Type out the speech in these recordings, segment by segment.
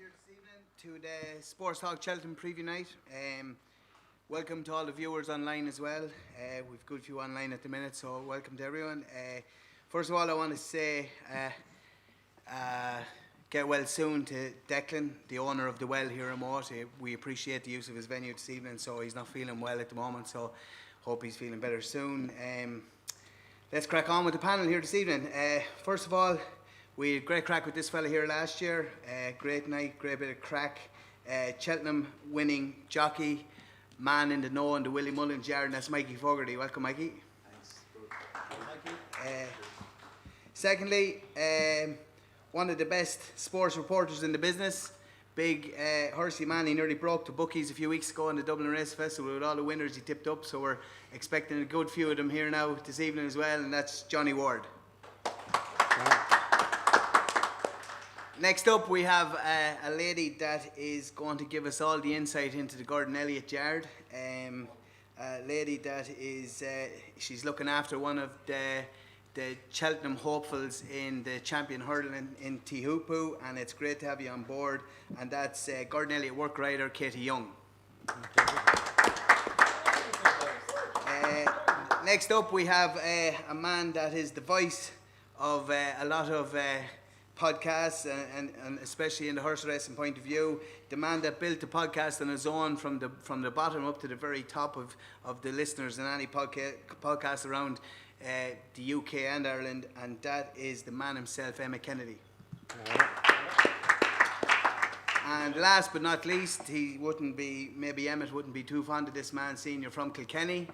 here this evening to the Sportstalk Cheltenham preview night. Welcome to all the viewers online as well. We've a good few online at the minute, so welcome to everyone. First of all, I want to say get well soon to Declan, the owner of the well here in Moat. We appreciate the use of his venue this evening, so he's not feeling well at the moment, so hope he's feeling better soon. Let's crack on with the panel here this evening. First of all, we had great crack with this fella here last year. Great night, great bit of crack. Cheltenham winning jockey, man in the know in the Willie Mullins yard, and that's Mikey Fogarty. Welcome, Mikey. Thanks. Secondly, one of the best sports reporters in the business. Big horsey man. He nearly broke the bookies a few weeks ago in the Dublin Race Festival with all the winners he tipped up, so we're expecting a good few of them here now this evening as well, and that's Johnny Ward. Next up, we have a lady that is going to give us all the insight into the Gordon Elliott yard. A lady that is, she's looking after one of the Cheltenham hopefuls in the champion hurling in Tihupu, and it's great to have you on board. And that's Gordon Elliott work rider Katie Young. Next up, we have a man that is the voice of a lot of podcasts, and especially in the horse racing point of view, the man that built the podcast on his own from the bottom up to the very top of the listeners in any podcast around the UK and Ireland, and that is the man himself, Emmet Kennedy. And last but not least, maybe Emmet wouldn't be too fond of this man, seeing you're from Kilkenny.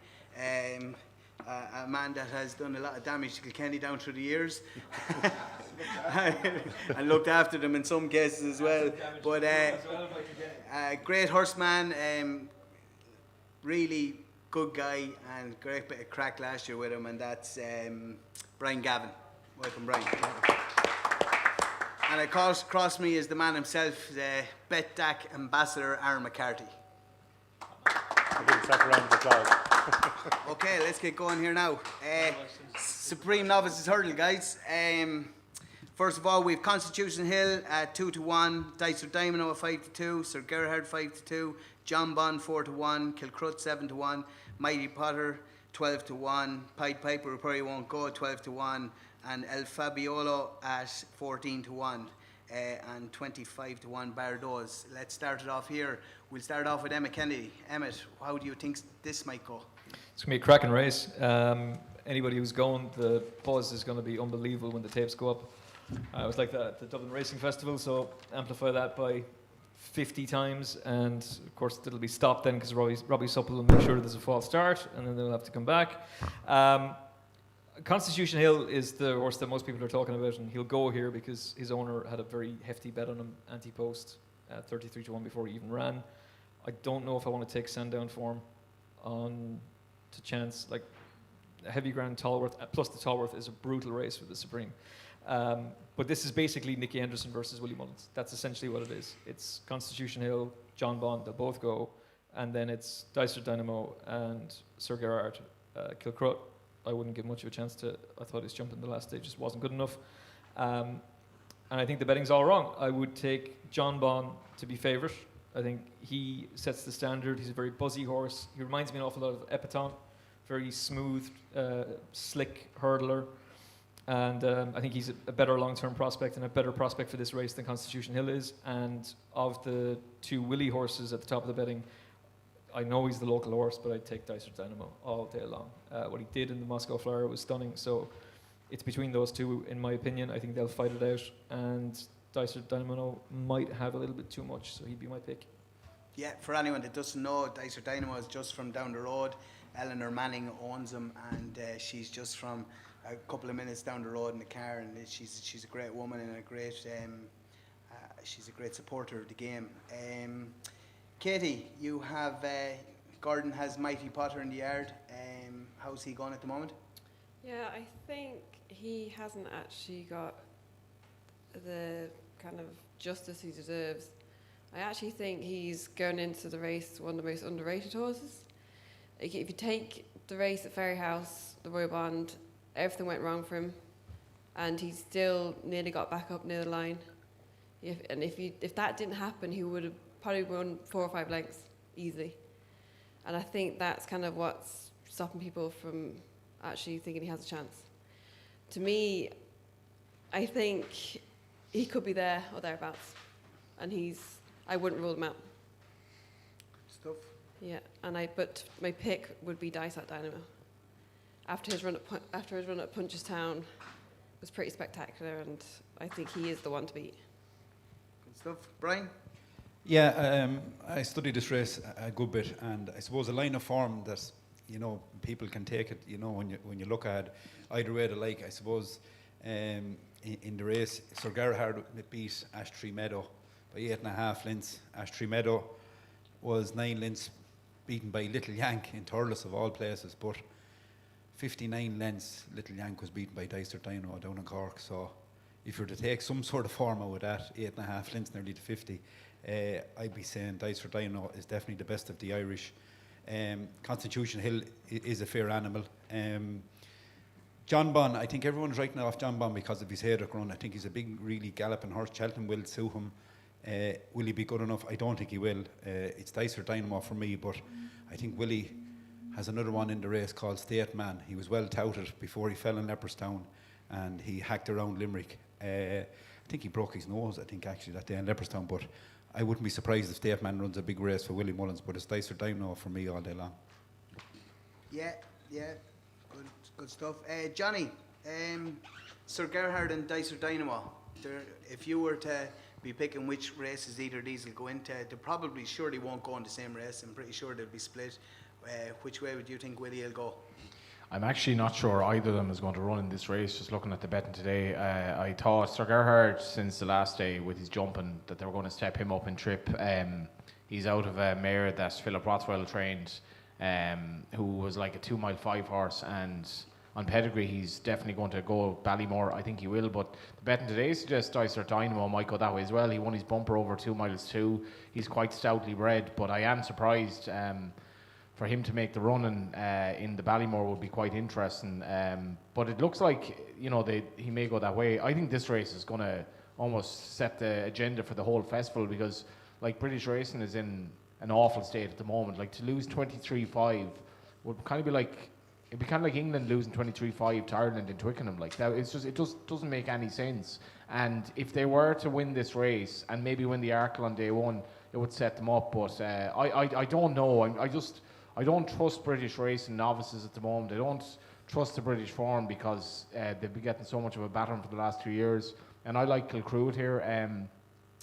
A man that has done a lot of damage to Kilkenny down through the years and looked after them in some cases as well. But a great horseman, really good guy, and great bit of crack last year with him, and that's Brian Gavin. Welcome, Brian. And across me is the man himself, the Betdaq ambassador, Aaron McCarthy. Okay, let's get going here now. Supreme Novices Hurdle, guys. First of all, we have Constitution Hill at 2-1, Dicer Dymano at 5-2, Sir Gerhard 5-2, John Bond 4-1, Kilcrut 7-1, Mighty Potter 12-1, Pied Piper, who probably won't go, 12-1, and El Fabiolo at 14-1. And 25-1 Bardos. Let's start it off here. We'll start off with Emmet Kennedy. Emmet, how do you think this might go? It's going to be a cracking race. Anybody who's going, the buzz is going to be unbelievable when the tapes go up. It was like the Dublin Racing Festival, so amplify that by 50 times, and of course it'll be stopped then because Robbie Supple will make sure there's a false start, and then they'll have to come back. Constitution Hill is the horse that most people are talking about, and he'll go here because his owner had a very hefty bet on him, anti-post, 33-1 before he even ran. I don't know if I want to take Sandown form on to chance. Like a heavy ground Tolworth, plus the Tolworth is a brutal race for the Supreme. But this is basically Nicky Henderson versus Willie Mullins. That's essentially what it is. It's Constitution Hill, John Bond, they'll both go, and then it's Dicer Dynamo and Sir Gerhard. Kilcrut, I wouldn't give much of a chance to. I thought his jump in the last stage just wasn't good enough. And I think the betting's all wrong. I would take John Bond to be favourite. I think he sets the standard. He's a very buzzy horse. He reminds me an awful lot of Epiton. Very smooth, slick hurdler. And I think he's a better long-term prospect and a better prospect for this race than Constitution Hill is. And of the two Willie horses at the top of the betting, I know he's the local horse, but I'd take Dicer Dynamo all day long. What he did in the Moscow Flyer was stunning. So it's between those two, in my opinion. I think they'll fight it out. And Dicer Dynamo might have a little bit too much, so he'd be my pick. Yeah, for anyone that doesn't know, Dicer Dynamo is just from down the road. Eleanor Manning owns him, and she's just from a couple of minutes down the road in the car, and she's a great woman and she's a great supporter of the game. Katie, you have Gordon has Mighty Potter in the yard. How's he going at the moment? Yeah, I think he hasn't actually got the kind of justice he deserves. I actually think he's going into the race one of the most underrated horses. Like, if you take the race at Ferry House, the Royal Bond, everything went wrong for him, and he still nearly got back up near the line. If that didn't happen, he would have probably won 4 or 5 lengths easily. And I think that's kind of what's stopping people from actually thinking he has a chance. To me, I think he could be there or thereabouts, and I wouldn't rule him out. Stuff. Yeah, but my pick would be Dysart Dynamo. After his run at Punchestown was pretty spectacular, and I think he is the one to beat. Good stuff. Brian? Yeah, I studied this race a good bit, and I suppose a line of form that, you know, people can take it, you know, when you look at either way they like. I suppose in the race, Sir Gerhard beat Ashtree Meadow by 8.5 lengths. Ashtree Meadow was 9 lengths beaten by Little Yank in Thurles of all places, but 59 lengths Little Yank was beaten by Dysart Dynamo down in Cork. So if you're to take some sort of form out of that, 8.5 lengths nearly to 50, I'd be saying Dysart Dynamo is definitely the best of the Irish. Constitution Hill is a fair animal. John Bon, I think everyone's writing off John Bon because of his Haydock run. I think he's a big, really galloping horse. Cheltenham will suit him. Will he be good enough? I don't think he will. It's Dysart Dynamo for me, but I think Willie has another one in the race called State Man. He was well touted before he fell in Leopardstown, and he hacked around Limerick. I think he broke his nose, I think, actually, that day in Leopardstown, but I wouldn't be surprised if State Man runs a big race for Willie Mullins, but it's Dysart Dynamo for me all day long. Yeah, good stuff. Johnny, Sir Gerhard and Dysart Dynamo, if you were to be picking which races either of these will go into, they probably surely won't go in the same race. I'm pretty sure they'll be split. Which way would you think Willie will go? I'm actually not sure either of them is going to run in this race. Just looking at the betting today, I thought Sir Gerhard, since the last day with his jumping, that they were going to step him up in trip. He's out of a mare that Philip Rothwell trained, who was like a 2 mile 5 horse, and on pedigree he's definitely going to go Ballymore. I think he will, but the betting today suggests Dysart Dynamo might go that way as well. He won his bumper over 2 miles 2. He's quite stoutly bred, but I am surprised. For him to make the run in the Ballymore would be quite interesting. But it looks like, you know, he may go that way. I think this race is going to almost set the agenda for the whole festival, because, like, British racing is in an awful state at the moment. Like, to lose 23-5 would kind of be like, it'd be kind of like England losing 23-5 to Ireland in Twickenham. Like, that, it just doesn't make any sense. And if they were to win this race and maybe win the Arkle on day one, it would set them up. But I don't know. I don't trust British racing novices at the moment. I don't trust the British form because they've been getting so much of a battering for the last 2 years. And I like Kilcruit here.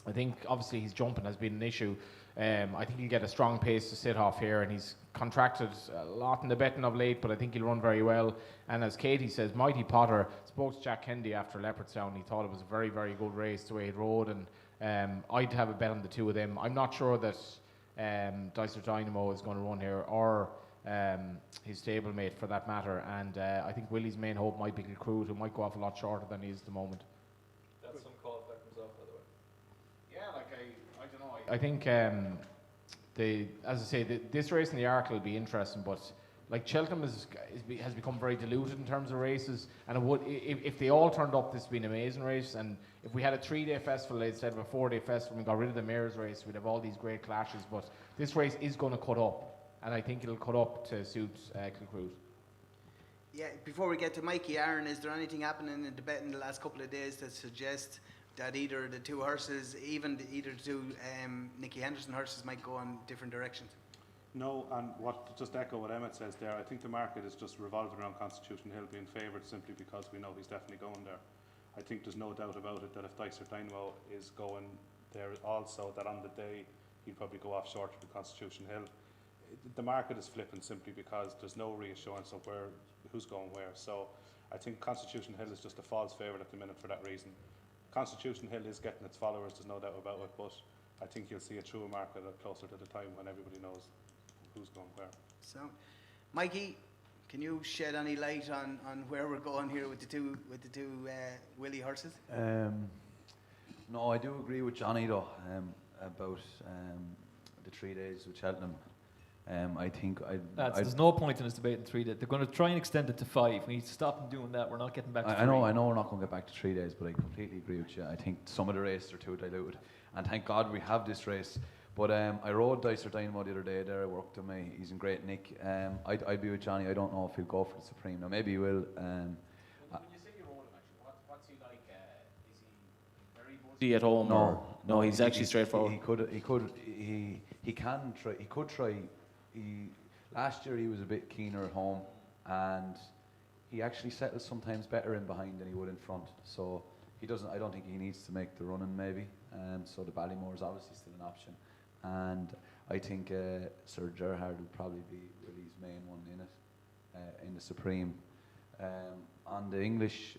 I think obviously his jumping has been an issue. I think he'll get a strong pace to sit off here, and he's contracted a lot in the betting of late, but I think he'll run very well. And as Katie says, Mighty Potter spoke to Jack Kennedy after Leopardstown. He thought it was a very, very good race the way it rode, and I'd have a bet on the two of them. I'm not sure that Dysart Dynamo is going to run here, or his stablemate for that matter, and I think Willie's main hope might be Kilcruit, who might go off a lot shorter than he is at the moment. That's some call if that comes off, by the way. Yeah, like I don't know. I think as I say, this race in the Arkle will be interesting, but like Cheltenham has become very diluted in terms of races, and it would, if they all turned up, this would be an amazing race. And if we had a 3-day festival instead of a 4-day festival and got rid of the mayor's race, we'd have all these great clashes. But this race is going to cut up, and I think it'll cut up to suit Kilcruit. Yeah, before we get to Mikey, Aaron, is there anything happening in the bet in the last couple of days that suggests that either the two horses, either the two Nicky Henderson horses, might go in different directions? No, and just echo what Emmet says there, I think the market is just revolving around Constitution Hill being favoured simply because we know he's definitely going there. I think there's no doubt about it that if Dysart Dynamo is going there also, that on the day he'll probably go off short of the Constitution Hill. The market is flipping simply because there's no reassurance of who's going where. So I think Constitution Hill is just a false favourite at the minute for that reason. Constitution Hill is getting its followers, there's no doubt about it, but I think you'll see a truer market closer to the time when everybody knows who's going where. So, Mikey, can you shed any light on where we're going here with the two Willie horses? No, I do agree with Johnny though about the 3 days with Cheltenham. I think There's no point in this debate in 3 days. They're going to try and extend it to 5. We need to stop them doing that. We're not getting back to 3. I know we're not going to get back to 3 days, but I completely agree with you. I think some of the races are too diluted, and thank God we have this race. But I rode Dicer Dynamo the other day there. I worked him. He's in great nick. I'd be with Johnny. I don't know if he'll go for the Supreme. Now maybe he will. When you say you rode him, actually, what's he like? Is he very buzzy at home? No, he's actually straightforward. He can try. He could try. Last year he was a bit keener at home, and he actually settles sometimes better in behind than he would in front. So he doesn't. I don't think he needs to make the running maybe. So the Ballymore is obviously still an option, and I think Sir Gerhard will probably be Willie's main one in it in the Supreme. On the English,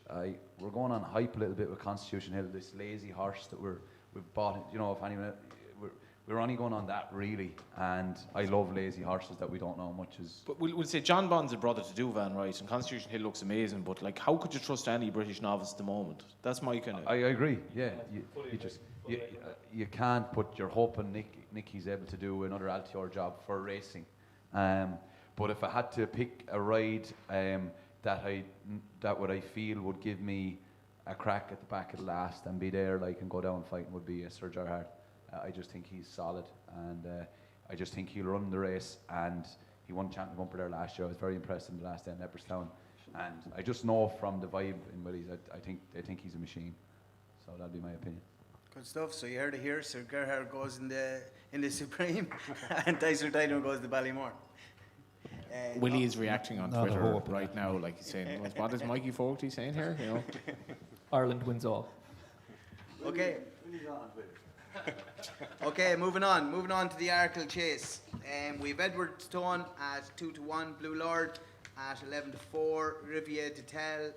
we're going on hype a little bit with Constitution Hill, this lazy horse that we've bought. You know, if anyone. We're only going on that really, and I love lazy horses that we don't know much as. But we'll say John Bond's a brother to Duvan, right? And Constitution Hill looks amazing, but like, how could you trust any British novice at the moment? That's my kind of. I agree. Yeah, you can't put your hope in Nicky's able to do another Altior job for racing. But if I had to pick a ride that what I feel would give me a crack at the back at the last and be there like and go down fighting would be Sir Gerhard. I just think he's solid, and I just think he'll run the race. And he won champion bumper there last year. I was very impressed in the last day in Leopardstown, and I just know from the vibe in Willie's, I think he's a machine. So that'd be my opinion. Good stuff. So you heard it here. Sir Gerhard goes in the Supreme, and Dicer Dynamo goes to Ballymore. Willie is reacting on Twitter right now, like he's saying, "What is Mikey Fogarty saying here?" You know, Ireland wins all. Okay. Okay, moving on to the Arkle chase. We've Edward Stone at 2-1, Blue Lord at 11-4, Riviere de Tel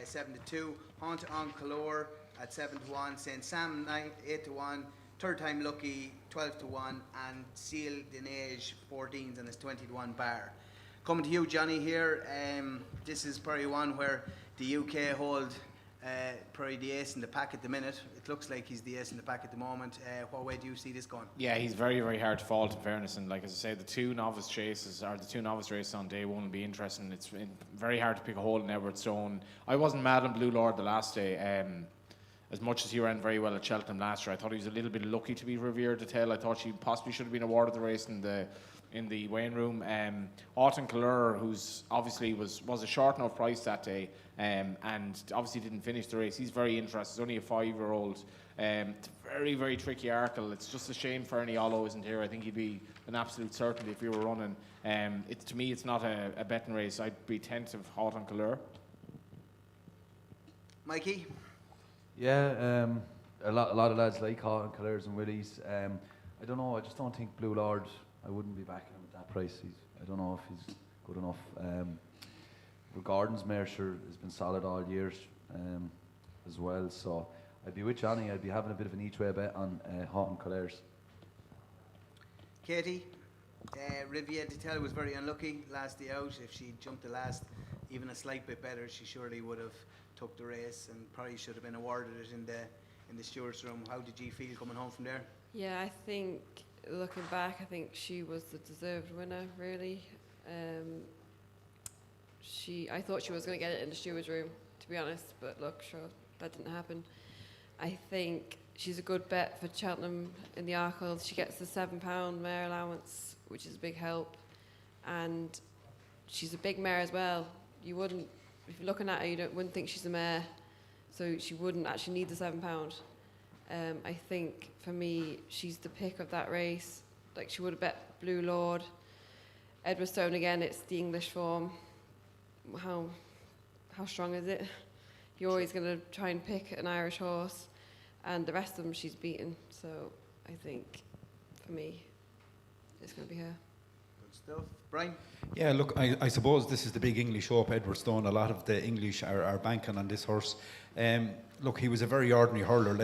7-2, Hunt on Calor at 7-1, St Sam 8-1, Third Time Lucky 12-1, and Seal Denage 14s and his 20-1 bar. Coming to you, Johnny, here. This is probably one where the UK hold probably the ace in the pack at the minute. It looks like he's the ace in the pack at the moment. What way do you see this going? yeah, he's very, very hard to fault in fairness. And like as I say, the two novice races on day one will be interesting. It's very hard to pick a hole in Edward Stone. I wasn't mad on Blue Lord the last day. As much as he ran very well at Cheltenham last year, I thought he was a little bit lucky to be Riviere de Tel. I thought she possibly should have been awarded the race in the weighing room. Autumn Calur, who's obviously was a short enough price that day, and obviously didn't finish the race. He's very interested. He's only a 5-year-old. It's very, very tricky Arkle. It's just a shame Fernie Ollo isn't here. I think he'd be an absolute certainty if we were running. To me, it's not a betting race. I'd be tentative Autumn Calur. Mikey? Yeah, a lot of lads like Hawton, Calers and Willies. I don't know, I just don't think Blue Lord, I wouldn't be backing him at that price. I don't know if he's good enough. Gordon's mare sure has been solid all years as well, so I'd be with Johnny. I'd be having a bit of an each way bet on Hawton Calers. Katie? Riviere de Tel was very unlucky last day out. If she jumped the last even a slight bit better, she surely would have took the race and probably should have been awarded it in the stewards room. How did you feel coming home from there? Yeah, I think looking back, I think she was the deserved winner, really. I thought she was going to get it in the stewards room, to be honest, but look, sure, that didn't happen. I think she's a good bet for Cheltenham in the Arkle. She gets the £7 mare allowance, which is a big help, and she's a big mare as well. You wouldn't, if you're looking at her, you wouldn't think she's a mare, so she wouldn't actually need the £7. I think for me, she's the pick of that race. Like, she would have bet Blue Lord. Edward Stone again, it's the English form. How strong is it? You're always going to try and pick an Irish horse, and the rest of them she's beaten. So I think for me, it's going to be her. Good stuff. Brian? Yeah, look, I suppose this is the big English hope, Edward Stone. A lot of the English are banking on this horse. Look, he was a very ordinary hurdler.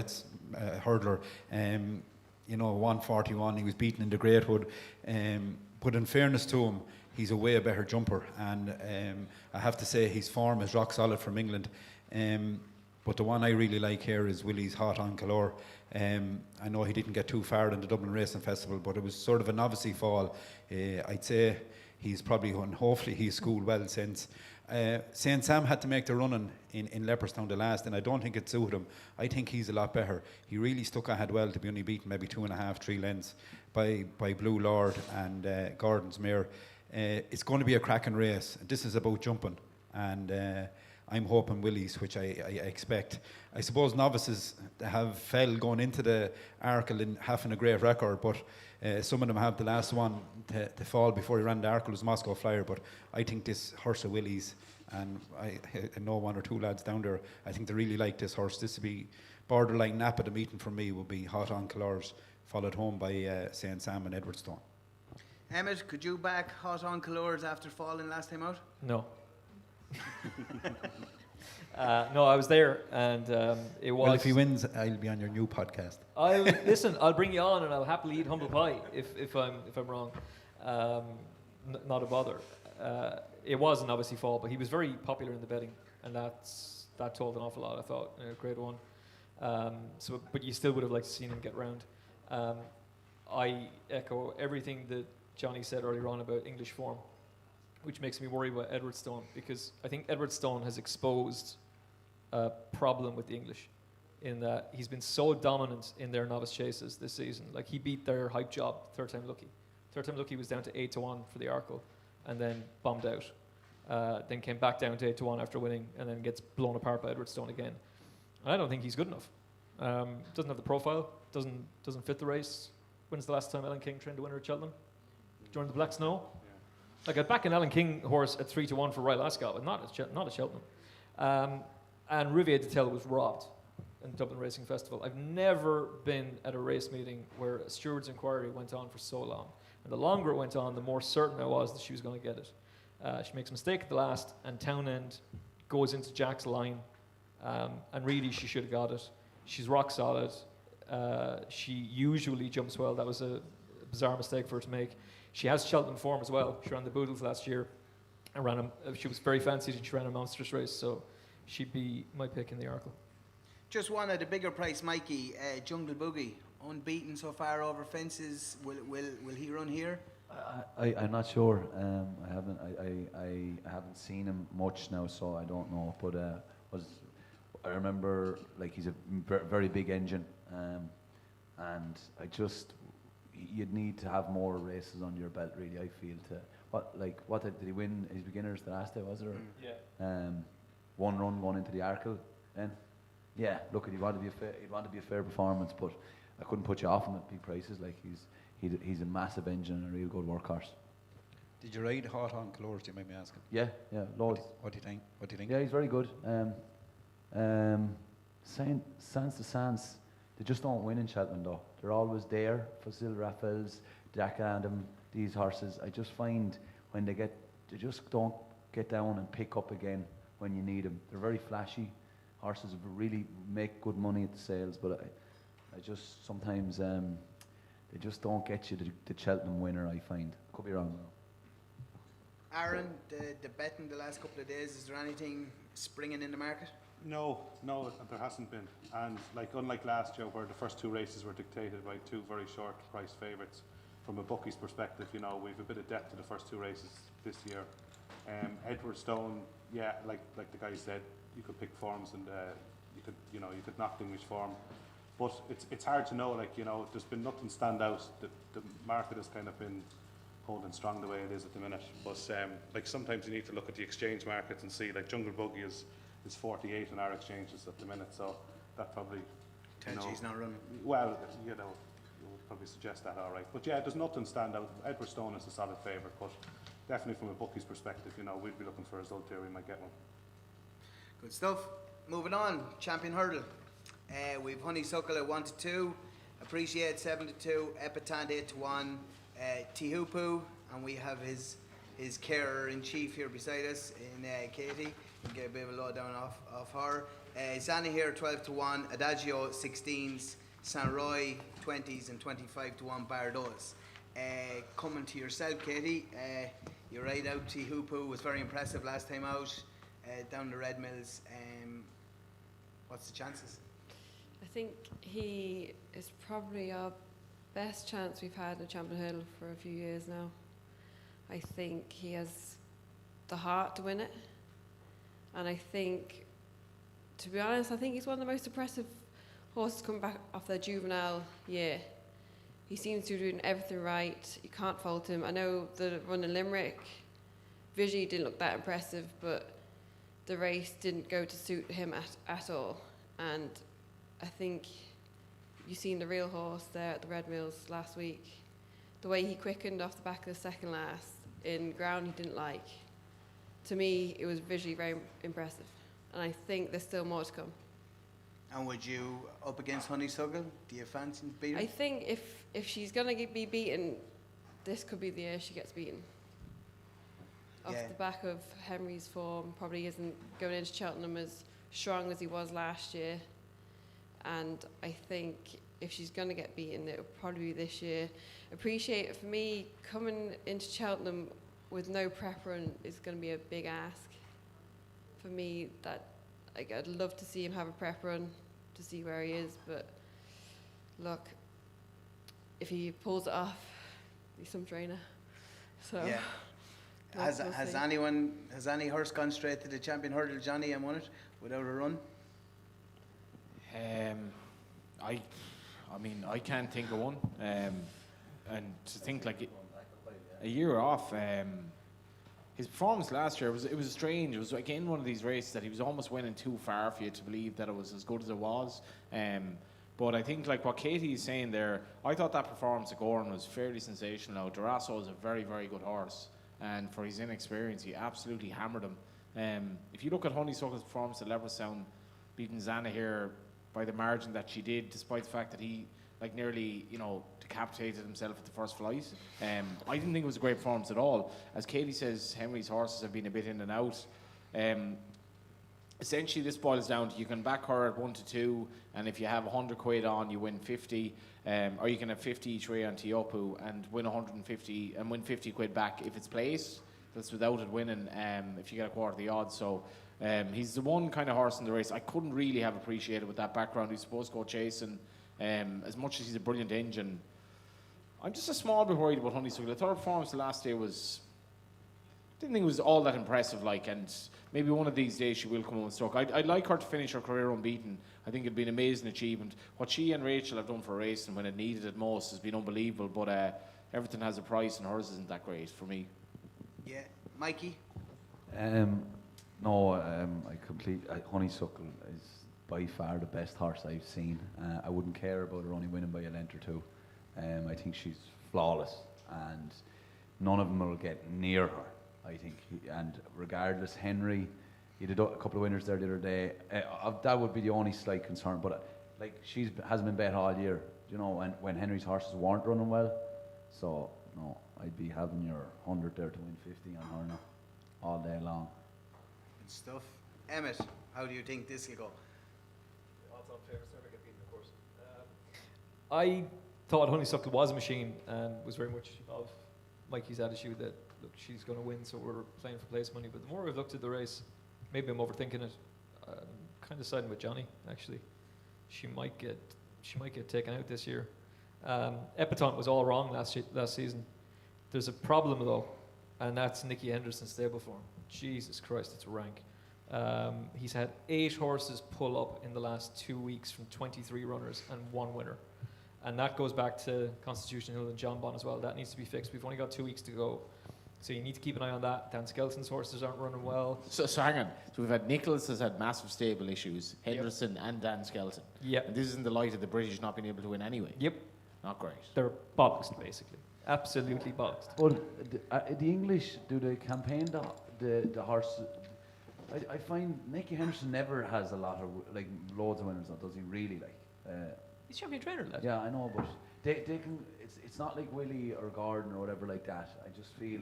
141, he was beaten in the Greatwood. But in fairness to him, he's a way better jumper. And I have to say his form is rock solid from England. But the one I really like here is Willie's Hot on Colour. I know he didn't get too far in the Dublin Racing Festival, but it was sort of a novice fall. I'd say he's probably, and hopefully he's schooled well since. St. Sam had to make the running in Leopardstown the last, and I don't think it suited him. I think he's a lot better. He really stuck ahead well to be only beaten maybe 2.5, 3 lengths by Blue Lord and Gordon's Mare. It's going to be a cracking race. This is about jumping, and I'm hoping Willie's, which I expect. I suppose novices have fell going into the Arkle in having a great record, but some of them have. The last one to fall before he ran the Arkle was Moscow Flyer, but I think this horse of Willie's, and I know 1 or 2 lads down there, I think they really like this horse. This would be borderline nap at the meeting for me, would be Hot on Colours, followed home by St. Sam and Edwardstone. Emmet, could you back Hot on Colours after falling last time out? No. No, I was there, and it was. Well, if he wins, I'll be on your new podcast. Listen. I'll bring you on, and I'll happily eat humble pie if I'm wrong. Not a bother. It was an obviously fall, but he was very popular in the betting, and that told an awful lot. I thought grade 1. But you still would have liked to seen him get round. I echo everything that Johnny said earlier on about English form, which makes me worry about Edwardstone, because I think Edwardstone has exposed a problem with the English in that he's been so dominant in their novice chases this season. Like, he beat their hype job, Third Time Lucky. Third Time Lucky was down to 8-1 for the Arkle and then bombed out. Then came back down to 8-1 after winning and then gets blown apart by Edwardstone again. And I don't think he's good enough. Doesn't have the profile, doesn't fit the race. When's the last time Alan King trained a winner at Cheltenham? During the Black Snow? Like, I'd back an Alan King horse at 3-1 for Royal Ascot, but not at Cheltenham. And Riviere de Tel was robbed in the Dublin Racing Festival. I've never been at a race meeting where a steward's inquiry went on for so long. And the longer it went on, the more certain I was that she was going to get it. She makes a mistake at the last, and Townend goes into Jack's line, and really she should have got it. She's rock solid. She usually jumps well. That was a bizarre mistake for her to make. She has Cheltenham form as well. She ran the Boodles last year and she was very fancied, and she ran a monstrous race, so she'd be my pick in the Arkle. Just one at the bigger price, Mikey, Jungle Boogie, unbeaten so far over fences. Will he run here? I'm not sure. I haven't seen him much now, so I don't know. But I remember, like, he's a very big engine, and you'd need to have more races under your belt, really. I feel what did he win his beginners the last day? Was it? Yeah. One run going into the Arkle, then. Yeah, look, he'd want to be a fair performance, but I couldn't put you off him at big prices. Like, he's a massive engine and a real good workhorse. Did you ride Hot on Colours, do you mind me asking? Yeah, loads. What do you think? Yeah, he's very good. Sans to Sans, they just don't win in Cheltenham though. They're always there. Fossil Raffles, Jack Adam, these horses. I just find when they just don't get down and pick up again when you need them. They're very flashy. Horses really make good money at the sales, but I just sometimes they just don't get you the Cheltenham winner, I find. Could be wrong though. Aaron, the betting the last couple of days, is there anything springing in the market? No, there hasn't been. And unlike last year, where the first 2 races were dictated by 2 very short price favourites, from a bookie's perspective, we've a bit of depth to the first 2 races this year. Edwardstone, yeah, like the guy said, you could pick forms and you could knock the English form, but it's hard to know. There's been nothing stand out. The market has kind of been holding strong the way it is at the minute. But sometimes you need to look at the exchange markets and see, like, Jungle Buggy is 48 in our exchanges at the minute, so that probably Tells you he's not running. Well, you would probably suggest that, all right. But yeah, there's nothing stand out. Edwardstone is a solid favourite, but definitely from a bookie's perspective, we'd be looking for a result here. We might get one. Good stuff. Moving on, Champion Hurdle. We've Honeysuckle at 1-2, Appreciate 7-2, Epitant 8-1, Tihupu, and we have his carer in chief here beside us in Katie. We'll get a bit of a lowdown off her. Zani here 12-1, Adagio 16s, San Roy 20s, and 25-1 Bardos. Coming to yourself, Katie, you ride out Tihupu, was very impressive last time out down the Red Mills. What's the chances? I think he is probably our best chance we've had in Champion Hill for a few years now. I think he has the heart to win it. And I think, to be honest, I think he's one of the most impressive horses coming back off their juvenile year. He seems to be doing everything right. You can't fault him. I know the run in Limerick, visually didn't look that impressive, but the race didn't go to suit him at all. And I think you've seen the real horse there at the Red Mills last week. The way he quickened off the back of the second last in ground he didn't like. To me, it was visually very impressive. And I think there's still more to come. And would you, up against Honeysuckle, do you fancy beating? I think if she's going to be beaten, this could be the year she gets beaten. Off Yeah. the back of Henry's form, probably isn't going into Cheltenham as strong as he was last year. And I think if she's going to get beaten, it'll probably be this year. Appreciate it for me, coming into Cheltenham with no prep run is going to be a big ask. For me, that I'd love to see him have a prep run to see where he is, but look, if he pulls it off, he's some trainer. So Yeah. Has any horse gone straight to the Champion Hurdle, Johnny, and won it without a run? I mean, I can't think of one. And to think like a year off, his performance last year it was strange. It was again one of these races that he was almost winning too far for you to believe that it was as good as it was. But I think like what Katie is saying there, I thought that performance at Goran was fairly sensational. Now, Durasso is a very, very good horse, and for his inexperience, he absolutely hammered him. If you look at Honeysuckle's performance at Leopardstown, beating Zana here by the margin that she did, despite the fact that he like nearly, decapitated himself at the first flight. I didn't think it was a great performance at all. As Katie says, Henry's horses have been a bit in and out. Essentially, this boils down to you can back her at 1 to 2, and if you have 100 quid on, you win 50, or you can have 50 each way on Tiopu and win 150 and win 50 quid back if it's placed. That's without it winning. If you get a quarter of the odds, so. He's the one kind of horse in the race I couldn't really have appreciated with that background. He's supposed to go chasing. As much as he's a brilliant engine, I'm just a small bit worried about Honeysuckle. I thought her performance the last day didn't think it was all that impressive, and maybe one of these days she will come on stroke. I'd like her to finish her career unbeaten. I think it'd be an amazing achievement. What she and Rachel have done for racing when it needed it most has been unbelievable, but everything has a price and hers isn't that great for me. Yeah. Mikey? No, Honeysuckle is by far the best horse I've seen. I wouldn't care about her only winning by a length or two. I think she's flawless, and none of them will get near her, I think. And regardless, Henry, he did a couple of winners there the other day. That would be the only slight concern, but she hasn't been bet all year, when Henry's horses weren't running well. So, no, I'd be having your 100 there to win 50 on her now, all day long. Good stuff. Emmet, how do you think this will go? Odds on favourites never get beaten, of course. I thought Honeysuckle was a machine and was very much of Mikey's attitude that, look, she's going to win, so we're playing for place money. But the more I've looked at the race, maybe I'm overthinking it. I'm kind of siding with Johnny, actually. She might get taken out this year. Epatante was all wrong last season. There's a problem, though, and that's Nicky Henderson's stable form. Jesus Christ, it's a rank. He's had 8 horses pull up in the last 2 weeks from 23 runners and 1 winner. And that goes back to Constitution Hill and John Bon as well. That needs to be fixed. We've only got 2 weeks to go. So you need to keep an eye on that. Dan Skelton's horses aren't running well. So hang on. So we've had Nicholas has had massive stable issues, Henderson and Dan Skelton. Yep. And this is in the light of the British not being able to win anyway. Yep. Not great. They're boxed, basically. Absolutely boxed. But the English do the campaign, the horse. I find Nicky Henderson never has a lot of loads of winners. Does he really He's champion trainer, lad. Yeah, I know, but they can. It's not like Willie or Gordon or whatever like that. I just feel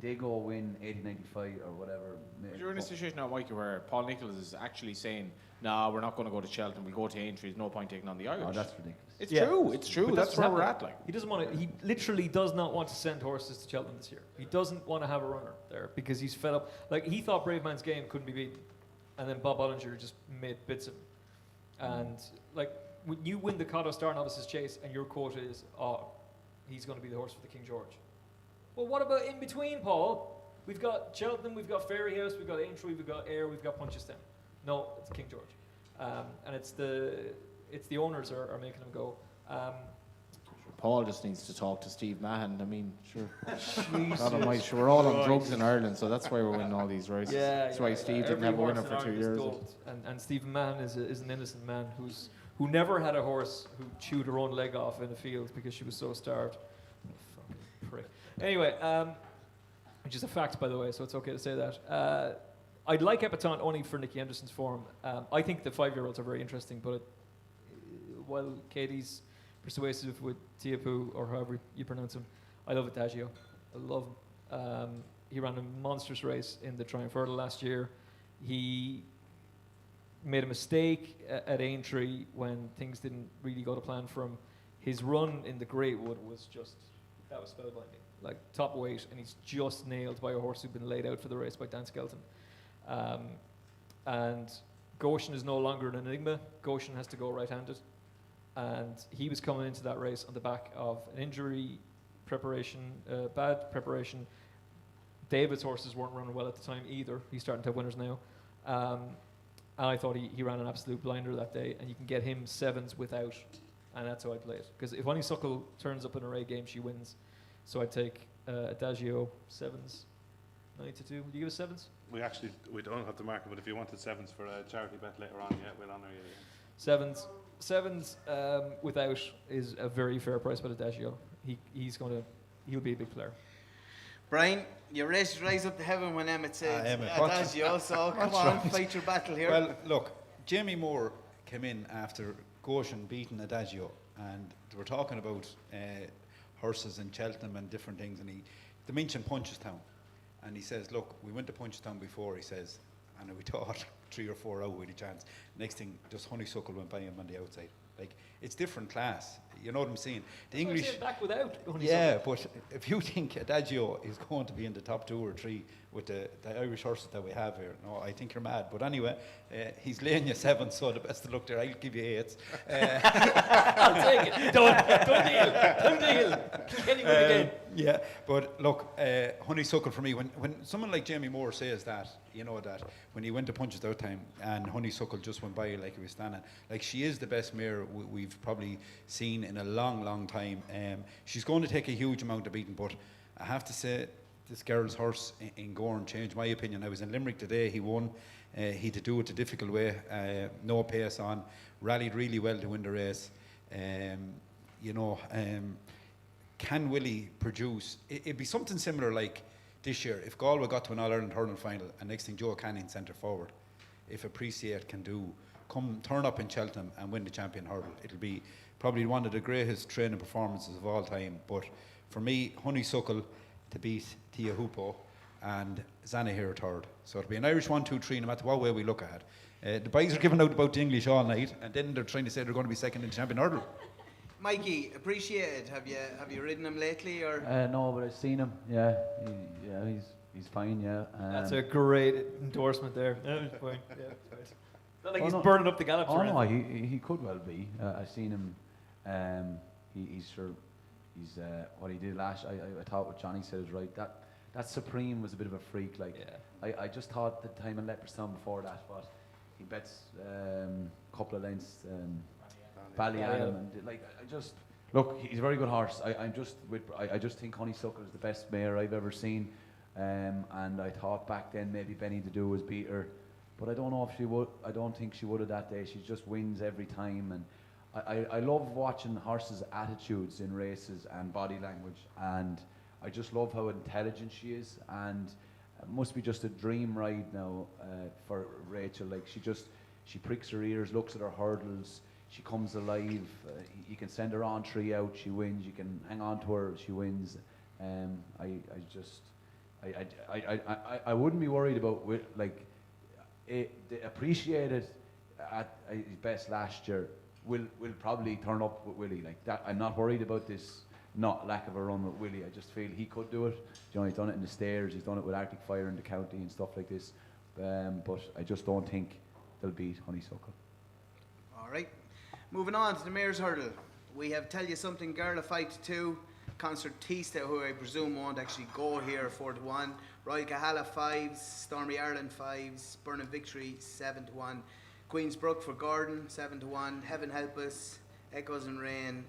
they go win 80-95 or whatever. But you're in a situation now, Mikey, where Paul Nicholas is actually saying, "No, we're not going to go to Cheltenham. We'll go to Aintree. There's no point taking on the Irish." Oh, that's ridiculous. It's Yeah. true. It's true. But That's where we're at. He doesn't want to. He literally does not want to send horses to Cheltenham this year. He doesn't want to have a runner there because he's fed up. He thought Brave Man's Game couldn't be beaten, and then Bob Ollinger just made bits of him. And like when you win the Cotto Star Novices Chase and your quote is, oh, he's going to be the horse for the King George. Well, what about in between, Paul? We've got Cheltenham, we've got Fairyhouse, we've got Aintree, we've got Ayr, we've got Punchestown. No, it's King George. And it's the owners are making him go. Paul just needs to talk to Steve Mahon. I mean, sure. God almighty, sure, we're all on drugs in Ireland, so that's why we're winning all these races. That's why Steve didn't have a winner for 2 years. And Stephen Mahon is an innocent man who never had a horse who chewed her own leg off in a field because she was so starved. Fucking prick. Anyway, which is a fact, by the way, so it's okay to say that. I'd like Epatante only for Nicky Henderson's form. I think the 5-year-olds are very interesting, but while Katie's persuasive with Tiapu, or however you pronounce him, I love Adagio. I love him. He ran a monstrous race in the Triumph Hurdle last year. He made a mistake at Aintree when things didn't really go to plan for him. His run in the Great Wood was spellbinding. Like top weight, and he's just nailed by a horse who'd been laid out for the race by Dan Skelton. And Goshen is no longer an enigma. Goshen has to go right-handed. And he was coming into that race on the back of an injury preparation, bad preparation. David's horses weren't running well at the time either. He's starting to have winners now. And I thought he ran an absolute blinder that day, and you can get him 7s without, and that's how I play it. Because if Honeysuckle turns up in a Ray game, she wins. So I'd take Adagio 7s, 9-2. Would you give us 7s? We don't have to mark it, but if you wanted 7s for a charity bet later on, yeah, we'll honour you. Yeah. 7s without is a very fair price by Adagio. He'll be a big player. Brian, you're ready to rise up to heaven when Emmet said Emmet, Adagio, so come on, fight your battle here. Well, look, Jamie Moore came in after Goshen beating Adagio, and they were talking about horses in Cheltenham and different things, and they mentioned Punchestown, and he says, look, we went to Punchestown before, he says, and we thought 3 or 4 out with a chance. Next thing, just Honeysuckle went by him on the outside. Like, it's different class. You know what I'm saying? The English. Back without Honeysuckle. Yeah, but if you think Adagio is going to be in the top 2 or 3 with the Irish horses that we have here, no, I think you're mad. But anyway, he's laying you 7, so the best of luck there. I'll give you 8s. I'll take it. Done deal. Can you win again? Yeah, but look, Honeysuckle for me, when someone like Jamie Moore says that, you know that when he went to Punchestown time and Honeysuckle just went by like he was standing, like she is the best mare we've probably seen in a long, long time. She's going to take a huge amount of beating, but I have to say, this girl's horse in Gorn changed my opinion. I was in Limerick today, he won. He had to do it the difficult way, no pace on, rallied really well to win the race. Can Willie produce? It'd be something similar like this year. If Galway got to an All-Ireland hurling final and next thing Joe Canning centre forward, if Appreciate can turn up in Cheltenham and win the champion hurdle, it'll be probably one of the greatest training performances of all time. But for me, Honeysuckle to beat Tia Hoopo and Zanahir third. So it'll be an Irish 1-2-3 no matter what way we look at it. The boys are giving out about the English all night, and then they're trying to say they're going to be second in the champion hurdle. Mikey, Appreciated. Have you ridden him lately, or? No, but I've seen him. Yeah, he's fine. Yeah. That's a great endorsement there. Yeah, he's fine. Yeah, it's not like he's burning up the gallops. Oh no, he could well be. I've seen him. He's what he did last. I thought what Johnny said was right. That Supreme was a bit of a freak. Like I just thought the time in Leopardstown before that, but he bets a couple of lengths. Ballymore, and like I just look, he's a very good horse. I just think Honeysuckle is the best mare I've ever seen, and I thought back then maybe Benny to do was beat her, but I don't know if she would. I don't think she would have that day. She just wins every time, and I love watching horses' attitudes in races and body language, and I just love how intelligent she is, and it must be just a dream ride now for Rachel. Like she pricks her ears, looks at her hurdles. She comes alive. You can send her on 3 out, she wins. You can hang on to her, she wins. I wouldn't be worried about the Appreciated at his best last year will probably turn up with Willie like that. I'm not worried about this lack of a run with Willie. I just feel he could do it. You know, he's done it in the Stairs. He's done it with Arctic Fire in the county and stuff like this. But I just don't think they'll beat Honeysuckle. All All right. Moving on to the Mayor's Hurdle. We have Tell You Something Girl a 5-2. Concertista, who I presume won't actually go here, 4-1. Royal Cahala 5s. Stormy Ireland 5s. Burning Victory 7-1. Queensbrook for Gordon 7-1. Heaven Help Us, Echoes and Rain,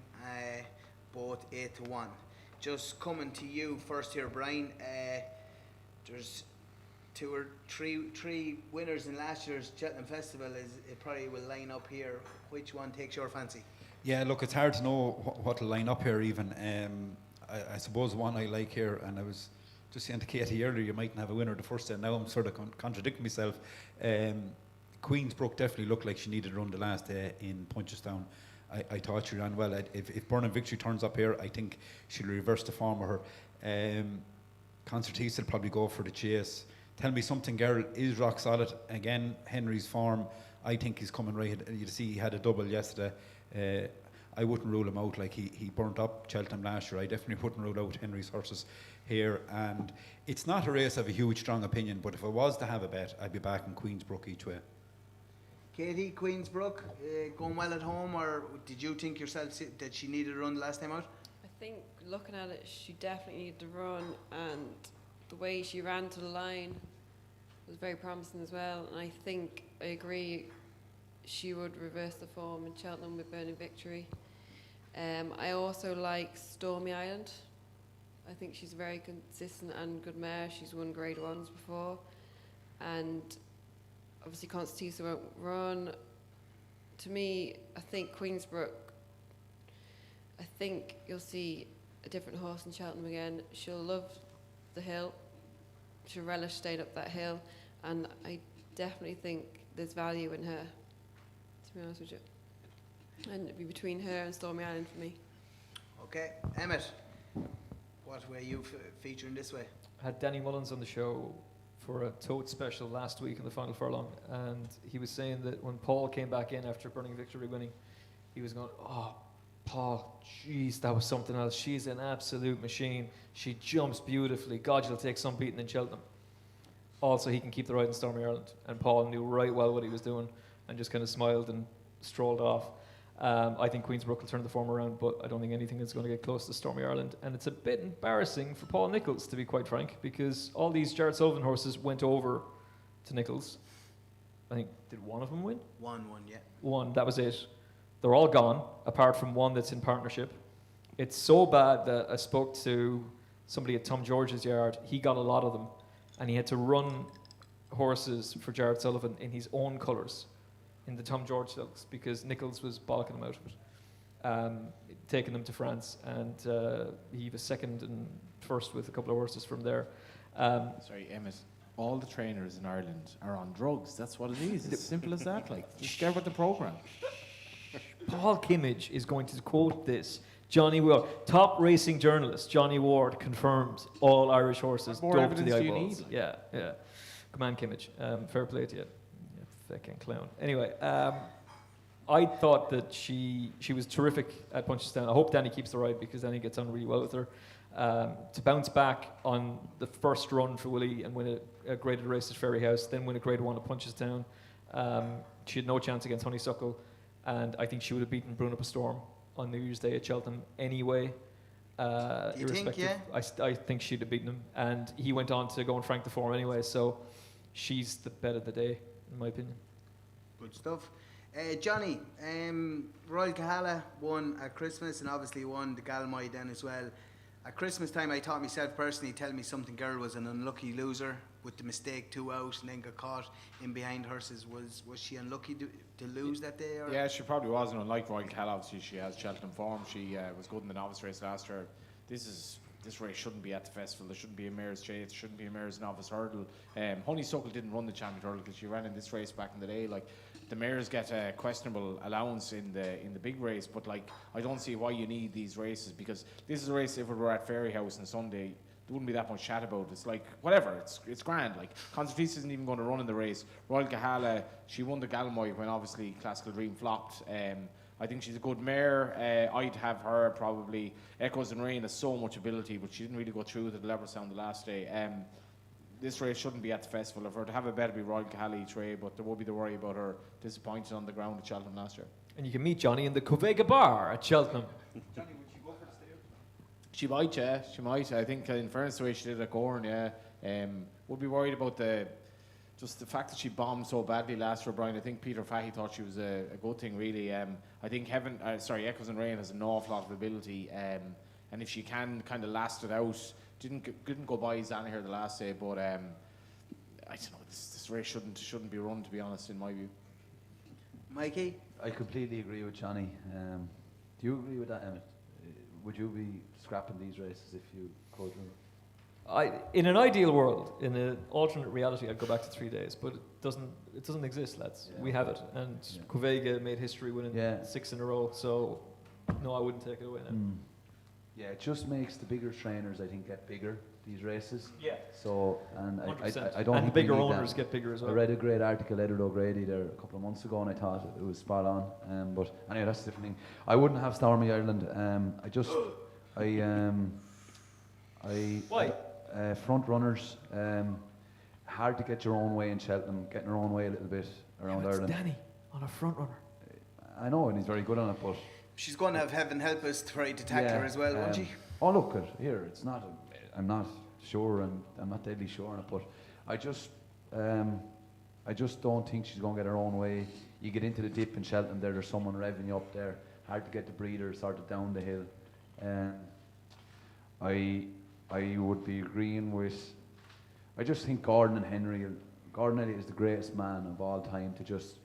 both 8-1. Just coming to you first here, Brian. There's two or three winners in last year's Cheltenham Festival. It probably will line up here. Which one takes your fancy? Yeah, look, it's hard to know what to line up here even. I suppose one I like here, and I was just saying to Katie earlier, you mightn't have a winner the first day. Now I'm sort of contradicting myself. Queensbrook definitely looked like she needed a run the last day in Punchestown. I thought she ran well. If Burning Victory turns up here, I think she'll reverse the form of her. Concertista will probably go for the chase. Tell Me Something Girl is rock solid. Again, Henry's form, I think he's coming right. You see, he had a double yesterday. I wouldn't rule him out. Like he burnt up Cheltenham last year. I definitely wouldn't rule out Henry's horses here. And it's not a race of a huge, strong opinion, but if I was to have a bet, I'd be backing Queensbrook each way. Katie, Queensbrook, going well at home, or did you think yourself that she needed a run the last time out? I think looking at it, she definitely needed to run, and the way she ran to the line was very promising as well. And I think I agree she would reverse the form in Cheltenham with Burning Victory. I also like Stormy Island. I think she's very consistent and good mare. She's won Grade 1s before, and obviously Concertista won't run. To me, I think Queensbrook, I think you'll see a different horse in Cheltenham again. She'll love the hill. She'll relish staying up that hill, and I definitely think there's value in her, to be honest with you. And it'd be between her and Stormy Island for me. Okay, Emmet, what way are you featuring this way? I had Danny Mullins on the show for a tote special last week in the final furlong, and he was saying that when Paul came back in after Burning Victory winning, he was going, "Oh, Paul, jeez, that was something else. She's an absolute machine. She jumps beautifully. God, you'll take some beating in Cheltenham." Also, he can keep the ride in Stormy Ireland, and Paul knew right well what he was doing and just kind of smiled and strolled off. I think Queensbrook will turn the form around, but I don't think anything is going to get close to Stormy Ireland. And it's a bit embarrassing for Paul Nicholls, to be quite frank, because all these Jared Sullivan horses went over to Nicholls. I think, did one of them win? One, yeah. One, that was it. They're all gone, apart from one that's in partnership. It's so bad that I spoke to somebody at Tom George's yard. He got a lot of them, and he had to run horses for Jared Sullivan in his own colours in the Tom George Silks, because Nicholls was bollocking him out of it, taking them to France, and he was second and first with a couple of horses from there. Sorry, Emmet. All the trainers in Ireland are on drugs. That's what it is. It's simple as that. Like, just get with the program. Paul Kimmage is going to quote this. Johnny Ward, top racing journalist Johnny Ward confirms all Irish horses What more doped to the evidence do you eyeballs. need? Yeah. Come on, Kimmage. Fair play to you. Fucking clown. Anyway, I thought that she was terrific at Punchestown. I hope Danny keeps the ride, because Danny gets on really well with her. To bounce back on the first run for Willie and win a graded race at Ferryhouse, then win a grade 1 at Punchestown, she had no chance against Honeysuckle, and I think she would have beaten Brune Up a Storm on New Year's Day at Cheltenham anyway. You think, yeah? I think she'd have beaten him, and he went on to go and frank the form anyway, so she's the bet of the day, in my opinion. Good stuff. Johnny, Royal Cahala won at Christmas, and obviously won the Galmoy then as well. At Christmas time, I thought myself personally, Tell Me Something Girl was an unlucky loser with the mistake 2 out and then got caught in behind horses. Was she unlucky to lose that day? Or? Yeah, she probably was, and unlike Royal Cal, obviously she has Cheltenham form. She was good in the novice race last year. This race shouldn't be at the festival. There shouldn't be a mare's chase. There shouldn't be a mare's novice hurdle. Honeysuckle didn't run the champion hurdle because she ran in this race back in the day. Like, the mares get a questionable allowance in the big race, but like, I don't see why you need these races, because this is a race. If it were at Ferryhouse on Sunday, there wouldn't be that much chat about it. It's like, whatever, it's grand. Like, Concertista isn't even going to run in the race. Royal Cahala, she won the Galmoy when obviously Classical Dream flopped. I think she's a good mare. I'd have her probably. Echoes and Rain has so much ability, but she didn't really go through the level sound the last day. This race shouldn't be at the festival. If her to have a bet, it'd be Royal Cahala each way, but there will be the worry about her disappointing on the ground at Cheltenham last year. And you can meet Johnny in the Covega bar at Cheltenham. Johnny, would she go for the stairs? She might, yeah. She might. I think in fairness to the way she did at Gorn, yeah. Would be worried about just the fact that she bombed so badly last year, Brian. I think Peter Fahey thought she was a good thing, really. I think Echoes and Rain has an awful lot of ability, and if she can kind of last it out, didn't go by Zanaher the last day, but I don't know. This race shouldn't be run, to be honest, in my view. Mikey? I completely agree with Johnny. Do you agree with that, Emmet? Would you be scrapping these races if you could? In an ideal world, in an alternate reality, I'd go back to 3 days, but it doesn't exist, lads. Yeah. We have it, and Covega made history winning 6 in a row, so no, I wouldn't take it away now. Yeah, it just makes the bigger trainers, I think, get bigger, these races. Yeah. So, and 100%. I don't and think bigger we need owners that. get bigger as well. I read a great article, Edward O'Grady, there a couple of months ago, and I thought it was spot on. But anyway, that's a different thing. I wouldn't have Stormy Ireland. Why? Front runners, hard to get your own way in Cheltenham, getting your own way a little bit around It's Ireland. Danny on a front runner. I know, and he's very good on it, but She's going to have heaven help us to try to tackle her as well, won't she? Oh, look at here. It's not. I'm not sure, and I'm not deadly sure on it. But I just don't think she's going to get her own way. You get into the dip in Cheltenham, there's someone revving you up there. Hard to get the breather sorted down the hill. I would be agreeing with. I just think Gordon Elliott is the greatest man of all time to just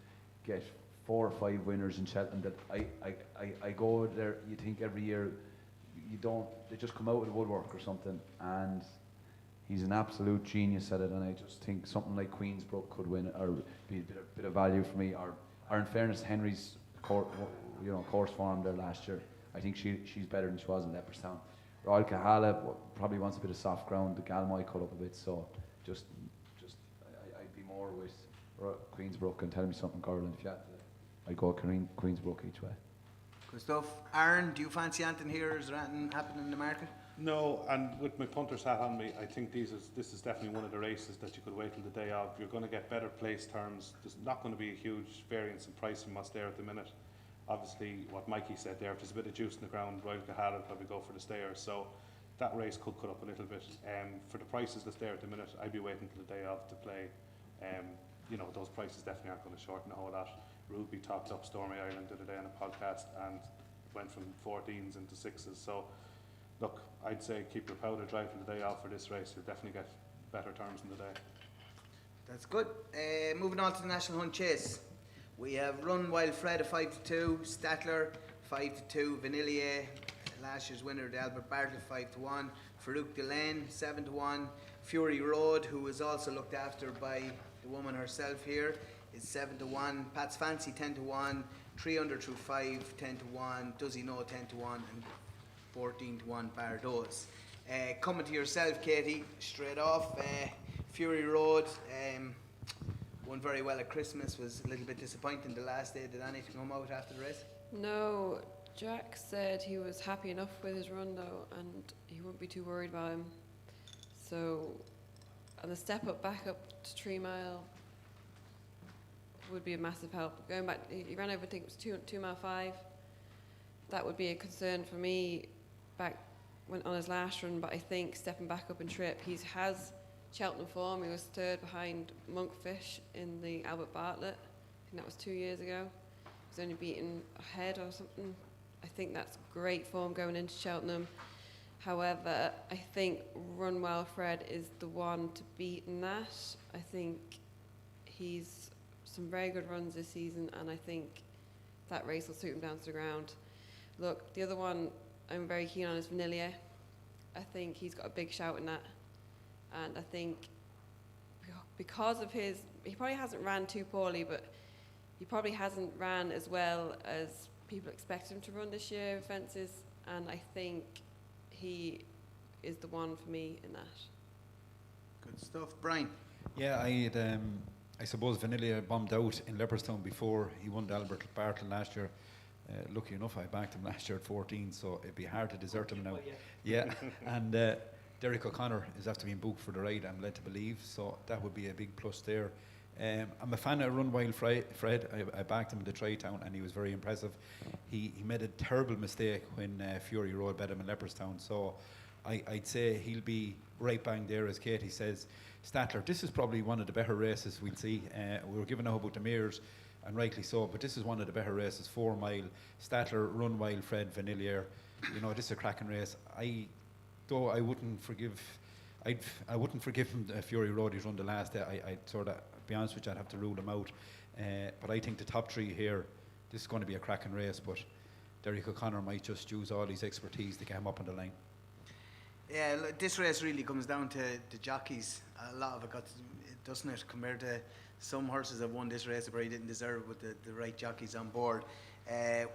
get 4 or 5 winners in Cheltenham. That I go there. You think every year. They just come out of the woodwork or something, and he's an absolute genius at it. And I just think something like Queensbrook could win or be a bit of value for me. Or in fairness, Henry's course form there last year. I think she's better than she was in Leopardstown. Royal Kahala probably wants a bit of soft ground. The Galmoy cut up a bit, so I'd be more with Queensbrook. And tell me something, Gordon. If you had to, I'd go Queensbrook each way. Good stuff. Aaron, do you fancy anything here? Is there anything happening in the market? No, and with my punter's hat on me, I think this is definitely one of the races that you could wait till the day of. You're going to get better place terms. There's not going to be a huge variance in price from what's there at the minute. Obviously, what Mikey said there, if there's a bit of juice in the ground, Royal Kahala will probably go for the stayers. So that race could cut up a little bit. For the prices that's there at the minute, I'd be waiting till the day of to play. Those prices definitely aren't going to shorten a whole lot. Ruby topped up Stormy Ireland the other day on a podcast and went from 14s into 6s. So, look, I'd say keep your powder dry for the day off for this race. You'll definitely get better terms in the day. That's good. Moving on to the National Hunt Chase. We have Run Wild Fred at 5-2, Statler 5-2, Vanillier, last year's winner, the Albert Bartlett 5-1, Farouk Delane 7-1, Fury Road, who was also looked after by the woman herself here, is 7-1, Pat's Fancy 10-1, 300 through 5 10-1, Does He Know 10-1, and 14-1 Bardos. Coming to yourself, Katie, straight off, Fury Road. Won very well at Christmas, was a little bit disappointing the last day. Did anything come out after the race? No, Jack said he was happy enough with his run though, and he wouldn't be too worried about him. So, and the step up back up to 3 mile would be a massive help. Going back, he ran over, I think it was 2 mile 5. That would be a concern for me back when on his last run, but I think stepping back up in trip, he has Cheltenham form. He was 3rd behind Monkfish in the Albert Bartlett. I think that was 2 years ago. He's only beaten ahead or something. I think that's great form going into Cheltenham. However, I think Run Wild Fred is the one to beat in that. I think he's some very good runs this season, and I think that race will suit him down to the ground. Look, the other one I'm very keen on is Vanillier. I think he's got a big shout in that. And I think because of he probably hasn't ran too poorly, but he probably hasn't ran as well as people expect him to run this year in fences. And I think he is the one for me in that. Good stuff. Brian? Yeah, I suppose Vanillier bombed out in Leopardstown before he won the Albert Bartlett last year. Lucky enough, I backed him last year at 14, so it'd be hard to desert him now. Yeah, and Derek O'Connor is after being booked for the ride, I'm led to believe, so that would be a big plus there. I'm a fan of Run Wild Fred. I backed him in the Tri-Town and he was very impressive. He made a terrible mistake when Fury Road bet him in Leopardstown. So I'd say he'll be right bang there, as Katie says. Statler, this is probably one of the better races we'll see. We were giving out about the mares, and rightly so, but this is one of the better races. 4 mile, Statler, Run Wild Fred, Vanillier. You know, this is a cracking race. I wouldn't forgive him Fury Road he's run the last day. I'd sort of, be honest with you, I'd have to rule him out. But I think the top 3 here, this is going to be a cracking race, but Derek O'Connor might just use all his expertise to get him up on the line. Yeah, this race really comes down to the jockeys. A lot of it doesn't it, compared to some horses that won this race that probably didn't deserve it with the right jockeys on board.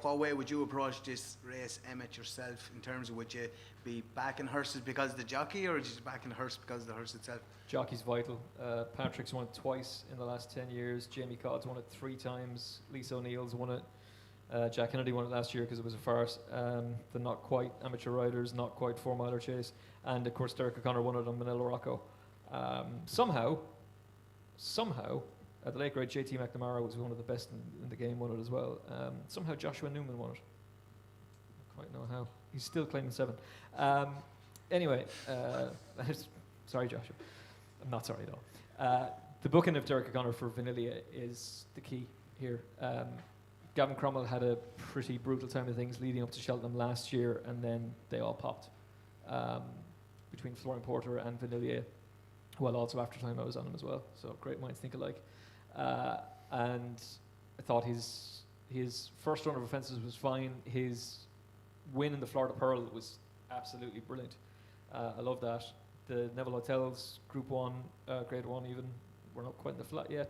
What way would you approach this race, Emmet, yourself, in terms of would you be backing horses because of the jockey, or just backing the horse because of the horse itself? Jockey's vital. Patrick's won it twice in the last 10 years. Jamie Codd's won it 3 times. Lisa O'Neill's won it. Jack Kennedy won it last year because it was a farce. The not quite amateur riders, not quite 4 miler chase, and of course Derek O'Connor won it on Manila Rocco. Somehow, the late great JT McNamara was one of the best in the game, won it as well. Somehow Joshua Newman won it. I don't quite know how. He's still claiming 7. Anyway, sorry Joshua. I'm not sorry at all. The booking of Derek O'Connor for Vanillia is the key here. Gavin Cromwell had a pretty brutal time of things leading up to Cheltenham last year, and then they all popped between Florian Porter and Vanillia. Well, also after time I was on him as well, so great minds think alike. And I thought his first run of offences was fine. His win in the Florida Pearl was absolutely brilliant. I love that. The Neville Hotels Group 1, Grade 1 even, we're not quite in the flat yet.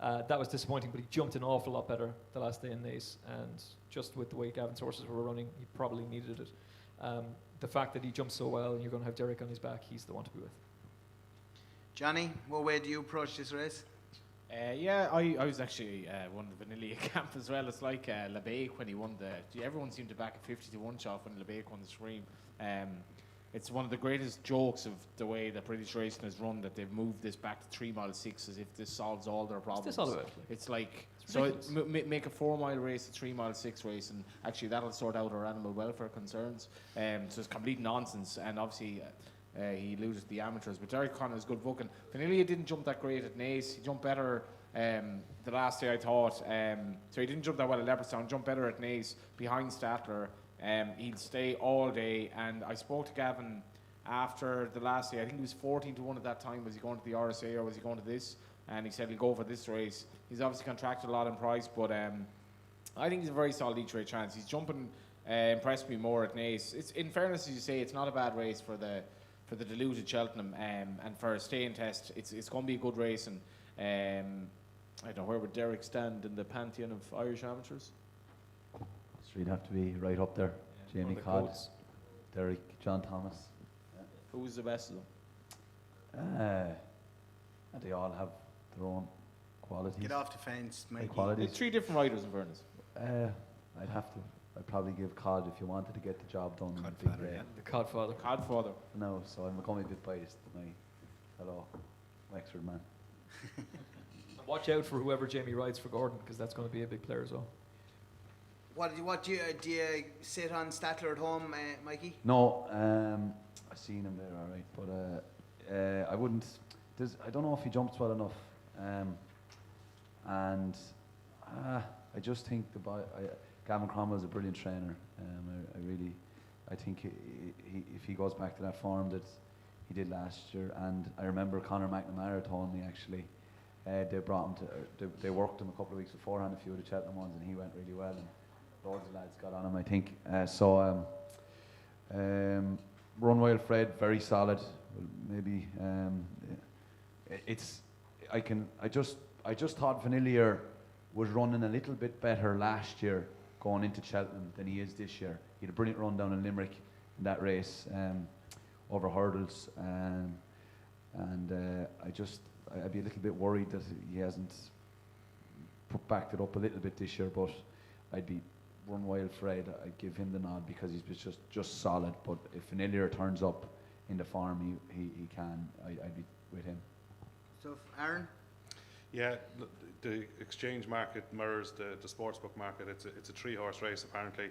That was disappointing, but he jumped an awful lot better the last day in Naas, and just with the way Gavin's horses were running, he probably needed it. The fact that he jumped so well and you're going to have Derek on his back, he's the one to be with. Johnny, what way do you approach this race? I was actually one of the Vanillia camp as well. It's like LeBake when he won everyone seemed to back a 50-1 shot when LeBake won the Scream. It's one of the greatest jokes of the way that British racing has run, that they've moved this back to 3 mile 6 as if this solves all their problems. What's this all about? It's like, it's make a 4 mile race, a 3 mile 6 race, and actually that'll sort out our animal welfare concerns. So it's complete nonsense, and obviously he loses the amateurs. But Derek O'Connor is good booking. Vanillia didn't jump that great at Naas. He jumped better the last day, I thought. So he didn't jump that well at Leopardstown, jumped better at Naas behind Statler. He'll stay all day, and I spoke to Gavin after the last day. I think he was 14-1 at that time. Was he going to the RSA or was he going to this? And he said he'll go for this race. He's obviously contracted a lot in price, but I think he's a very solid each way chance. He's jumping, impressed me more at Naas. It's, in fairness, as you say, it's not a bad race for the diluted Cheltenham, and for a staying test, it's going to be a good race. And I don't know, where would Derek stand in the pantheon of Irish amateurs? So you'd have to be right up there. Yeah, Jamie Codd, Derek, John Thomas. Who's the best of them? And they all have their own qualities. Get off the fence, Mikey. Qualities. 3 different riders, in fairness. I'd probably give Codd if you wanted to get the job done. Codfather, yeah. The Codfather. Codfather. No, so I'm becoming a bit biased, my fellow Wexford man. Watch out for whoever Jamie rides for Gordon, because that's going to be a big player as well. What do you sit on Statler at home, Mikey? No, I seen him there, all right, but I wouldn't. I don't know if he jumps well enough, and I just think Gavin Cromwell is a brilliant trainer. I think if he goes back to that form that he did last year, and I remember Conor McNamara told me actually they brought him to, they worked him a couple of weeks beforehand, a few of the Cheltenham ones, and he went really well, and loads of lads got on him, I think. Run Wild Fred, very solid. Maybe I just thought Vanillier was running a little bit better last year going into Cheltenham than he is this year. He had a brilliant run down in Limerick in that race over hurdles, and I'd be a little bit worried that he hasn't backed it up a little bit this year, but I'd be Run Wild Fred, I'd give him the nod because he's just solid. But if Vanillier turns up in the form he can, I'd be with him. So, Aaron? Yeah, the exchange market mirrors the sportsbook market. It's a 3-horse race apparently.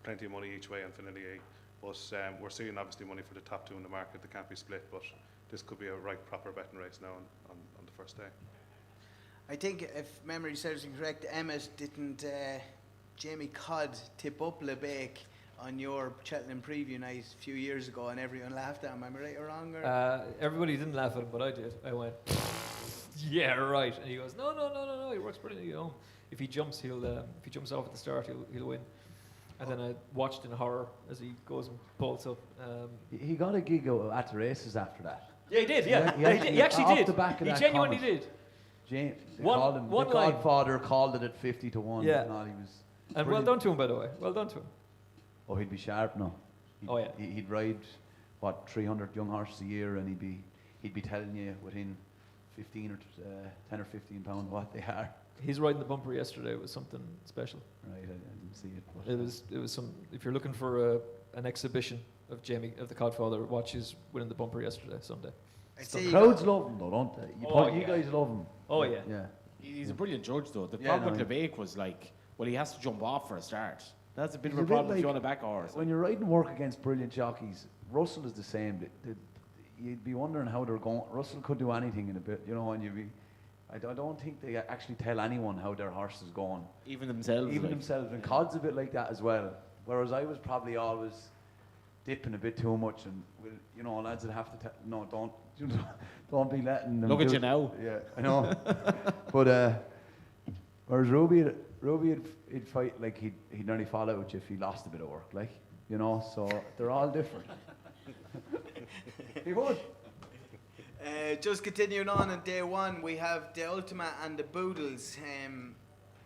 Plenty of money each way, Infinity. But we're seeing obviously money for the top 2 in the market that can't be split. But this could be a right proper betting race now on the first day. I think, if memory serves me correct, Emmet didn't Jamie Codd tip up LeBake on your Cheltenham preview night a few years ago, and everyone laughed at him. Am I right or wrong? Or? Everybody didn't laugh at him, but I did. I went, yeah, right. And he goes, no. He works brilliantly at home. If he jumps, if he jumps off at the start, he'll win. And then I watched in horror as he goes and bolts up. He got a gig at the races after that. Yeah, he did. Yeah, he actually off did. The back of He that genuinely comment, did. James, One the line. Godfather called it at 50-1. Yeah. And all, he was And well done to him, by the way. Well done to him. Oh, he'd be sharp now. Oh, yeah. He'd ride 300 young horses a year, and he'd be telling you within 10 or 15 pounds what they are. He's riding the bumper yesterday. It was something special. Right, I didn't see it. But It was some. If you're looking for an exhibition of the Godfather, watch his winning the bumper yesterday, Sunday. I'd crowds love him though, don't they? You guys love him. Oh yeah. Yeah. He's a brilliant judge, though. The Yeah, problem no, with LeBake was he has to jump off for a start. That's a bit He's of a a bit problem if you like- want to back a horse. When you're riding work against brilliant jockeys, Russell is the same. You'd be wondering how they're going. Russell could do anything in a bit, and you'd be. I don't think they actually tell anyone how their horse is going. Even themselves. Even themselves. And Codd's a bit like that as well. Whereas I was probably always dipping a bit too much, and lads would have to tell. No, don't be letting them. Look at do you it. now. Yeah, I know. But whereas Ruby'd fight like he'd nearly fall out with you if he lost a bit of work, So they're all different. He would. Just continuing on day 1, we have the Ultima and the Boodles.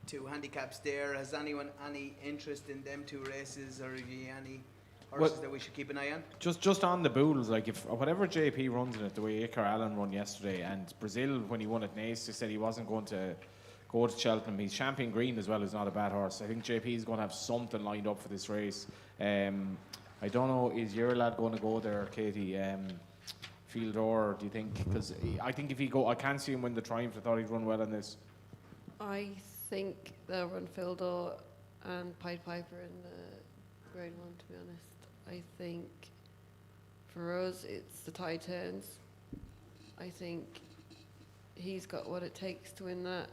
2 handicaps there. Has anyone any interest in them 2 races, or have you any horses that we should keep an eye on? Just on the Bulls, if whatever JP runs in it, the way Iker Allen run yesterday, and Brazil when he won at Nace, he said he wasn't going to go to Cheltenham. He's Champion Green as well, is not a bad horse. I think JP is going to have something lined up for this race. I don't know, is your lad going to go there, Katie? Field or do you think? Because I think if he go, I can't see him win the Triumph. I thought he'd run well in this. I think they'll run Fildor and Pied Piper in the grade 1, to be honest. I think for us it's the tie turns. I think he's got what it takes to win that.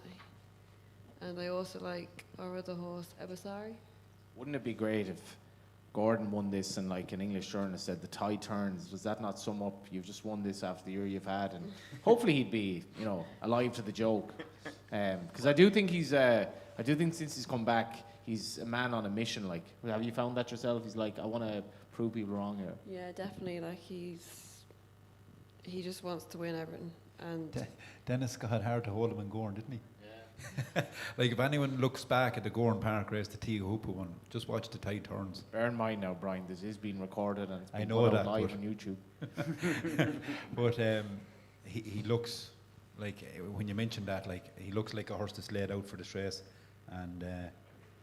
And I also like our other horse, Ebasari. Wouldn't it be great if Gordon won this and an English journalist said the tie turns? Does that not sum up, you've just won this after the year you've had? And hopefully he'd be, alive to the joke. Because I do think since he's come back, he's a man on a mission. Have you found that yourself? He's I want to prove people wrong here. Yeah, definitely. He just wants to win everything. And Dennis got hard to hold him in Gorn, didn't he? If anyone looks back at the Gorn Park race, the Teahupa one, just watch the tight turns. Bear in mind now, Brian, this is being recorded and it's I being know put out that, live but- on YouTube. But he looks when you mentioned that, he looks like a horse that's laid out for this race, and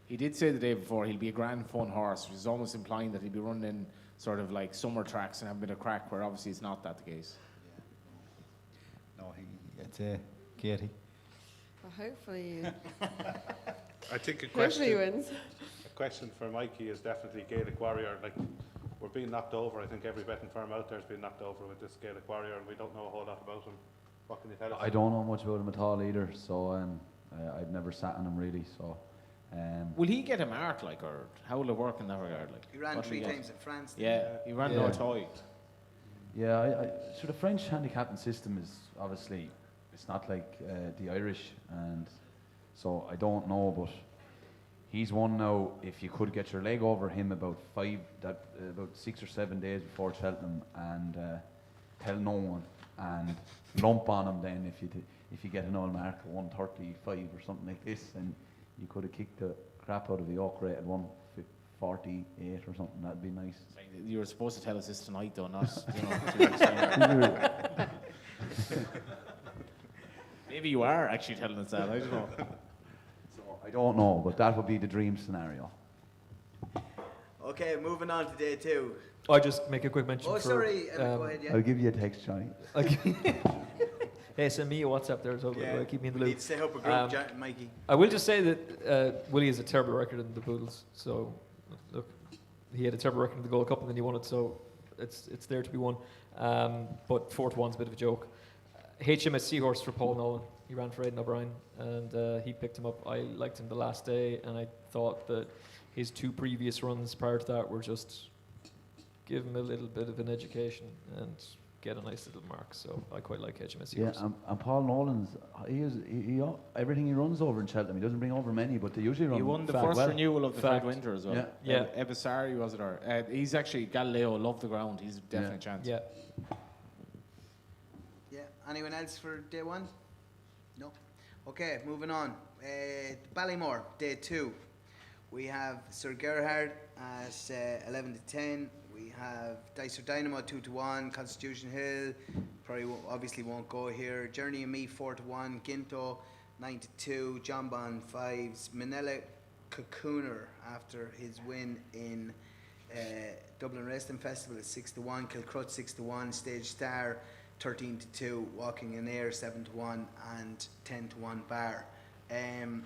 He did say the day before he'll be a grand fun horse, which is almost implying that he'll be running in sort of summer tracks and have a bit of crack, where obviously it's not that the case. no, it's Katie. well, hopefully, I think hopefully he wins. a question for Mikey is definitely Gaelic Warrior. We're being knocked over. I think every betting firm out there has been knocked over with this Gaelic Warrior, and we don't know a whole lot about him. What can you tell us? I don't know much about him at all either, so I'd never sat on him really. So Will he get a mark, or how will it work in that regard? He ran what will 3 he get? times in France. Yeah, he ran Yeah. no toy. yeah, so the French handicapping system is obviously it's not like the Irish, and so I don't know, but he's one now. If you could get your leg over him about 6 or 7 days before Cheltenham, and tell no one, and lump on him then if you get an old mark at 135 or something like this, and you could have kicked the crap out of the York rate at 148 or something. That'd be nice. You were supposed to tell us this tonight, though, not 2 weeks time. Maybe you are actually telling us that. I don't know. So I don't know, but that would be the dream scenario. Okay, moving on to day 2. I just make a quick mention. Oh, sorry, Emmet, go ahead, yeah. I'll give you a text, Johnny. Hey, send me a WhatsApp there as well. Yeah, Keep me in the we loop. need to set up a group, Mikey. I will just say that Willie has a terrible record in the Poodles. So, look, he had a terrible record in the Gold Cup and then he won it. So, it's there to be won. But 4-1's a bit of a joke. HMS Seahorse for Paul Nolan. He ran for Aidan O'Brien and he picked him up. I liked him the last day and I thought that his 2 previous runs prior to that were just give him a little bit of an education and get a nice little mark. So I quite like HMS Seahorse. Yeah, and Paul Nolan's, everything he runs over in Cheltenham, he doesn't bring over many, but they usually run. He won the fact first well. renewal of the Fact. third winter as well. Yeah. Ebisari was it? Or he's actually Galileo. Love the ground. He's definitely a chance. Yeah. Yeah. Anyone else for day 1? No. Okay, moving on. Ballymore, day 2. We have Sir Gerhard at 11 to 10. We have Dicer Dynamo 2-1. Constitution Hill obviously won't go here. Journey and Me 4-1. Ginto 9-2. John Bond 5s. Manila Cocooner after his win in Dublin Wrestling Festival at 6-1. Kilcrut 6-1. Stage Star 13-2. Walking in Air 7-1 and 10-1 Bar.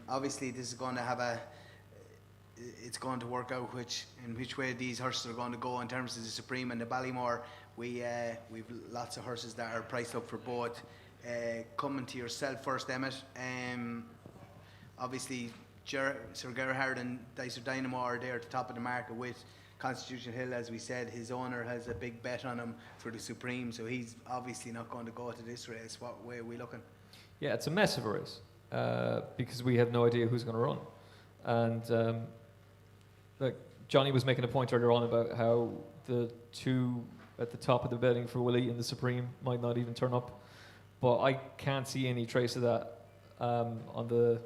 Obviously this is going to have it's going to work out in which way these horses are going to go in terms of the Supreme and the Ballymore. We've lots of horses that are priced up for both. Coming to yourself first, Emmet. Obviously, Sir Gerhard and Dicer Dynamo are there at the top of the market with Constitution Hill. As we said, his owner has a big bet on him for the Supreme, so he's obviously not going to go to this race. What way are we looking? Yeah, it's a mess of a race because we have no idea who's going to run. And like Johnny was making a point earlier on about how the 2 at the top of the betting for Willie in the Supreme might not even turn up, but I can't see any trace of that on the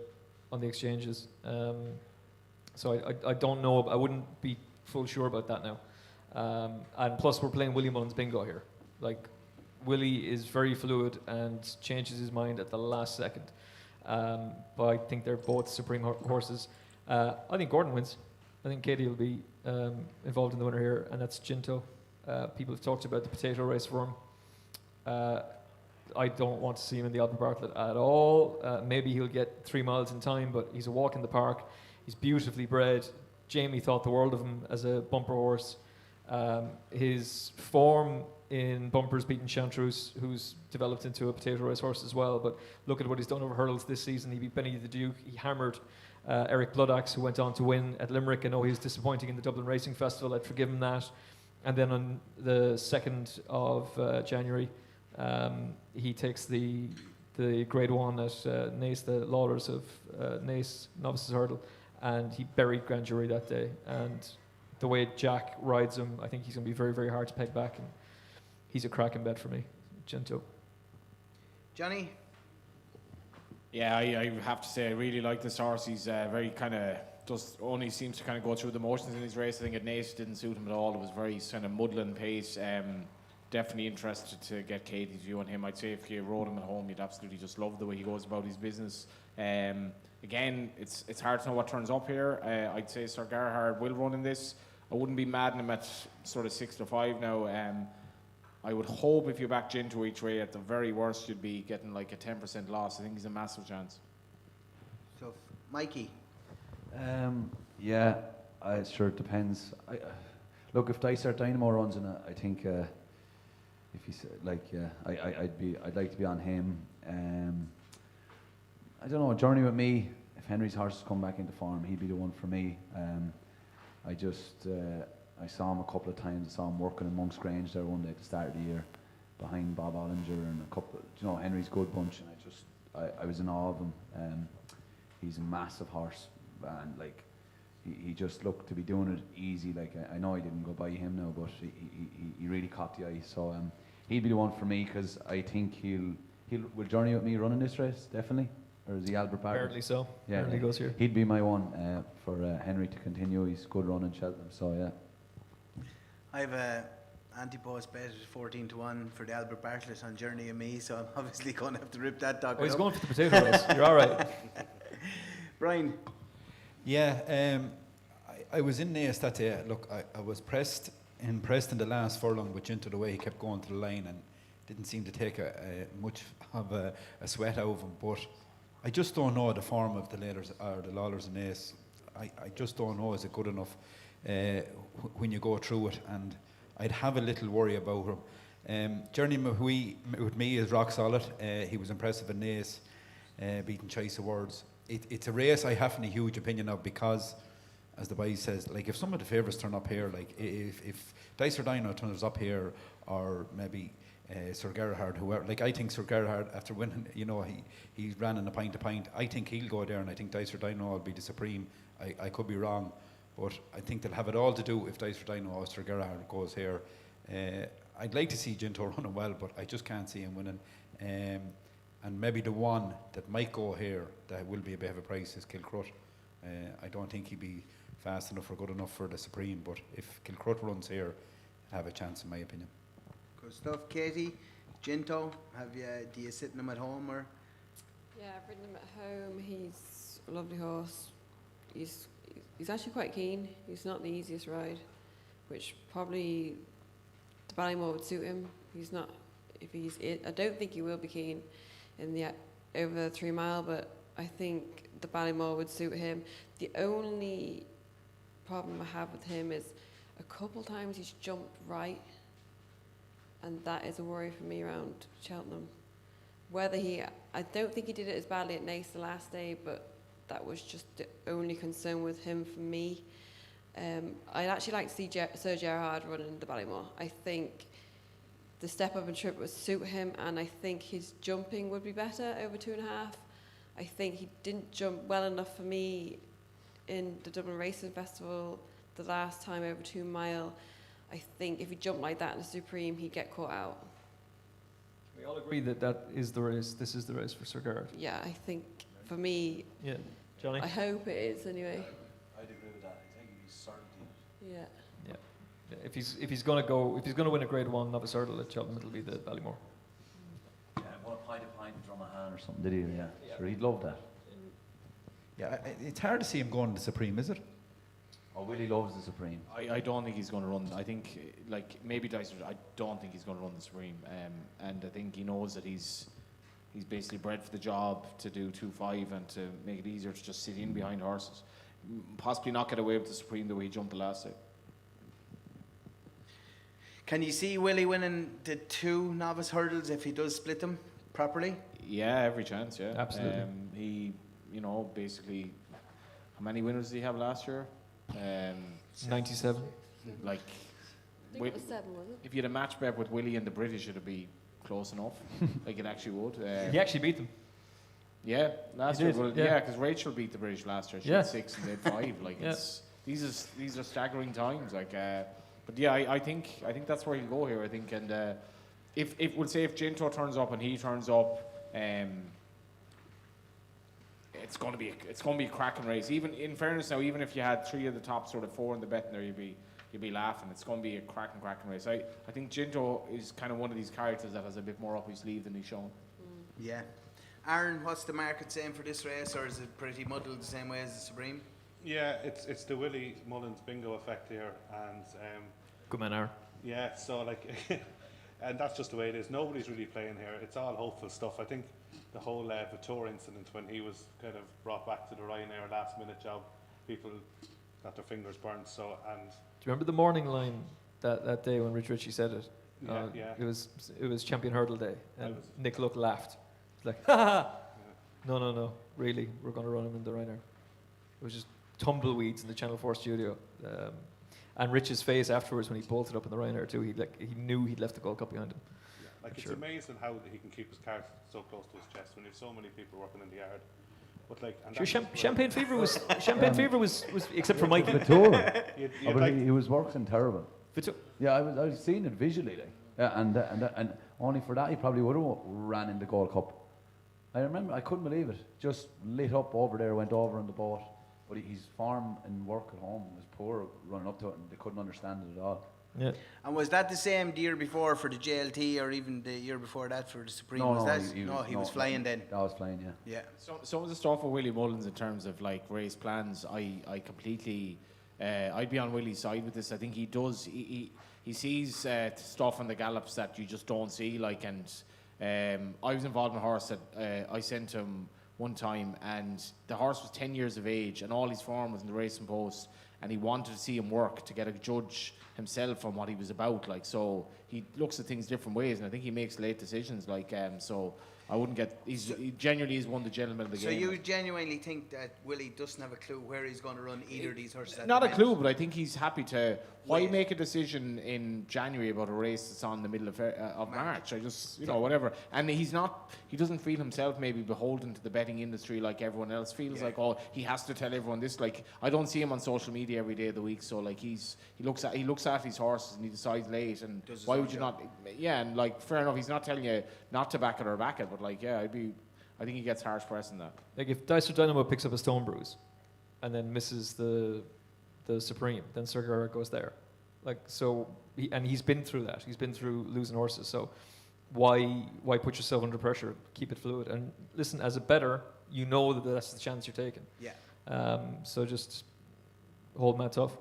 exchanges. So I don't know. I wouldn't be full sure about that now. And plus, we're playing Willie Mullins bingo here. Like Willie is very fluid and changes his mind at the last second. But I think they're both Supreme horses. I think Gordon wins. I think Katie will be involved in the winner here, and that's Ginto. People have talked about the potato race for him. I don't want to see him in the Albert Bartlett at all. Maybe he'll get 3 miles in time, but he's a walk in the park. He's beautifully bred. Jamie thought the world of him as a bumper horse. His form in bumpers beating Chantruse, who's developed into a potato race horse as well. But look at what he's done over hurdles this season. He beat Benny the Duke. He hammered Eric Bloodaxe, who went on to win at Limerick. I know he was disappointing in the Dublin Racing Festival. I'd forgive him that. And then on the 2nd of January, he takes the Grade 1 at Naas, the Lawlers of Naas Novices Hurdle, and he buried Grand Jury that day. And the way Jack rides him, I think he's going to be very, very hard to peg back. And he's a cracking bet for me, Ginto. Johnny? Yeah, I have to say I really like this horse. He's very kind of only seems to kind of go through the motions in his race. I think at Naas didn't suit him at all. It was very kind of muddling pace. Definitely interested to get Katie's view on him. I'd say if you rode him at home, you'd absolutely just love the way he goes about his business. Again, it's hard to know what turns up here. I'd say Sir Gerhard will run in this. I wouldn't be mad at him at sort of 6-5 now. I would hope if you back Ginto each way, at the very worst, you'd be getting like a 10% loss. I think he's a massive chance. So, Mikey? Yeah, it sure depends. Look, if Dicer Dynamo runs in it, I think if he's I'd like to be on him. I don't know, Journey with Me. If Henry's horses come back into form, he'd be the one for me. I saw him a couple of times. I saw him working in Monk's Grange there one day at the start of the year, behind Bob Ollinger and a couple. Henry's good bunch, and I was in awe of him. He's a massive horse, and like he just looked to be doing it easy. Like I know I didn't go by him now, but he really caught the eye. So he'd be the one for me because I think he'll will Journey with Me running this race definitely, or is he Albert Bartlett? Apparently so. Yeah, Apparently goes here. He'd be my one for Henry to continue. He's good run in Cheltenham. So yeah. I have a anti-post bet at 14-1 for the Albert Bartlett on Journey and Me, so I'm obviously going to have to rip that dog. Oh, he's going for the potato race. You're all right. Brian? Yeah, I was in Naas that day. Look, I was impressed in the last furlong with Ginto, the way he kept going to the line, and didn't seem to take much of a sweat out of him. But I just don't know the form of the Lailers or the Lawlers and Ace. I just don't know, is it good enough when you go through it, and I'd have a little worry about him. Journey with me is rock solid. He was impressive in Ace, beating Choice Awards. It's a race I haven't a huge opinion of because, as the boy says, like if some of the favourites turn up here, like if Dicer Dino turns up here, or maybe Sir Gerhard, whoever, like I think Sir Gerhard, after winning, you know, he ran in a pint to pint. I think he'll go there, and I think Dicer Dino will be the supreme. I could be wrong, but I think they'll have it all to do if Dicer Dino or Sir Gerhard goes here. I'd like to see Ginto running well, but I just can't see him winning. And maybe the one that might go here that will be a bit of a price is Kilcrut. I don't think he'd be fast enough or good enough for the Supreme, but if Kilcrut runs here, have a chance in my opinion. Good stuff. Katie, Ginto, do you sit him at home or? Yeah, I've ridden him at home. He's a lovely horse. He's actually quite keen. He's not the easiest ride, which probably the Ballymore would suit him. He's not, I don't think he will be keen in the over the 3 mile, but I think the Ballymore would suit him. The only problem I have with him is a couple times he's jumped right, and that is a worry for me around Cheltenham. I don't think he did it as badly at Naas the last day, but that was just the only concern with him for me. I'd actually like to see Sir Gerhard running the Ballymore. I think the step up and trip would suit him, and I think his jumping would be better over 2.5. I think he didn't jump well enough for me in the Dublin Racing Festival the last time over 2 mile. I think if he jumped like that in the Supreme, he'd get caught out. We all agree that is the race. This is the race for Sir Gerhard. Yeah, I think for me, Yeah, Johnny. I hope it is anyway. I'd agree with that. I think he's certainty. Yeah. Yeah, if he's gonna win a Grade 1 novice hurdle at Cheltenham, it'll be the Ballymore. Yeah, what a pint of Drummahan or something, did he? Yeah, sure, he'd love that. Yeah, it's hard to see him going to the Supreme, is it? Oh, Willie loves the Supreme. I don't think he's going to run. I think, like, maybe Dyson, I don't think he's going to run the Supreme. And I think he knows that he's basically bred for the job to do 2.5 and to make it easier to just sit in behind horses. Possibly not get away with the Supreme the way he jumped the last day. Can you see Willie winning the 2 novice hurdles if he does split them properly? Yeah, every chance, yeah. Absolutely. He, basically, how many winners did he have last year? 97. Like, I think it was 7, was it? if you had a match bet with Willie and the British, it'd be close enough. Like, it actually would. He actually beat them. Yeah, last He year. did, Well, yeah. yeah, because Rachel beat the British last year. She Yeah. had 6 and they had 5. Like, Yeah. these are staggering times. Like, but yeah, I think that's where he'll go here. I think, and if we'll say if Ginto turns up and he turns up, it's going to be a cracking race. Even in fairness, now, even if you had 3 of the top sort of 4 in the betting there, you'd be laughing. It's going to be a cracking race. I think Ginto is kind of one of these characters that has a bit more up his sleeve than he's shown. Yeah. Aaron, what's the market saying for this race, or is it pretty muddled the same way as the Supreme? Yeah, it's the Willie Mullins bingo effect here, and Good man, Aaron. yeah, so like, and that's just the way it is. Nobody's really playing here. It's all hopeful stuff. I think the whole Vittor incident when he was kind of brought back to the Ryanair last minute job, people got their fingers burnt. So, and Do you remember the morning line that day when Rich Ritchie said it? yeah. It was Champion Hurdle Day, and was- Nick Luck laughed. He's like, ha ha! No, really, we're going to run him in the Ryanair. It was just tumbleweeds in the Channel 4 studio. And Rich's face afterwards when he bolted up in the Ryanair too, he knew he'd left the Gold Cup behind him. Like, it's Sure. amazing how he can keep his cards so close to his chest when there's so many people working in the yard. But like, and Sure, that's just where- Champagne Fever was except for Mikey. Vittor. you'd Oh, but like- he was working terrible. Vittor- Yeah, I was seeing it visually, like, yeah, and only for that he probably would have ran in the Gold Cup. I remember, I couldn't believe it. Just lit up over there, went over on the boat. But his form and work at home was poor running up to it, and they couldn't understand it at all. Yeah. And was that the same the year before for the JLT, or even the year before that for the Supreme? No, was no, that? he he was flying then. That was flying, yeah. Yeah. Some of the stuff with Willie Mullins in terms of like race plans, I completely I'd be on Willie's side with this. I think he does. He sees stuff on the gallops that you just don't see. Like, and I was involved in a horse that I sent him one time, and the horse was 10 years of age, and all his form was in the racing post, and he wanted to see him work to get a judge himself on what he was about. Like, so he looks at things different ways, and I think he makes late decisions. Like, so I wouldn't get. He genuinely is one of the gentlemen of the game. So you genuinely think that Willie doesn't have a clue where he's going to run either of these horses? at Not the a minute? clue, but I think he's happy to. Why Wait. make a decision in January about a race that's on the middle of March? I just, whatever. And he's not. He doesn't feel himself maybe beholden to the betting industry like everyone else feels. Like, oh, he has to tell everyone this. Like, I don't see him on social media every day of the week. So like, he looks at his horses and he decides late. And Does his why own would you job. not? Yeah, and like, fair enough. He's not telling you not to back it or back it, but like, yeah, I think he gets harsh press in that. Like if Dicer Dynamo picks up a Stone Bruise and then misses the Supreme, then Sir Gerhard goes there. Like, so, he's been through that. He's been through losing horses. So why put yourself under pressure? Keep it fluid. And listen, as a bettor, you know that that's the chance you're taking. Yeah. So just hold Matt tough.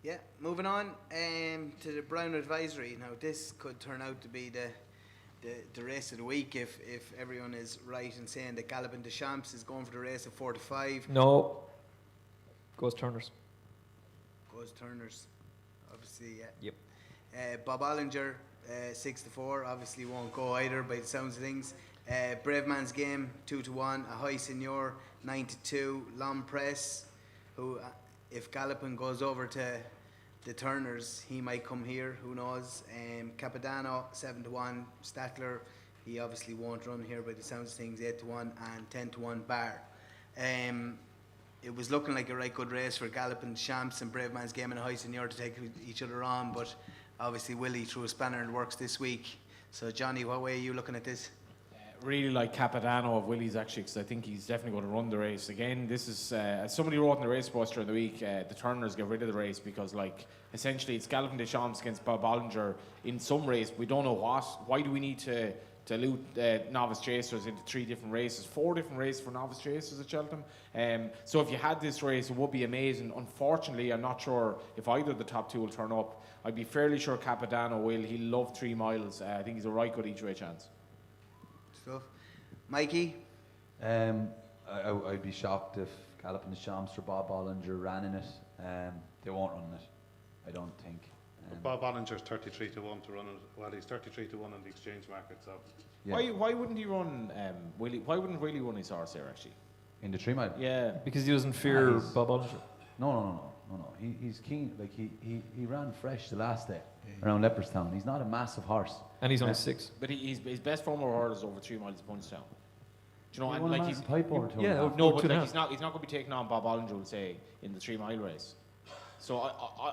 Yeah, moving on to the Brown Advisory. Now, this could turn out to be the race of the week if everyone is right in saying that Gallopin Deschamps is going for the race of 4 to 5. No. Goes Turners. Goes Turners, obviously, yeah. Yep. Bob Ollinger, 6 to 4, obviously won't go either by the sounds of things. Brave Man's Game, 2 to 1. Ahoy Senor, 9 to 2. Long Press, who, if Gallopin goes over to the Turners, he might come here, who knows. Capadano, 7 to 1. Statler, he obviously won't run here by the sounds of things, 8 to 1. And 10 to 1 Bar. It was looking like a right good race for Gallopin Champs and Brave Man's Game and Ahoy Senor to take each other on, but obviously Willie threw a spanner in the works this week. So Johnny, what way are you looking at this? Really like Capadano of Willie's actually, because I think he's definitely going to run the race again. This is as somebody wrote in the race poster of the week, the Turners get rid of the race because like essentially it's Gallopin Deschamps against Bob Ollinger in some race. We don't know what. Why do we need to dilute novice chasers into 3 different races, 4 different races for novice chasers at Cheltenham? So if you had this race, it would be amazing. Unfortunately, I'm not sure if either of the top 2 will turn up. I'd be fairly sure Capadano will. He'll love 3 miles. I think he's a right good each way chance. Stuff. Mikey? I'd be shocked if Gallopin Deschamps or Bob Ollinger ran in it. They won't run it, I don't think. Bob Ollinger's 33 to 1 to run it. Well, he's 33 to 1 on the exchange market, so. Yeah. Why wouldn't he run Willie? Why wouldn't Willie run his horse there actually? In the 3 mile? Yeah. Because he doesn't fear Nice. Bob Ollinger. No. He's keen. Like he ran fresh the last day around Leopardstown. He's not a massive horse. And he's only 6. But his best form of horse is over 3 miles of Punchestown. Do you know? He And won a like massive pipe over 2.5. yeah, no, Two but and a like half. he's not going to be taking on Bob Ollinger, will say, in the 3 mile race. So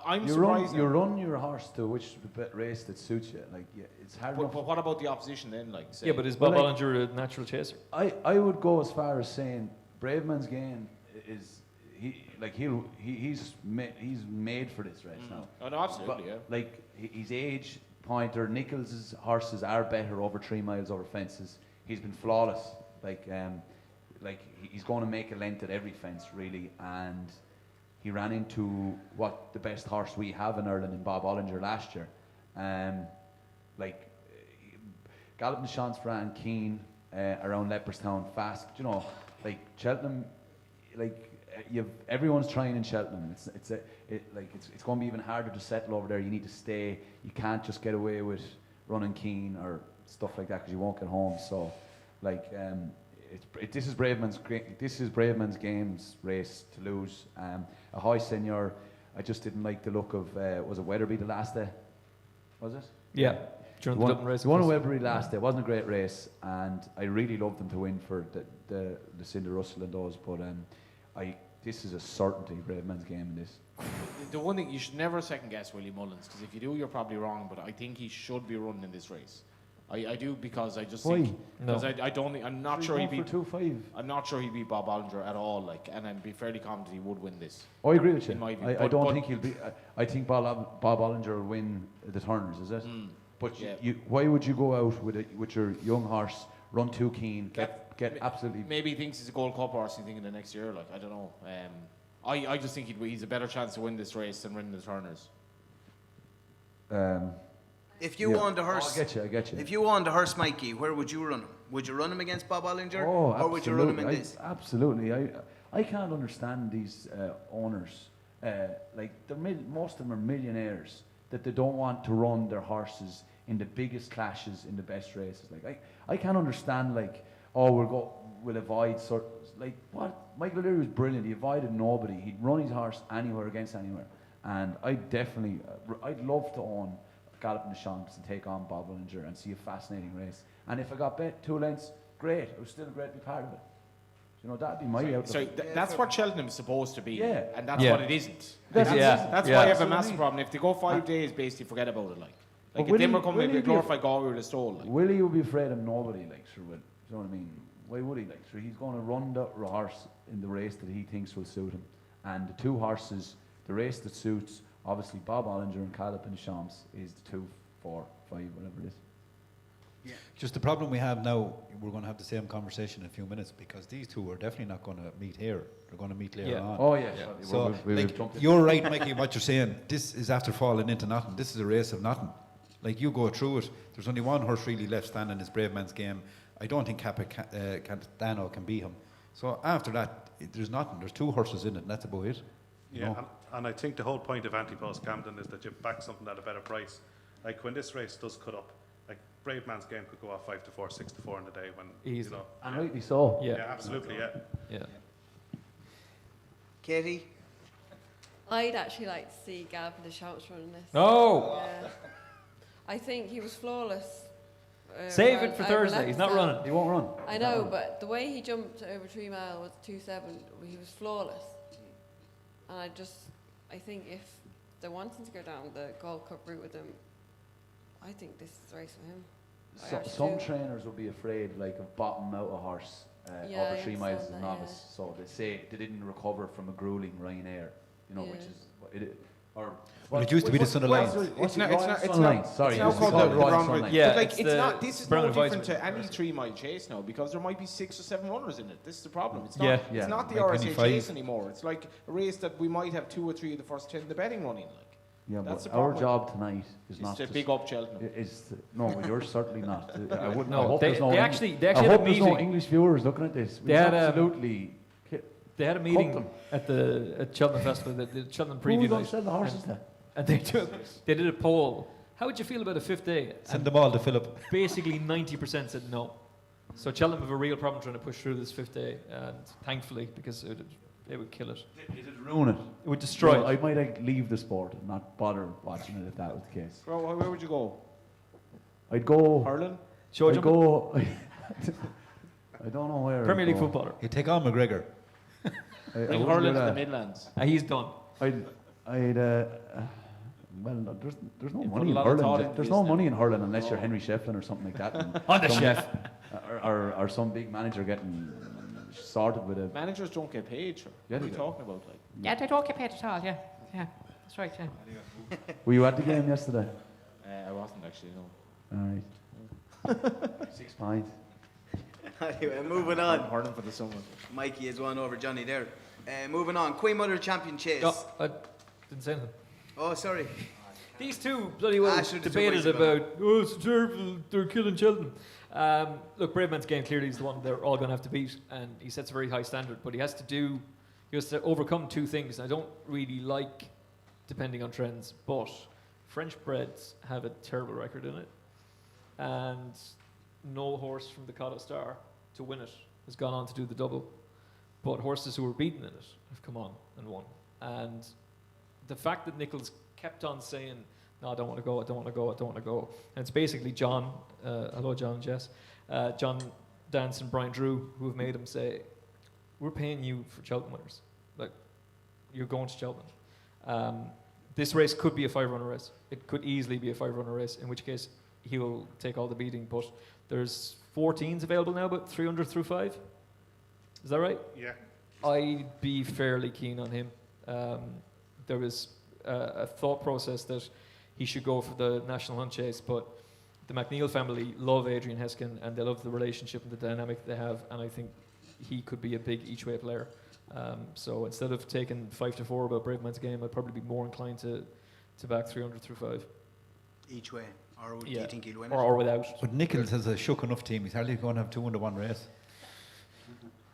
I'm You surprised. run your horse to which race that suits you. Like it's hard enough. But what about the opposition then? Like, say, Yeah, but is Bob Well, like- Ollinger a natural chaser? I would go as far as saying Brave Man's Game is he's made for this race now. Oh, no, absolutely, But, yeah. like his age, Pointer, Nichols' horses are better over 3 miles over fences. He's been flawless. He's going to make a length at every fence really, and he ran into what the best horse we have in Ireland in Bob Ollinger last year. Gallopin Deschamps ran keen around Leopardstown fast. You know, like Cheltenham, everyone's trying in Cheltenham. It's going to be even harder to settle over there. You need to stay. You can't just get away with running keen or stuff like that because you won't get home. So, this is Brave Man's Game's race to lose. Ahoy Senor, I just didn't like the look of was it Weatherby the last day? Was it? Yeah. During the Dublin race. He won a Weatherby last day. It wasn't a great race, and I really loved them to win for the Cinder Russell and those. But this is a certainty Brave Man's Game in this. The one thing, you should never second guess Willie Mullins, because if you do, you're probably wrong. But I think he should be running in this race. I do, because I just Why? think because I don't think I'm not sure he'd beat 2-5. I'm not sure he'd beat Bob Ollinger at all. And I'd be fairly confident he would win this. I agree with you. In my view. I don't think he'll be. I think Bob Ollinger will win the Turners. Is it? But yeah. why would you go out with your young horse, run too keen, get absolutely? Maybe he thinks he's a Gold Cup horse. He's thinking the next year. Like, I don't know. I just think he's a better chance to win this race than winning the Turners. If you Yeah. owned the horse, I get you. if you owned the horse, Mikey, where would you run him? Would you run him against Bob Ollinger, Oh, or would you run him in absolutely. this? Absolutely. I can't understand these owners. Like most of them are millionaires that they don't want to run their horses in the biggest clashes in the best races. Like I can't understand. Like, oh, we'll avoid like what? Michael O'Leary was brilliant. He avoided nobody. He'd run his horse anywhere against anywhere. And I'd love to own Gallop in the Champs and take on Bob Ollinger and see a fascinating race. And if I got bet 2 lengths, great. It was still great to be part of it. You know, that'd be my outlook. So that's what Cheltenham's supposed to be, Yeah. and that's Yeah. what it isn't. That's- That's Yeah. why I have a That's what I massive mean. problem. If they go 5 days, basically forget about it. Like But if will they were he- coming will to he be glorify Galway with a stole. Like. Willie will be afraid of nobody, like, sure, will. You know what I mean? Why would he, like? So he's going to run the horse in the race that he thinks will suit him. And the 2 horses, the race that suits, obviously, Bob Ollinger and Gallop in the Champs is the 2, 4, 5, whatever it is. Just the problem we have now, we're going to have the same conversation in a few minutes because these two are definitely not going to meet here. They're going to meet later Yeah. on. Oh, yeah. So, we'll like, jump in. you're right, Mikey, what you're saying. This is after falling into nothing. This is a race of nothing. Like, you go through it. There's only one horse really left standing in his Brave Man's Game. I don't think Capitano can beat him. So after that, there's nothing. There's 2 horses in it, and that's about it. You Yeah, know? and I think the whole point of Anti-Post Camden is that you back something at a better price. Like when this race does cut up, like Brave Man's Game could go off 5 to 4, 6 to 4 in the day when Easily. you know. And yeah. rightly so. Yeah. Yeah, absolutely, yeah. Yeah. Katie? I'd actually like to see Gavin the Champs running this. No! Yeah. I think he was flawless. Save around- it for over Thursday. He's not Leicester. running. He won't run. I know, but the way he jumped over 3 mile was 2.7. He was flawless. And I think if they're wanting to go down the Gold Cup route with him, I think this is the race for him. I actually Some do. trainers will be afraid, like, of bottoming out a horse Yeah, over I 3 miles as a understand that, novice. So they say they didn't recover from a grueling Ryanair, you know, which Yeah. is or. Well, it used to be the Sun Alliance. It's now called the Royal Brown Sunlight. Yeah, But like, it's it's the not. This is Brown no different Advisory. to any 3 mile chase now because there might be 6 or 7 runners in it. This is the problem. It's Yeah. not. Yeah. It's not the Like RSA 25. chase anymore. It's like a race that we might have 2 or 3 of the first 10 in the betting running. Like Yeah, That's but the our problem. job tonight is it's not to to big up Cheltenham. no, but you're certainly not. I wouldn't. No, I hope they- there's no they Eng- actually I had a hope there's no meeting. English viewers looking at this. We They had, absolutely. They had a Cut meeting them. at Cheltenham Festival, the Cheltenham Who preview don't night, sell the horses and, then? and they did a poll. How would you feel about a 5th day? Send them all to Philip. Basically 90% said no. So Cheltenham have a real problem trying to push through this 5th day, and thankfully, because they would kill it. It'd ruin it. It would destroy No, I it. might leave the sport and not bother watching it if that was the case. Well, where would you go? I'd go. Hurling? Show I'd jump, go. I don't know where. Premier I'd League go. footballer. You take on McGregor. I Bring wouldn't hurling do to the that. Midlands. He's done. I'd well, there's no You put money a in lot of thought hurling. into There's this no now. money in hurling unless you're Henry Shefflin or something like that. and On the some- chef. or some big manager getting sorted with a. Managers don't get paid. Sure. Yeah, What are they you do. talking about? Like, Yeah, they don't get paid at all, yeah. Yeah, that's right, yeah. Were you at the game yesterday? I wasn't actually. No. All right. 6 pints. Anyway, moving on. Hurling for the summer. Mikey has won over Johnny there. Moving on. Queen Mother Champion Chase. No, I didn't say anything. Oh, sorry. These two bloody well sure, the two debated ways about about, oh, it's terrible, they're killing Cheltenham. Look, Brave Man's Game clearly is the one they're all going to have to beat, and he sets a very high standard, but he has to overcome 2 things. I don't really like, depending on trends, but French breds have a terrible record in it, and no horse from the Cotto Star to win it has gone on to do the double, but horses who were beaten in it have come on and won. And the fact that Nichols kept on saying, no, I don't want to go, I don't want to go, I don't want to go. And it's basically John, hello John and Jess, John Dance and Brian Drew, who have made him say, we're paying you for Cheltenham winners. Like, you're going to Cheltenham. This race could be a 5-runner race. It could easily be a 5-runner race, in which case he'll take all the beating. But there's 14s available now, about 300 through 5. Is that right? Yeah. I'd be fairly keen on him. There was a thought process that he should go for the National Hunt Chase, but the McNeil family love Adrian Heskin and they love the relationship and the dynamic they have, and I think he could be a big each-way player. So instead of taking 5-4 about Braveman's game, I'd probably be more inclined to back 300 through 5. Each way, or do Yeah. you think he'll win Or without. But Nichols has a shook enough team. He's hardly going to have 2-1 race.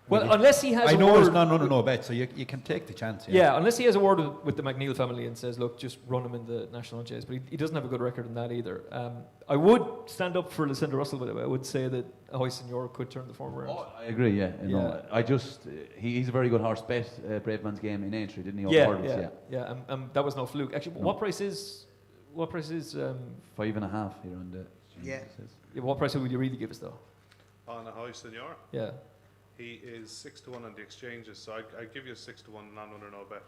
Well, unless he has I a know word, it's no bet, so you can take the chance. yeah, unless he has a word with the McNeil family and says, look, just run him in the national chase. But he doesn't have a good record in that either. I would stand up for Lucinda Russell, but I would say that Ahoy Senor could turn the form around. Oh, I agree, yeah. You know, Yeah. I just, he's a very good horse. Bet Braveman's game in entry, didn't he? Yeah, Over hurdles, yeah. That was no fluke. Actually, No. what price is 5.5 here on the. Yeah. what price would you really give us though? On a high senior, Yeah. he is 6-1 on the exchanges, so I'd give you a 6-1 non-under no bet.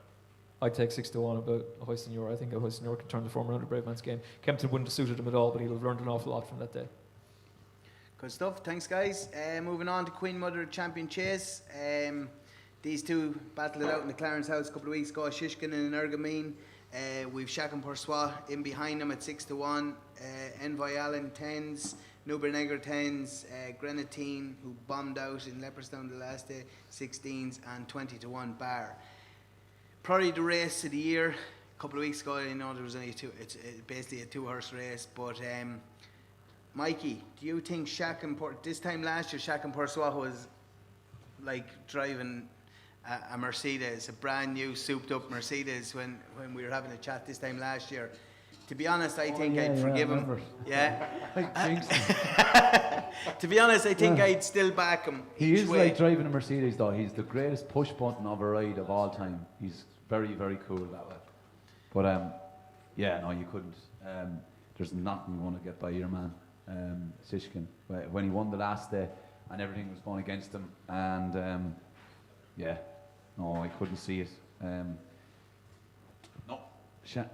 I'd take 6-1 about Ahoy Senor. I think Ahoy Senor could turn the form around at Braveman's game. Kempton wouldn't have suited him at all, but he'll have learned an awful lot from that day. Good stuff. Thanks, guys. Moving on to Queen Mother Champion Chase. These two battled it out in the Clarence House a couple of weeks ago. Shishkin and Ergamine. We've Shakin Poursois in behind them at 6-1. Envoy Allen 10s. Nubernegger 10s. Grenadine, who bombed out in Leopardstown the last day, 16s. And 20-1 Bar. Probably the race of the year. A couple of weeks ago, I know there was only it's basically a 2-horse race, but Mikey, do you think this time last year, Shakin Poursois was like driving a Mercedes, a brand new souped up Mercedes when we were having a chat this time last year? To be honest, I think I'd forgive him. Yeah. To be honest, I think I'd still back him. He each is way. like driving a Mercedes, though. He's the greatest push button of a ride of all time. He's very, very cool that way. But yeah, no, you couldn't. There's nothing going to get by your man, Sishkin. When he won the last day, and everything was going against him, and yeah, no, I couldn't see it.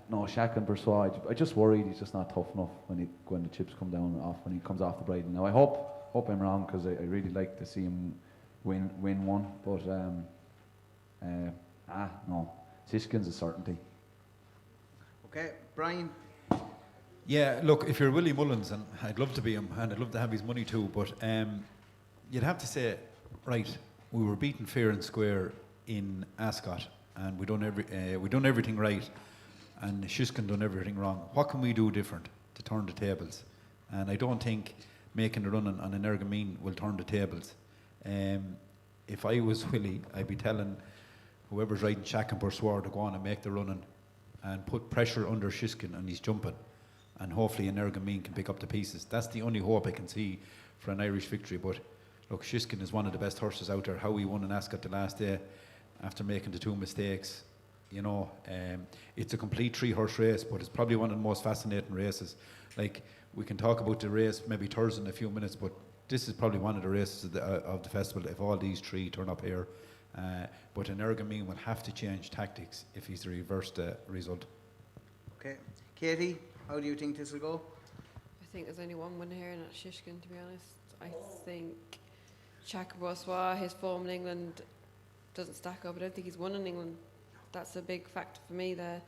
No, Shakin Poursois. I just worried he's just not tough enough when the chips come down off when he comes off the bridle. Now I hope I'm wrong, because I really like to see him win one. But no, Sishkin's a certainty. Okay, Brian. Yeah, look, if you're Willie Mullins, and I'd love to be him, and I'd love to have his money too, but you'd have to say, right, we were beaten fair and square in Ascot, and we done everything right, and Shishkin done everything wrong. What can we do different to turn the tables? And I don't think making the run on an Ergamine will turn the tables. If I was Willie, I'd be telling whoever's riding Shakin Poursois to go on and make the running and put pressure under Shishkin, and he's jumping. And hopefully an Ergamine can pick up the pieces. That's the only hope I can see for an Irish victory. But look, Shishkin is one of the best horses out there. How he won in Ascot the last day after making the 2 mistakes, you know, it's a complete 3-horse race, but it's probably one of the most fascinating races. Like, we can talk about the race maybe Thursday in a few minutes, but this is probably one of the races of the festival if all these 3 turn up here. But an Ergamine will have to change tactics if he's to reverse the result. Okay, Katie, how do you think this will go? I think there's only one winner here, and that's Shishkin, to be honest. I think Shakin Poursois, his form in England doesn't stack up. I don't think he's won in England. That's a big factor for me there.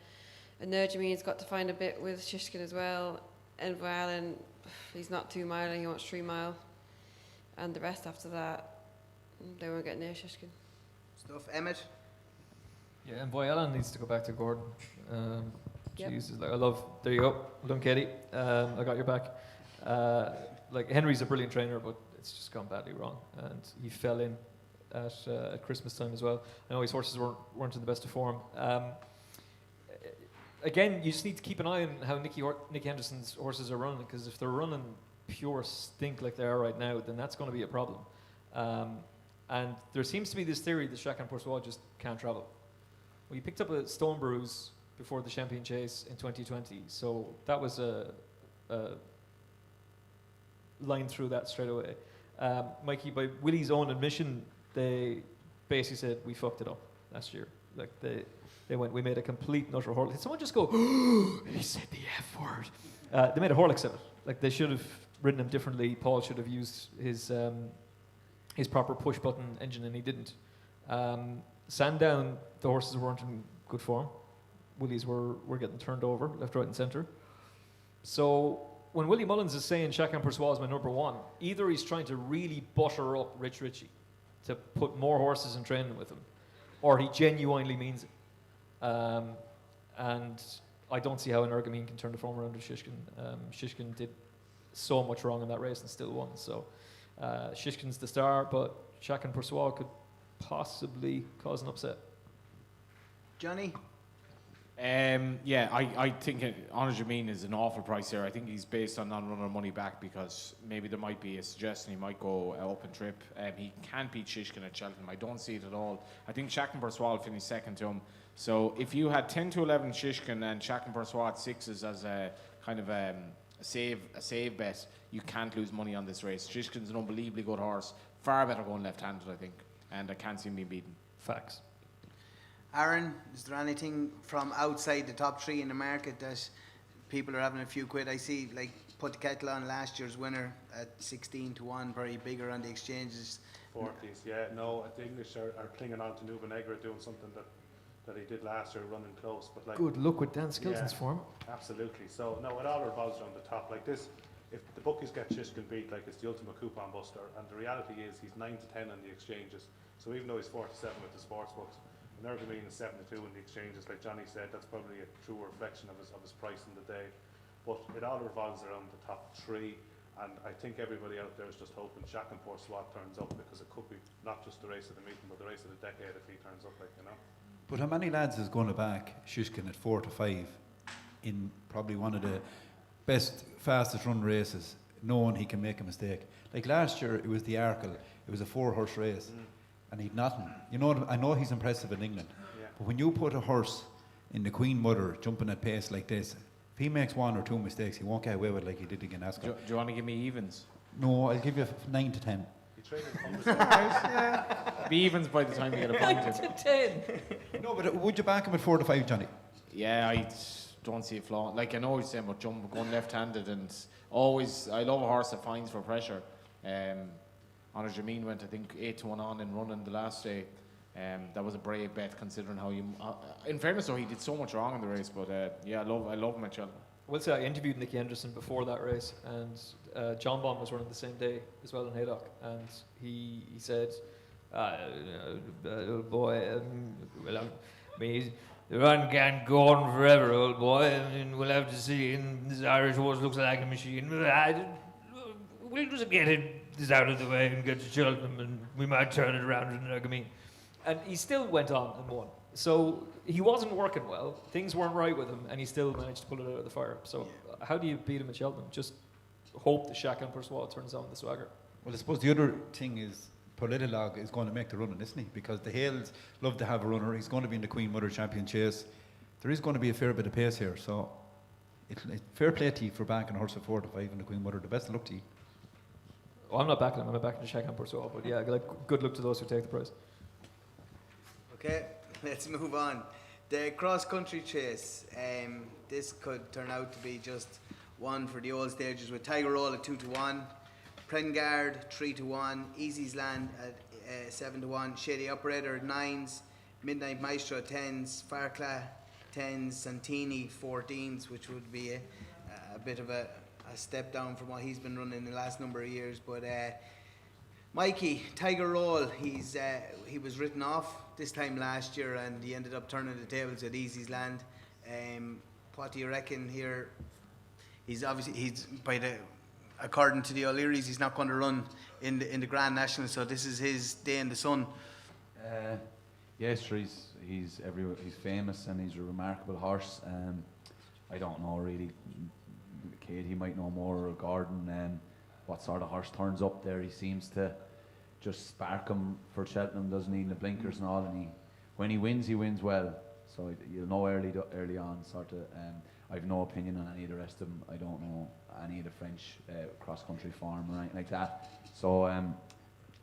And Ergamine's got to find a bit with Shishkin as well. Envoy Allen, he's not 2 mile, he wants 3 mile. And the rest after that, they won't get near Shishkin. Stuff. Emmet? Yeah, and Boy Allen needs to go back to Gordon. Yep. Jesus, like, there you go. Well done, Katie. I got your back. Like, Henry's a brilliant trainer, but it's just gone badly wrong. And he fell in at Christmas time as well. I know his horses weren't in the best of form. Again, you just need to keep an eye on how Nicky Henderson's horses are running, because if they're running pure stink like they are right now, then that's going to be a problem. And there seems to be this theory that Shakin Poursois just can't travel. Well, he picked up a stone bruise before the Champion Chase in 2020, so that was a line through that straight away. Mikey, by Willie's own admission, they basically said we fucked it up last year. Like they went, we made a complete and utter Horlicks. Did someone just go, he said the F word? They made a Horlicks of it. Like, they should have ridden him differently. Paul should have used his proper push button engine, and he didn't. Sandown, the horses weren't in good form. Willies were getting turned over left, right, and centre. So when Willie Mullins is saying Shakin Poursois is my number 1, either he's trying to really butter up Rich Ritchie to put more horses in training with him, or he genuinely means it. And I don't see how an Ergamine can turn the form around to Shishkin. Shishkin did so much wrong in that race and still won. So Shishkin's the star, but Shakin Persois could possibly cause an upset. Johnny? Yeah, I think Honor Jameen is an awful price here. I think he's based on non-runner money back because maybe there might be a suggestion he might go up and trip. He can't beat Shishkin at Cheltenham. I don't see it at all. I think Shakin Persois will finish second to him. So if you had 10 to 11 Shishkin and Shakin Persois at 6s as a kind of a save bet, you can't lose money on this race. Shishkin's an unbelievably good horse. Far better going left-handed, I think. And I can't see him being beaten. Facts. Aaron, is there anything from outside the top 3 in the market that people are having a few quid? I see, like, put the kettle on last year's winner at 16 to 1, very bigger on the exchanges. 40s, yeah. No, the English are clinging on to Nuba Negra doing something that he did last year, running close. But like, good luck with Dan Skilton's form. Absolutely. So, no, it all revolves around the top. Like this, if the bookies get Shishkin beat, like it's the ultimate coupon buster. And the reality is he's 9 to 10 on the exchanges. So even though he's 47 with the sports books, and Ergamine is 7 to 2 in the exchanges, like Johnny said, that's probably a true reflection of his price in the day. But it all revolves around the top 3, and I think everybody out there is just hoping Shakin Persois turns up, because it could be not just the race of the meeting, but the race of the decade if he turns up, like, you know. But how many lads is going to back Shishkin at 4 to 5 in probably one of the best, fastest run races, knowing he can make a mistake? Like last year, it was the Arkle. It was a 4-horse race, and he'd nothing. You know, I know he's impressive in England, but when you put a horse in the Queen Mother jumping at pace like this, if he makes 1 or 2 mistakes, he won't get away with it like he did against Ascot. Do you want to give me evens? No, I'll give you 9 to 10. Be evens by the time you get a point. 10. No, but would you back him at 4 to 5, Johnny? Yeah, I don't see a flaw. Like, I know what you're saying about going left-handed, and always, I love a horse that finds for pressure. Honor Jameen went, I think, 8 to 1 on in running the last day. That was a brave bet considering how you. In fairness, though, he did so much wrong in the race. But yeah, I love him at Cheltenham. Will say I interviewed Nicky Henderson before that race, and John Bond was running the same day as well in Haydock, and he said, "Old boy, well, I mean, the run can't go on forever, old boy. I mean, we'll have to see. And this Irish horse looks like a machine. We'll just get this out of the way and get to Cheltenham, and we might turn it around in Ergamine." And he still went on and won. So he wasn't working well. Things weren't right with him, and he still managed to pull it out of the fire. So how do you beat him at Cheltenham? Just hope that Shakin Persois turns on the swagger. Well, I suppose the other thing is Politolog is going to make the running, isn't he? Because the Hales love to have a runner. He's going to be in the Queen Mother Champion Chase. There is going to be a fair bit of pace here. So it's fair play to you for backing a horse at 4 to 5 in the Queen Mother. The best of luck to you. Well, I'm not backing him. I'm not backing the Shakin Persois. But yeah, like, good luck to those who take the prize. Okay, let's move on. The cross-country chase. This could turn out to be just one for the old stages with Tiger Roll at 2 to 1, Prengard 3 to 1, Easy's Land at 7 to 1, Shady Operator at 9s, Midnight Maestro at 10s, Farcla 10s, Santini 14s, which would be a bit of a step down from what he's been running in the last number of years. But Mikey, Tiger Roll, he was written off this time last year, and he ended up turning the tables at Easy's Land. What do you reckon here? He's according to the O'Learys, he's not going to run in the Grand National, so this is his day in the sun. Yes, sure, he's famous and he's a remarkable horse. I don't know really, Kate, he might know more regarding what sort of horse turns up there. He seems to just spark him for Cheltenham, doesn't he, in the blinkers and all, and when he wins well. So you'll know early on, sort of. I've no opinion on any of the rest of them. I don't know any of the French cross-country form or anything like that. So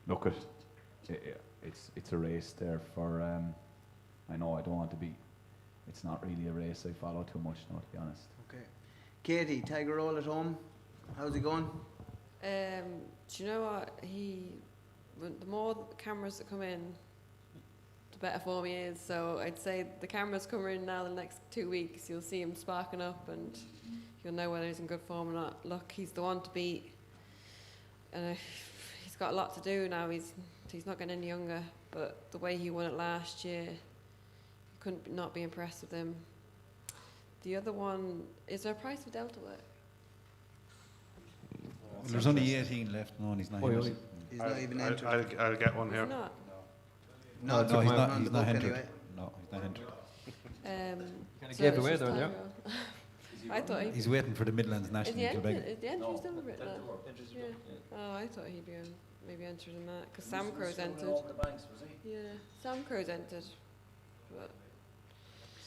look, it's a race there for. I know I don't want to be. It's not really a race I follow too much, no, to be honest. Okay, Katie, Tiger Roll at home. How's he going? Do you know what? The more cameras that come in, the better form he is. So I'd say the cameras come in now the next 2 weeks. You'll see him sparking up, and you'll know whether he's in good form or not. Look, he's the one to beat, and he's got a lot to do now. He's he's not getting any younger, but the way he won it last year, you couldn't not be impressed with him. The other one, is there a price for Delta Work? Well, there's only 18 left. No, and he's not. Entered. He's not even entered. I'll get one Is here. he not? No, No, it's he's not not. on He's the not book entered. anyway. No, he's not entered. Kind of So gave it's away just there, yeah. Tyrrell. I thought He's waiting for the Midlands is National the in Quebec. entry still written down? Yeah. Oh, I thought he'd be maybe entered in that because Sam Crow's entered. Yeah, Sam Crow's entered. But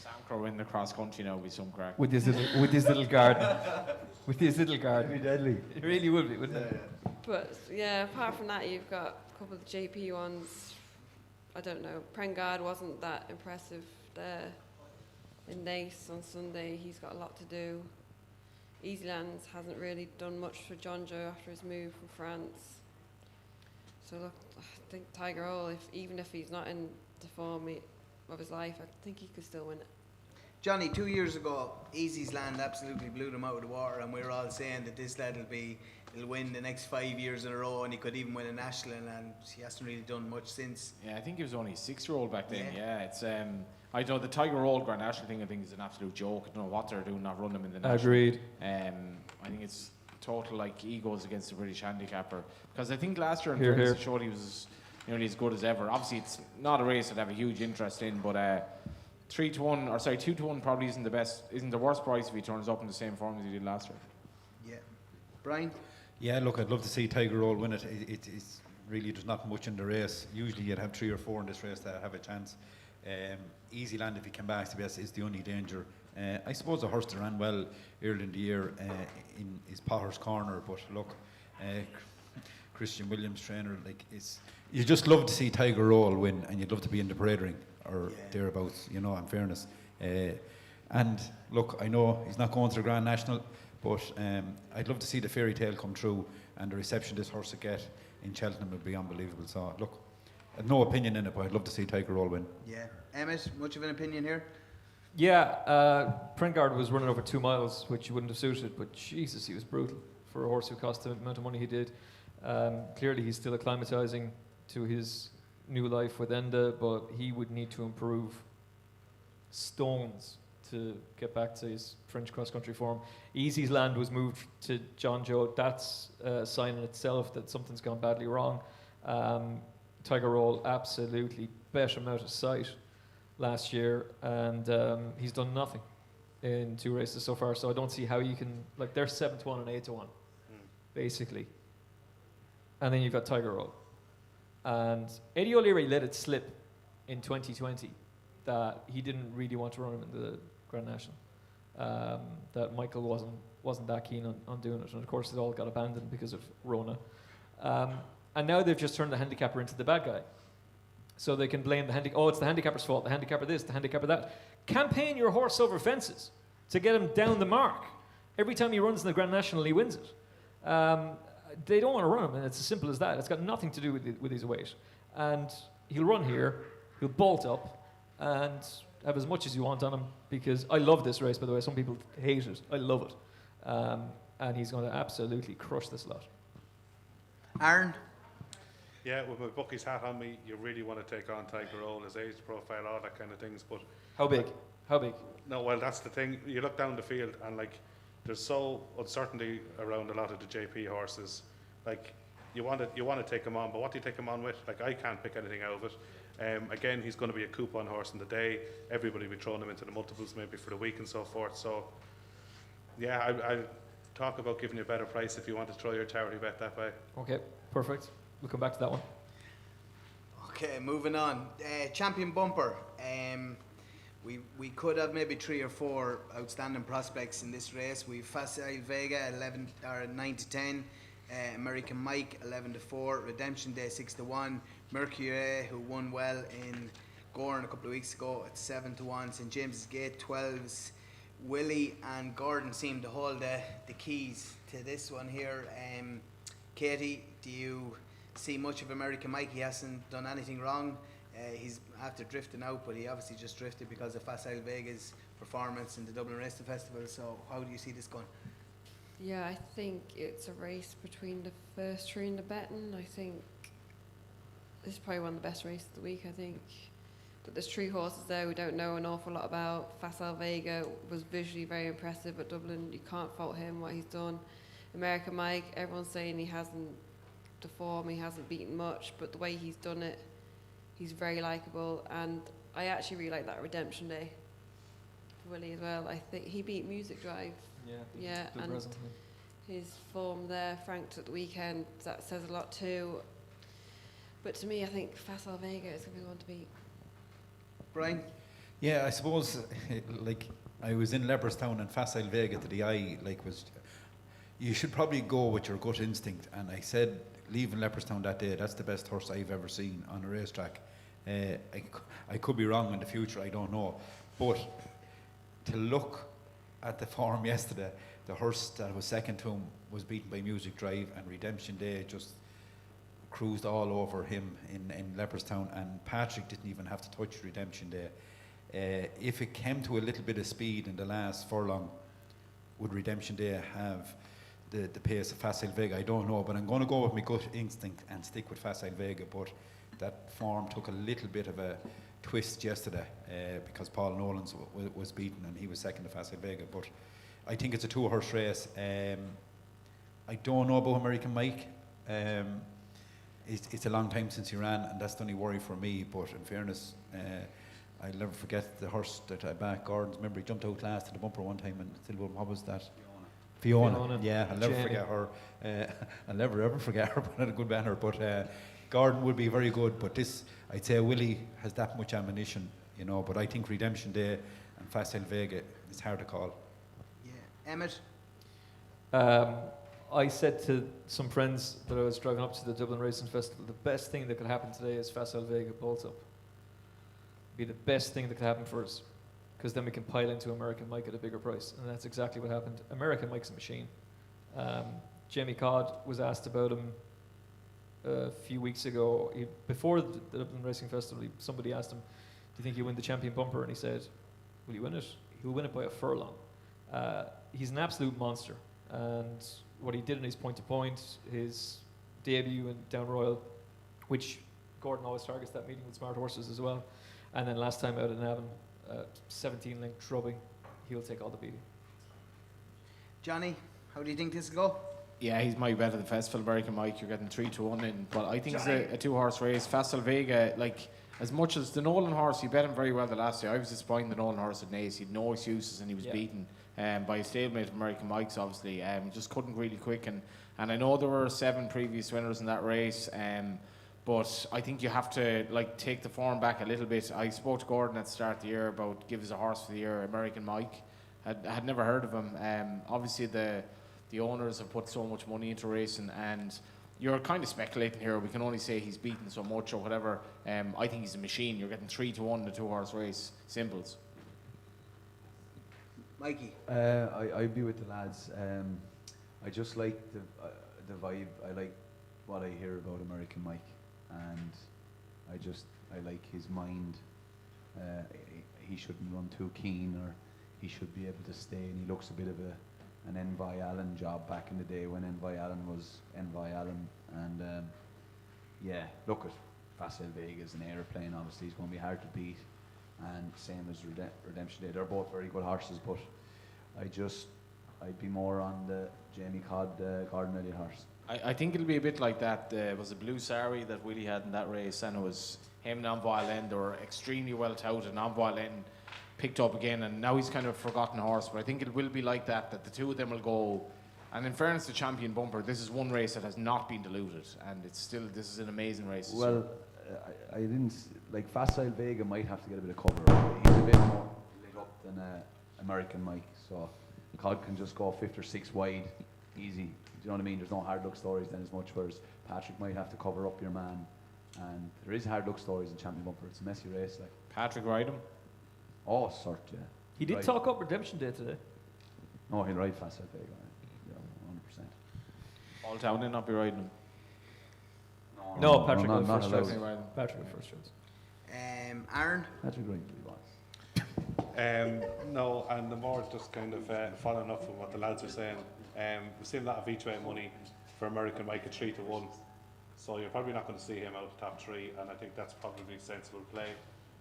Sam Crow in the cross country now with some crack. With his little garden. With his little garden. Be deadly. It really would be, wouldn't it? But yeah, apart from that, you've got a couple of JP ones. I don't know. Prengard wasn't that impressive there. In Nace on Sunday, he's got a lot to do. Easylands hasn't really done much for John Joe after his move from France. So look, I think Tiger Roll, even if he's not in the form of his life, I think he could still win it. Johnny, 2 years ago, Easy's Land absolutely blew them out of the water, and we were all saying that this lad he'll win the next 5 years in a row, and he could even win a national, and he hasn't really done much since. Yeah, I think he was only a 6-year-old back then. Yeah. Yeah, it's I don't know the Tiger Roll Grand National thing. I think is an absolute joke. I don't know what they're doing, not running him in the national. Agreed. I think it's total like egos against the British handicapper, because I think last year in Hear, fairness, hear. it showed he was nearly as good as ever. Obviously, it's not a race I'd have a huge interest in, but 2-1 probably isn't the worst price if he turns up in the same form as he did last year. Yeah. Brian? Yeah, look, I'd love to see Tiger Roll win it. It's really, there's not much in the race. Usually you'd have 3 or 4 in this race that have a chance. Easy Land, if he came back to best, is the only danger. I suppose the horse that ran well early in the year in his Potter's Corner, but look, Christian Williams trainer, you just love to see Tiger Roll win, and you'd love to be in the parade ring or thereabouts, in fairness. And look, I know he's not going to the Grand National, but I'd love to see the fairy tale come true, and the reception this horse would get in Cheltenham would be unbelievable. So look, I've no opinion in it, but I'd love to see Tiger Roll win. Yeah. Emmet, much of an opinion here? Yeah, Prengard was running over 2 miles, which wouldn't have suited, but Jesus, he was brutal for a horse who cost the amount of money he did. Clearly, he's still acclimatizing to his new life with Enda, but he would need to improve stones to get back to his French cross-country form. Easy's Land was moved to John Joe. That's a sign in itself that something's gone badly wrong. Tiger Roll absolutely bet him out of sight last year, and he's done nothing in 2 races so far, so I don't see how you can, they're 7-1 and 8-1, basically. And then you've got Tiger Roll. And Eddie O'Leary let it slip in 2020 that he didn't really want to run him in the Grand National. That Michael wasn't that keen on doing it, and of course it all got abandoned because of Rona. And now they've just turned the handicapper into the bad guy. So they can blame it's the handicapper's fault, the handicapper this, the handicapper that. Campaign your horse over fences to get him down the mark. Every time he runs in the Grand National, he wins it. They don't want to run him, and it's as simple as that. It's got nothing to do with his weight. And he'll run here, he'll bolt up, and have as much as you want on him, because I love this race, by the way. Some people hate it. I love it. And he's going to absolutely crush this lot. Aaron? Yeah, with my bookie's hat on me, you really want to take on Tiger Roll, his age profile, all that kind of things. But How big? How big? no, well, that's the thing. You look down the field, and there's so uncertainty around a lot of the JP horses. You want to take him on, but what do you take him on with? I can't pick anything out of it. Again, he's going to be a coupon horse in the day. Everybody will be throwing him into the multiples maybe for the week and so forth. So, yeah, I'll talk about giving you a better price if you want to throw your charity bet that way. Okay, perfect. We'll come back to that one. Okay, moving on. Champion bumper. We could have maybe 3 or 4 outstanding prospects in this race. We've Facile Vega 9-10, American Mike 11-4, Redemption Day 6-1, Mercury, who won well in Gorn a couple of weeks ago, at 7-1, St James's Gate 12s. Willie and Gordon seem to hold the keys to this one here. Katie, do you see much of American Mike? He hasn't done anything wrong. He's after drifting out, but he obviously just drifted because of Facile Vega's performance in the Dublin Racing Festival. So how do you see this going? Yeah, I think it's a race between the first 3 and the betting. I think this is probably one of the best races of the week, I think. But there's 3 horses there we don't know an awful lot about. Facile Vega was visually very impressive at Dublin. You can't fault him, what he's done. American Mike, everyone's saying he hasn't the form, he hasn't beaten much, but the way he's done it, he's very likeable. And I actually really like that Redemption Day for Willie as well. I think he beat Music Drive. Yeah, and his form there, franked at the weekend, that says a lot too. But to me, I think Facile Vega is going to be the one to beat. Brian? Yeah, I suppose, like, I was in Leopardstown and Facile Vega to the eye, like, was, you should probably go with your gut instinct. And I said, leaving Leopardstown that day, that's the best horse I've ever seen on a racetrack. I could be wrong in the future, I don't know. But to look at the form yesterday, the horse that was second to him was beaten by Music Drive, and Redemption Day just cruised all over him in Leopardstown, and Patrick didn't even have to touch Redemption Day. If it came to a little bit of speed in the last furlong, would Redemption Day have the pace of Facile Vega? I don't know, but I'm going to go with my gut instinct and stick with Facile Vega. But that form took a little bit of a twist yesterday because Paul Nolan's was beaten and he was second to Facile Vega. But I think it's a 2-horse race. I don't know about American Mike. It's a long time since he ran, and that's the only worry for me. But in fairness, I'll never forget the horse that I backed, Gordon's. Remember, he jumped out last to the bumper one time, and still, what was that? Fiona. Yeah, I'll never forget her. I'll never ever forget her, but had a good banner. But Gordon would be very good. But this, I'd say Willie has that much ammunition, you know. But I think Redemption Day and Facile Vega, it's hard to call. Yeah. Emmet? I said to some friends that I was driving up to the Dublin Racing Festival, the best thing that could happen today is Facile Vega bolts up. Be the best thing that could happen for us, because then we can pile into American Mike at a bigger price, and that's exactly what happened. American Mike's a machine. Jamie Codd was asked about him a few weeks ago. Before the Dublin Racing Festival, somebody asked him, do you think he'll win the champion bumper? And he said, will he win it? He'll win it by a furlong. He's an absolute monster, and what he did in his point-to-point, his debut in Down Royal, which Gordon always targets that meeting with smart horses as well, and then last time out in Avon, 17-length drubbing, he'll take all the beating. Johnny, how do you think this will go? Yeah, he's my bet at the festival. American Mike, you're getting 3-1 in, but I think it's a 2-horse race. Facile Vega, like, as much as the Nolan horse, he bet him very well the last year. I was disappointed the Nolan horse at Naas. He had no excuses, and he was beaten by a stablemate of American Mike's, obviously. Just couldn't really quicken. And I know there were 7 previous winners in that race, but I think you have to take the form back a little bit. I spoke to Gordon at the start of the year about give us a horse for the year, American Mike. Had never heard of him. Obviously, the owners have put so much money into racing, and you're kind of speculating here. We can only say he's beaten so much or whatever. I think he's a machine. You're getting 3-1 in a 2-horse race. Simples. Mikey? I'd be with the lads. I just like the vibe. I like what I hear about American Mike, and I like his mind. He shouldn't run too keen, or he should be able to stay. And he looks a bit of an Envy Allen job back in the day when Envy Allen was Envy Allen. And look at Facile Vega is an airplane. Obviously, he's going to be hard to beat. And same as Redemption Day. They're both very good horses, but I'd be more on the Jamie Codd, Gordon Elliott horse. I think it'll be a bit like that. Was a Blue Sari that Willie had in that race, and it was him and Envy Allen. They were extremely well touted, and Envy Allen picked up again, and now he's kind of a forgotten horse. But I think it will be like that the two of them will go. And in fairness to Champion Bumper, this is one race that has not been diluted, and this is an amazing race. Well, I didn't like Facile Vega might have to get a bit of cover. He's a bit more lit up than American Mike, so Codd can just go 5th or 6th wide, easy. Do you know what I mean? There's no hard luck stories then as much, whereas Patrick might have to cover up your man, and there is hard luck stories in Champion Bumper. It's a messy race, like. Patrick ride him? Oh, sort, yeah. He did talk up Redemption Day today. No, he'll ride Facile Vega. Yeah, 100%. All town will not be riding him. No, Patrick no, will not first allowed. choice. Patrick will first choice. Aaron? Patrick ride he wants. No, and the more just kind of following up on what the lads are saying, we've seen a lot of each way money for American Mike at 3-1. So you're probably not going to see him out of top 3, and I think that's probably sensible play.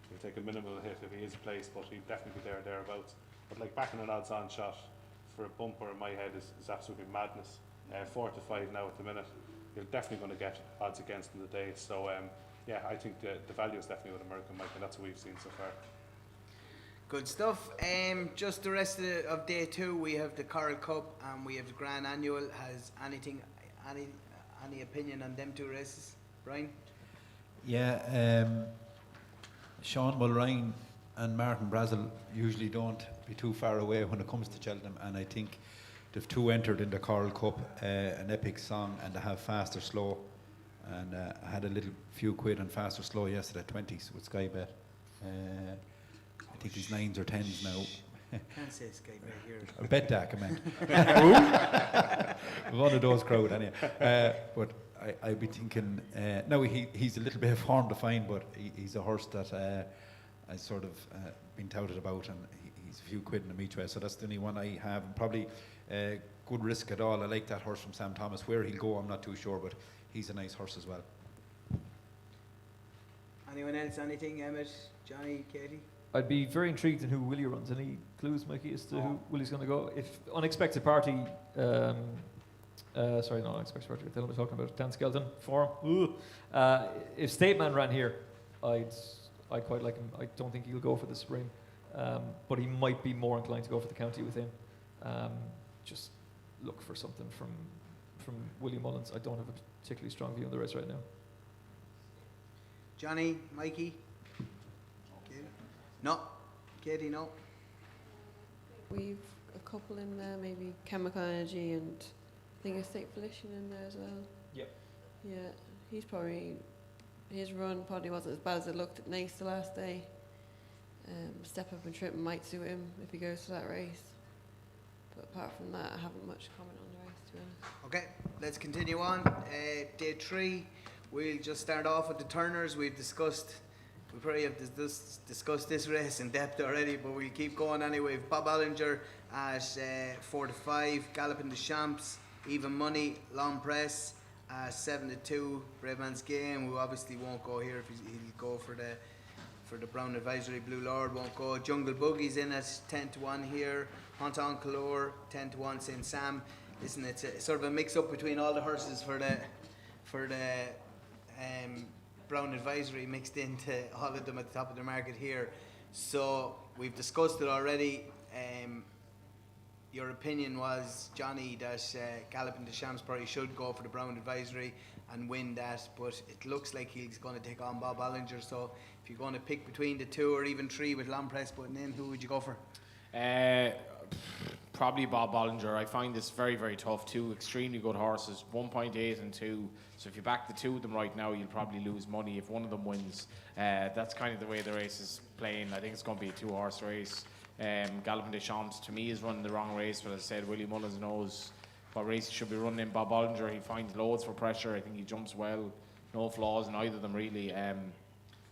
He'll take a minimal hit if he is placed, but he'll definitely be thereabouts. But like backing an odds-on shot for a bumper in my head is absolutely madness. 4 to 5 now at the minute. You're definitely going to get odds against him today. So yeah, I think the value is definitely with American Mike, and that's what we've seen so far. Good stuff. Just the rest of day 2, we have the Coral Cup and we have the Grand Annual. Has any opinion on them 2 races, Brian? Yeah, Sean Mulrine and Martin Brazel usually don't be too far away when it comes to Cheltenham, and I think they've 2 entered in the Coral Cup, an epic song, and they have fast or slow. And I had a little few quid on fast or slow yesterday, 20s with Sky Bet. I think he's 9s or 10s now. Can't say Sky Bet here. Or Betdaq, I meant. One of those crowd, anyway. But I'd be thinking, no, he's a little bit hard to find, but he's a horse that I sort of been touted about, and he's a few quid in him each way. So that's the only one I have. Probably good risk at all. I like that horse from Sam Thomas. Where he'll go, I'm not too sure, but he's a nice horse as well. Anyone else? Anything? Emmet, Johnny, Katie? I'd be very intrigued in who Willie runs. Any clues, Mikey, as to who Willie's going to go? If Unexpected Party, sorry, not Unexpected Party, I don't know what I'm talking about, Dan Skelton, form. If Stateman ran here, I'd quite like him. I don't think he'll go for the Supreme, but he might be more inclined to go for the county with him. Just look for something from Willie Mullins. I don't have a particularly strong view on the race right now. Johnny, Mikey? No. Katie, no. We've a couple in there, maybe Chemical Energy and I think Estate Volition in there as well. Yep. Yeah, his run probably wasn't as bad as it looked at Nace the last day. Step Up and Trip might suit him if he goes to that race. But apart from that, I haven't much comment on the race, to be honest. Okay, let's continue on. Day 3, we'll just start off with the Turners. We probably have discussed this race in depth already, but we'll keep going anyway. Bob Allinger at 4 to 5, Galloping the Champs, Even Money, Long Press, 7 to 2, Brave Man's Game, who obviously won't go here if he'll go for the Brown Advisory. Blue Lord won't go. Jungle Boogie's in at 10 to 1 here. Hunt on Calore, 10 to 1, St. Sam. Listen, it's sort of a mix up between all the horses for the Brown Advisory mixed into all of them at the top of the market here. So we've discussed it already. Your opinion was, Johnny, that Galloping the Shams probably should go for the Brown Advisory and win that, but it looks like he's going to take on Bob Allinger. So if you're going to pick between the 2 or even 3 with Long Press putting in, who would you go for? Probably Bob Bollinger. I find this very, very tough. 2 extremely good horses, 1.8 and 2. So if you back the 2 of them right now, you'll probably lose money if one of them wins. That's kind of the way the race is playing. I think it's going to be a 2-horse race. Galloping des Champs, to me, is running the wrong race. But as I said, Willie Mullins knows what race he should be running in. Bob Bollinger, he finds loads for pressure. I think he jumps well. No flaws in either of them, really.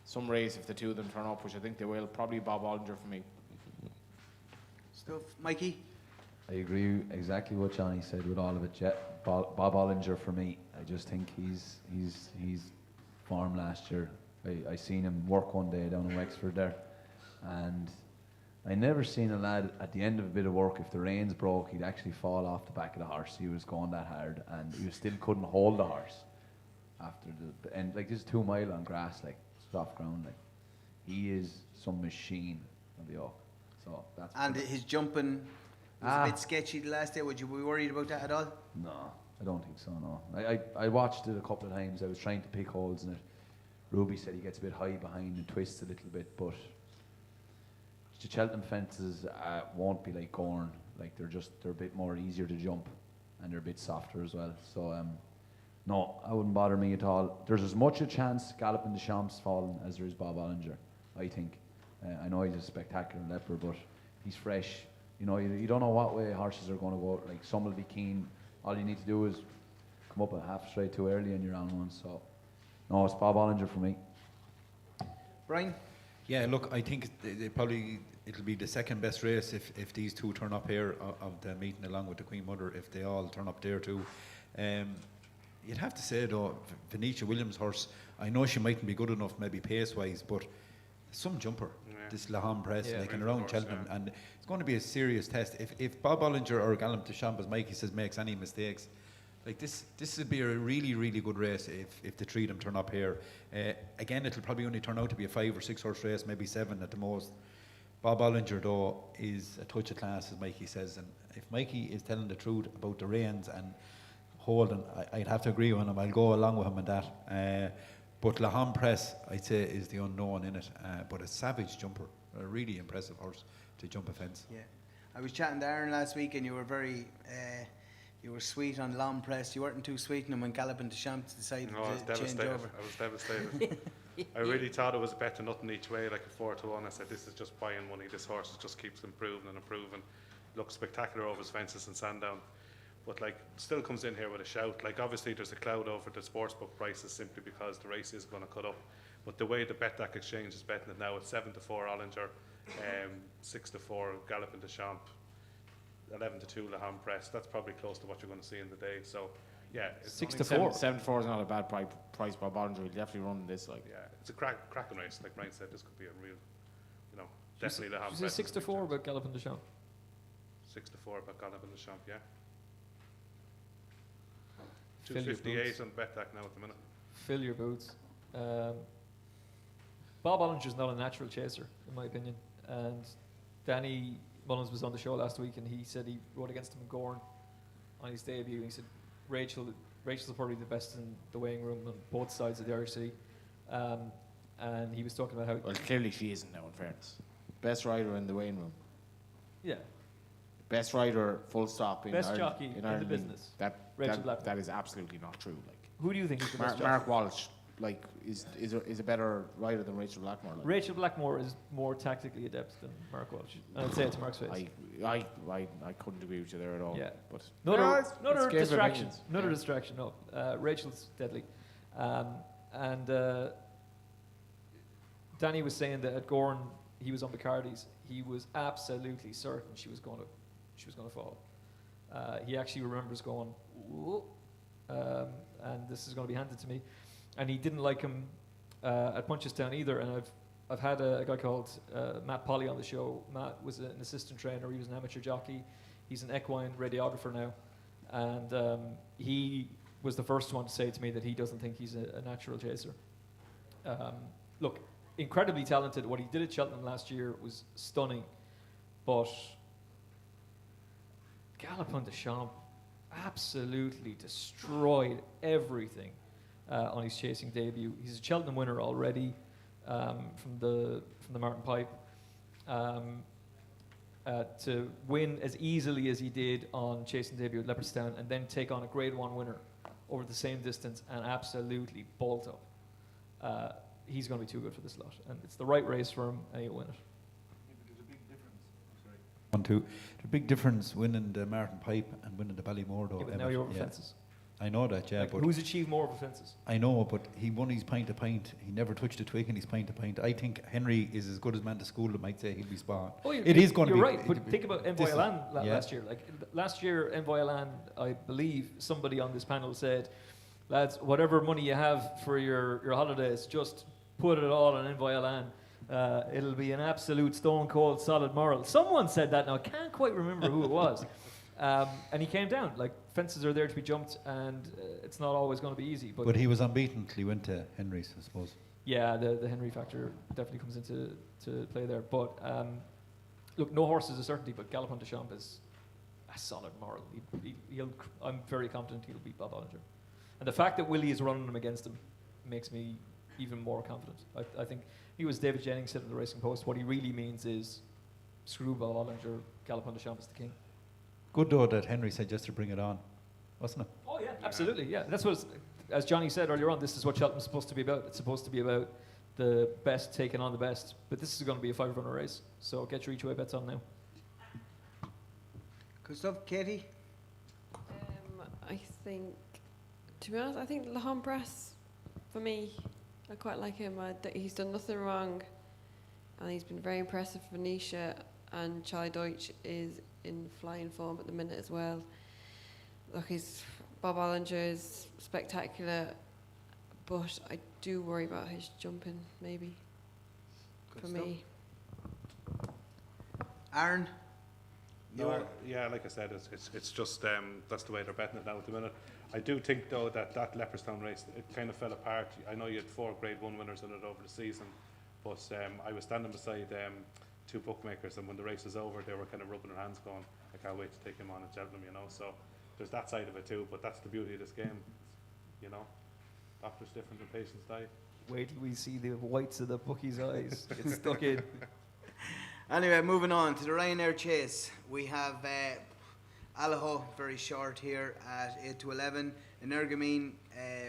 Some race, if the 2 of them turn up, which I think they will, probably Bob Bollinger for me. Stuff. Mikey? I agree exactly what Johnny said with all of it. Bob Ollinger for me. I just think he's form last year. I seen him work one day down in Wexford there, and I never seen a lad at the end of a bit of work, if the reins broke, he'd actually fall off the back of the horse. He was going that hard, and he still couldn't hold the horse after the end. Like, this is 2 mile on grass, like soft ground. Like, he is some machine of the oak. So that's. And his jumping was a bit sketchy the last day. Would you be worried about that at all? No, I don't think so, no. I watched it a couple of times. I was trying to pick holes in it. Ruby said he gets a bit high behind and twists a little bit, but the Cheltenham fences won't be like Gorn. Like, they're a bit more easier to jump, and they're a bit softer as well. So no, I wouldn't bother me at all. There's as much a chance Galloping the Champs falling as there is Bob Ollinger, I think. I know he's a spectacular leopard, but he's fresh. You know, you don't know what way horses are going to go. Like, some will be keen. All you need to do is come up a half straight too early and you're on one. So, no, it's Bob Ollinger for me. Brian? Yeah, look, I think it'll be the second best race if these 2 turn up here of the meeting, along with the Queen Mother, if they all turn up there too. you'd have to say though, Venetia Williams' horse, I know she mightn't be good enough maybe pace-wise, but some jumper, this Laham Press, Yeah, like, and really around good horse, Cheltenham, and it's going to be a serious test. If Bob Bollinger or Gallup Deschamps, as Mikey says, makes any mistakes, like this would be a really, really good race if the three of them turn up here. Again, it'll probably only turn out to be a 5 or 6 horse race, maybe 7 at the most. Bob Bollinger, though, is a touch of class, as Mikey says, and if Mikey is telling the truth about the reins and holding, I'd have to agree with him. I'll go along with him on that. But Laham Press, I'd say, is the unknown in it. But a savage jumper, a really impressive horse to jump a fence. Yeah. I was chatting to Aaron last week, and you were very, you were sweet on Long Press. You weren't too sweet on him when Gallup and Deschamps decided No, I was to change devastated. over. I was devastated. I really thought it was a bet to nothing each way, like a 4-1. I said, this is just buying money. This horse just keeps improving and improving. Looks spectacular over his fences in Sandown. But like, still comes in here with a shout. Like, obviously there's a cloud over the sportsbook prices simply because the race is going to cut up. But the way the Betdaq exchange is betting it now, it's 7-4 Ollinger, 6-4 Gallup and Deschamps, 11-2 Laham Press. That's probably close to what you're going to see in the day. So yeah, it's 6-4. 7-4 is not a bad price by Bollinger. He'll definitely run this. Like, yeah, it's a cracking race. Like Brian said, this could be a real, definitely Laham Is Press. it 6-4 about Gallup and Deschamps? 6-4 about Gallup and Deschamps, yeah. Fill your 258 boots. on Betdaq now at the minute. Fill your boots. Bob Ollinger's not a natural chaser, in my opinion. And Danny Mullins was on the show last week, and he said he rode against him in Gorn on his debut. And he said Rachel's probably the best in the weighing room on both sides of the Irish City. And he was talking about how well, clearly she isn't now. In fairness, best rider in the weighing room. yeah, Best rider, full stop. In Best Ireland, jockey in the Ireland. business. That is absolutely not true. Like, who do you think is the best jockey? Mark Walsh, like, is a better rider than Rachel Blackmore. Like. Rachel Blackmore is more tactically adept than Mark Walsh. And I'd say it to Mark's face. I couldn't agree with you there at all. Yeah. But Another let's give distraction. opinions. Another Yeah. distraction. No, Rachel's deadly. And Danny was saying that at Gorn, he was on Bacardi's. He was absolutely certain she was going to fall. He actually remembers going, "Whoa," and this is going to be handed to me. And he didn't like him at Punchestown either. And I've had a guy called Matt Polly on the show. Matt was an assistant trainer. He was an amateur jockey. He's an equine radiographer now. And he was the first one to say to me that he doesn't think he's a natural chaser. Look, incredibly talented. What he did at Cheltenham last year was stunning. But Gallup and Deschamps absolutely destroyed everything on his chasing debut. He's a Cheltenham winner already from the Martin Pipe. To win as easily as he did on chasing debut at Leopardstown and then take on a Grade 1 winner over the same distance and absolutely bolt up. He's going to be too good for this lot, and it's the right race for him, and he'll win it. The big difference winning the Martin Pipe and winning the Ballymore, though. Yeah, but now Emmet, you're over yeah. fences. I know that, yeah. Like, But who's achieved more over fences? I know, but he won his pint to pint. He never touched a twig in his pint to pint. I think Henry is as good as man to school. That might say he'll be spot. Oh, It is going to be. You're right, but think about Envoy this is- Alan yeah. last year. Like last year, Envoy Alan, I believe somebody on this panel said, lads, whatever money you have for your holidays, just put it all on Envoy Alan. It'll be an absolute stone cold solid moral. Someone said that. Now I can't quite remember who it was. And he came down. Like, fences are there to be jumped, and it's not always going to be easy. But he was unbeaten till he went to Henry's, I suppose. Yeah, the Henry factor definitely comes into play there. But look, no horse is a certainty, but Gallup on Deschamps is a solid moral. I'm very confident he'll beat Bob Ollinger. And the fact that Willie is running him against him makes me even more confident. I think he was David Jennings said in the Racing Post, what he really means is screw Bob Ollinger, Gallup on Deschamps is the king. Good though that Henry said just to bring it on, wasn't it? Oh yeah, absolutely, yeah. That's what, as Johnny said earlier on, this is what Cheltenham's supposed to be about. It's supposed to be about the best taking on the best. But this is going to be a 5-runner race, so get your each-way bets on now. Good stuff, Katie. I think, to be honest, I think Laham Press, for me, I quite like him. He's done nothing wrong, and he's been very impressive for Venetia, and Charlie Deutsch is in flying form at the minute as well. Look, Bob Ollinger is spectacular, but I do worry about his jumping, maybe, Good for stuff. me. Aaron? No, yeah, like I said, it's just that's the way they're betting it now at the minute. I do think though that Leopardstown race, it kind of fell apart. I know you had 4 Grade 1 winners in it over the season, but I was standing beside 2 bookmakers, and when the race was over, they were kind of rubbing their hands, going, "I can't wait to take him on at Cheltenham," you know. So there's that side of it too. But that's the beauty of this game, you know. Doctors different than patients die. Wait till we see the whites of the bookies' eyes get stuck in. Anyway, moving on to the Ryanair Chase. We have Allaho, very short here at 8 to 11. Energamine,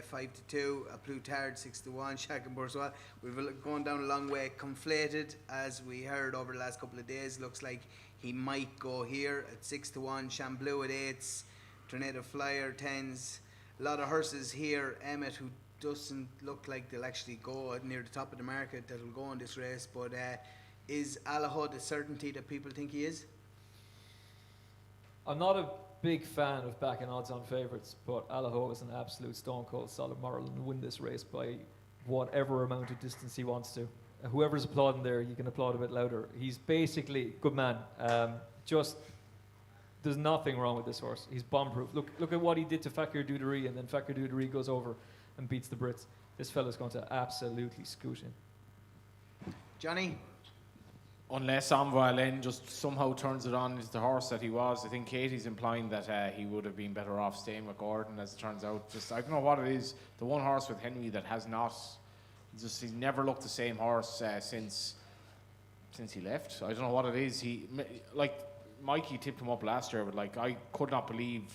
5 to 2. A Plutard, 6 to 1. Shaq and Bourgeois. We've gone down a long way. Conflated, as we heard over the last couple of days. Looks like he might go here at 6 to 1. Chamblou at 8s. Tornado Flyer, 10s. A lot of horses here. Emmet, who doesn't look like they'll actually go near the top of the market, that will go in this race. But is Allaho the certainty that people think he is? I'm not a big fan of backing odds on favourites, but Allaho is an absolute stone cold solid moral and will win this race by whatever amount of distance he wants to. Whoever's applauding there, you can applaud a bit louder. He's basically good man. Just there's nothing wrong with this horse. He's bomb-proof. Look at what he did to Fakir Duderie, and then Fakir Duderie goes over and beats the Brits. This fella's going to absolutely scoot him. Johnny? Unless Envoy Len just somehow turns it on as the horse that he was. I think Katie's implying that he would have been better off staying with Gordon, as it turns out. Just I don't know what it is. The one horse with Henry that has not, he's never looked the same horse since he left. I don't know what it is. He, like Mikey tipped him up last year, but like I could not believe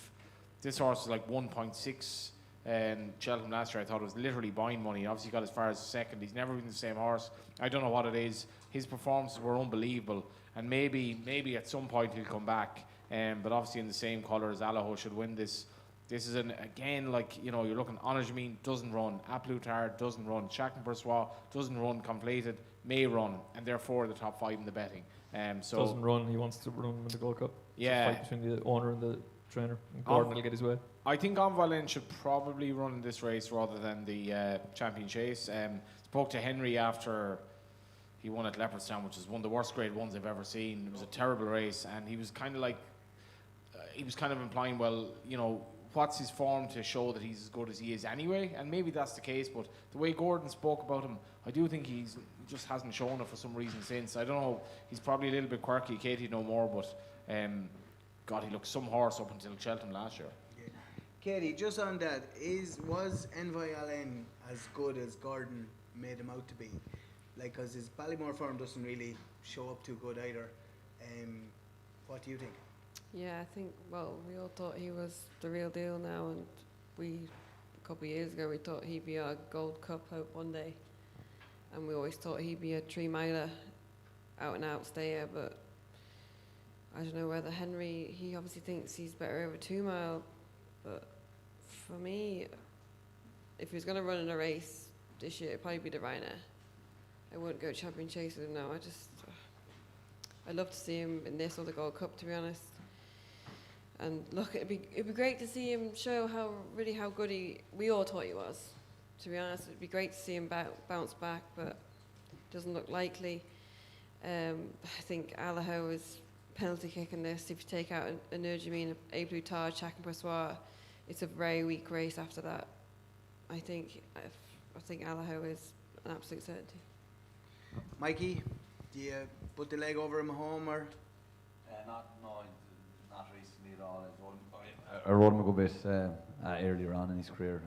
this horse is like 1.6. And Cheltenham last year, I thought it was literally buying money. Obviously, he got as far as second. He's never been the same horse. I don't know what it is. His performances were unbelievable, and maybe at some point he'll come back. But obviously, in the same colour as Allaho should win this. This is again, like, you know, you're looking. Onajamine doesn't run. Aplutard doesn't run. Chacun Persois doesn't run. Completed may run, and therefore the top 5 in the betting. So doesn't run. He wants to run in the Gold Cup. Yeah, it's a fight between the owner and the trainer. And Gordon will get his way. I think Envoy should probably run this race rather than the Champion Chase. Spoke to Henry after he won at Leopardstown, which is one of the worst Grade 1s I've ever seen. It was a terrible race, and he was kind of like, implying, well, you know, what's his form to show that he's as good as he is anyway? And maybe that's the case, but the way Gordon spoke about him, I do think he just hasn't shown it for some reason since. I don't know, he's probably a little bit quirky. Katie no more, but God, he looked some horse up until Cheltenham last year. Katie, just on that, was Envoy Allen as good as Gordon made him out to be? Like, because his Ballymore form doesn't really show up too good either. What do you think? Yeah, I think, well, we all thought he was the real deal now, and a couple of years ago, we thought he'd be a Gold Cup hope one day. And we always thought he'd be a 3-miler, out and out stayer, but I don't know whether Henry, he obviously thinks he's better over 2 mile, but for me, if he was going to run in a race this year, it'd probably be the Ryanair. I wouldn't go Champion Chase with him now. I'd love to see him in this or the Gold Cup, to be honest. And look, it'd be great to see him show how good we all thought he was. To be honest, it'd be great to see him bounce back, but it doesn't look likely. I think Allaho is penalty kicking this. If you take out Energamine, A Plutard, Chacun Persois, it's a very weak race after that. I think Allaho is an absolute certainty. Mikey, do you put the leg over him at home, or? Not recently at all. I rode him a good bit earlier on in his career,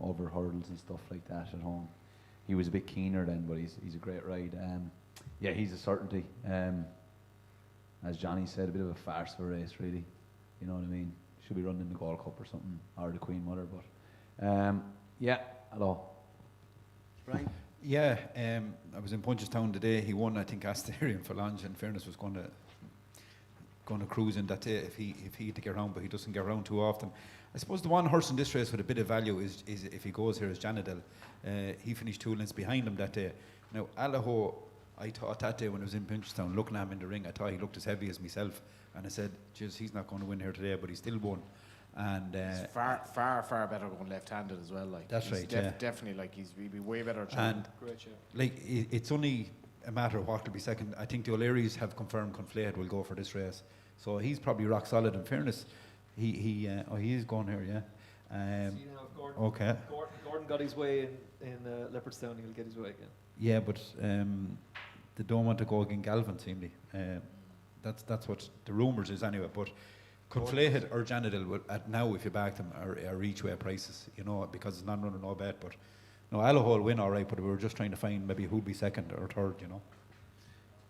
over hurdles and stuff like that at home. He was a bit keener then, but he's a great ride. Yeah, he's a certainty. As Johnny said, a bit of a farce of a race, really. You know what I mean? Should be running the Gold Cup or something, or the Queen Mother. But yeah, hello. Brian? Yeah, I was in Punchestown today. He won, I think, Asterion for Lange. In fairness, was going to cruise in that day if he had to get around, but he doesn't get around too often. I suppose the one horse in this race with a bit of value is if he goes here, is Janadel. He finished 2 lengths behind him that day. Now, Allaho, I thought that day when I was in Punchestown, looking at him in the ring, I thought he looked as heavy as myself. And I said, geez, he's not going to win here today, but he still won. And He's far better going left-handed as well. Like That's he's right, yeah. definitely like he'd be way better. And Great show. like it's only a matter of what will be second. I think the O'Learys have confirmed Conflade will go for this race, so he's probably rock solid. In fairness, he is going here, yeah. See now, Gordon, Okay. Gordon got his way in Leopardstown. He'll get his way again. Yeah, but they don't want to go against Gavin, seemingly. That's what the rumours is anyway. But Conflated or Janadil will now, if you back them, are reach way prices, you know, because it's non runner no bet. But no, Allaho will win all right. But we were just trying to find maybe who'd be second or third, you know.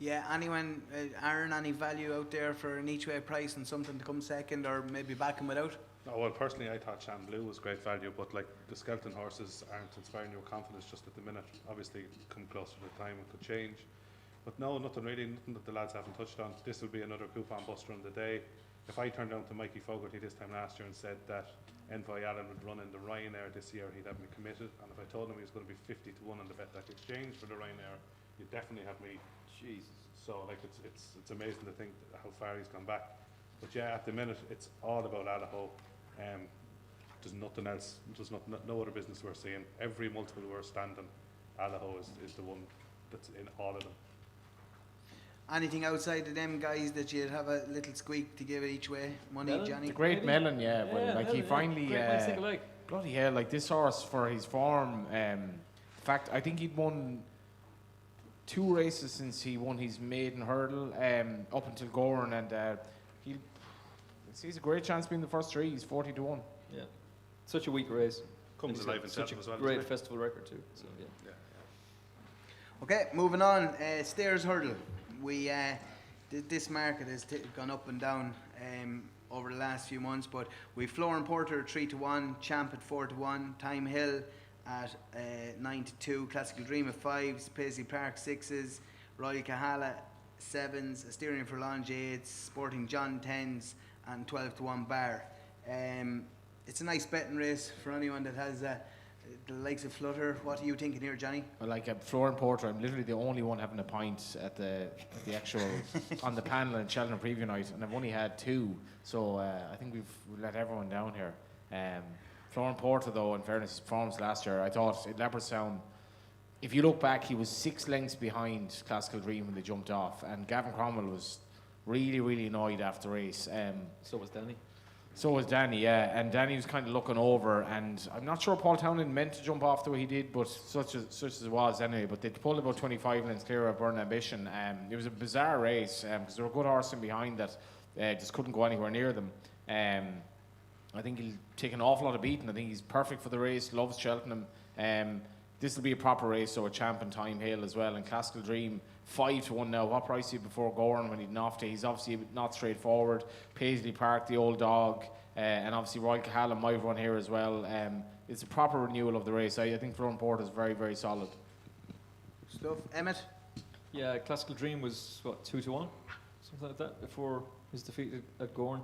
Yeah, anyone, Aaron, any value out there for an each way price and something to come second, or maybe back him without? No, well, personally, I thought Sham Blue was great value, but like the skeleton horses aren't inspiring your confidence just at the minute. Obviously, come closer to the time, it could change. But no, nothing that the lads haven't touched on. This will be another coupon buster on the day. If I turned down to Mikey Fogarty this time last year and said that Envoy Allen would run in the Ryanair this year, he'd have me committed. And if I told him he was going to be 50 to 1 on the Betdaq exchange for the Ryanair, you'd definitely have me. Jesus. So like it's amazing to think how far he's gone back. But yeah, at the minute it's all about Allaho. There's nothing else. There's no other business we're seeing. Every multiple we're standing, Allaho is the one that's in all of them. Anything outside of them guys that you'd have a little squeak to give it each way? Money, Melon? Johnny? The great Maybe. Melon, yeah. Well, Yeah, like he Melon, yeah. finally, Great minds think alike. bloody hell, like this horse for his form. In fact, I think he'd won 2 races since he won his maiden hurdle up until Goran, and he's a great chance being the first 3. He's 40 to 1. Yeah, such a weak race. Comes And he's alive got in such Cheltenham a as well. great doesn't festival record too. So yeah. Okay, moving on. Stairs hurdle. We this market has gone up and down over the last few months, but we've Florin Porter 3 to 1, Champ at 4 to 1, Time Hill at 9 to 2, Classical Dream at 5s, Paisley Park 6s, Royal Kahala 7s, Asterion for Lange 8s, Sporting John 10s, and 12 to 1 Bar. It's a nice betting race for anyone that has the likes of Flutter. What are you thinking here, Johnny? Well, like Florin Porter, I'm literally the only one having a pint at the actual on the panel in Cheltenham preview night, and I've only had 2, so I think we've let everyone down here. Florin Porter, though, in fairness, his performance last year, I thought in Leopardstown, if you look back, he was 6 lengths behind Classical Dream when they jumped off, and Gavin Cromwell was really, really annoyed after the race. So was Danny. So was Danny, yeah, and Danny was kind of looking over, and I'm not sure Paul Townend meant to jump off the way he did, but such as it was anyway. But they pulled about 25 lengths clear of Burn Ambition. It was a bizarre race because there were good horses in behind that just couldn't go anywhere near them. I think he'll take an awful lot of beating. I think he's perfect for the race. Loves Cheltenham. This will be a proper race, so a Champ and Time Hill as well. And Classical Dream 5 to 1 now. What price he before Goran when he'd off to? He's obviously not straightforward. Paisley Park, the old dog, and obviously Royal Kahala might run here as well. It's a proper renewal of the race. I think Florin Porter is very, very solid. Stuff. Emmet? Yeah, Classical Dream was what 2 to 1, something like that before his defeat at Gorn.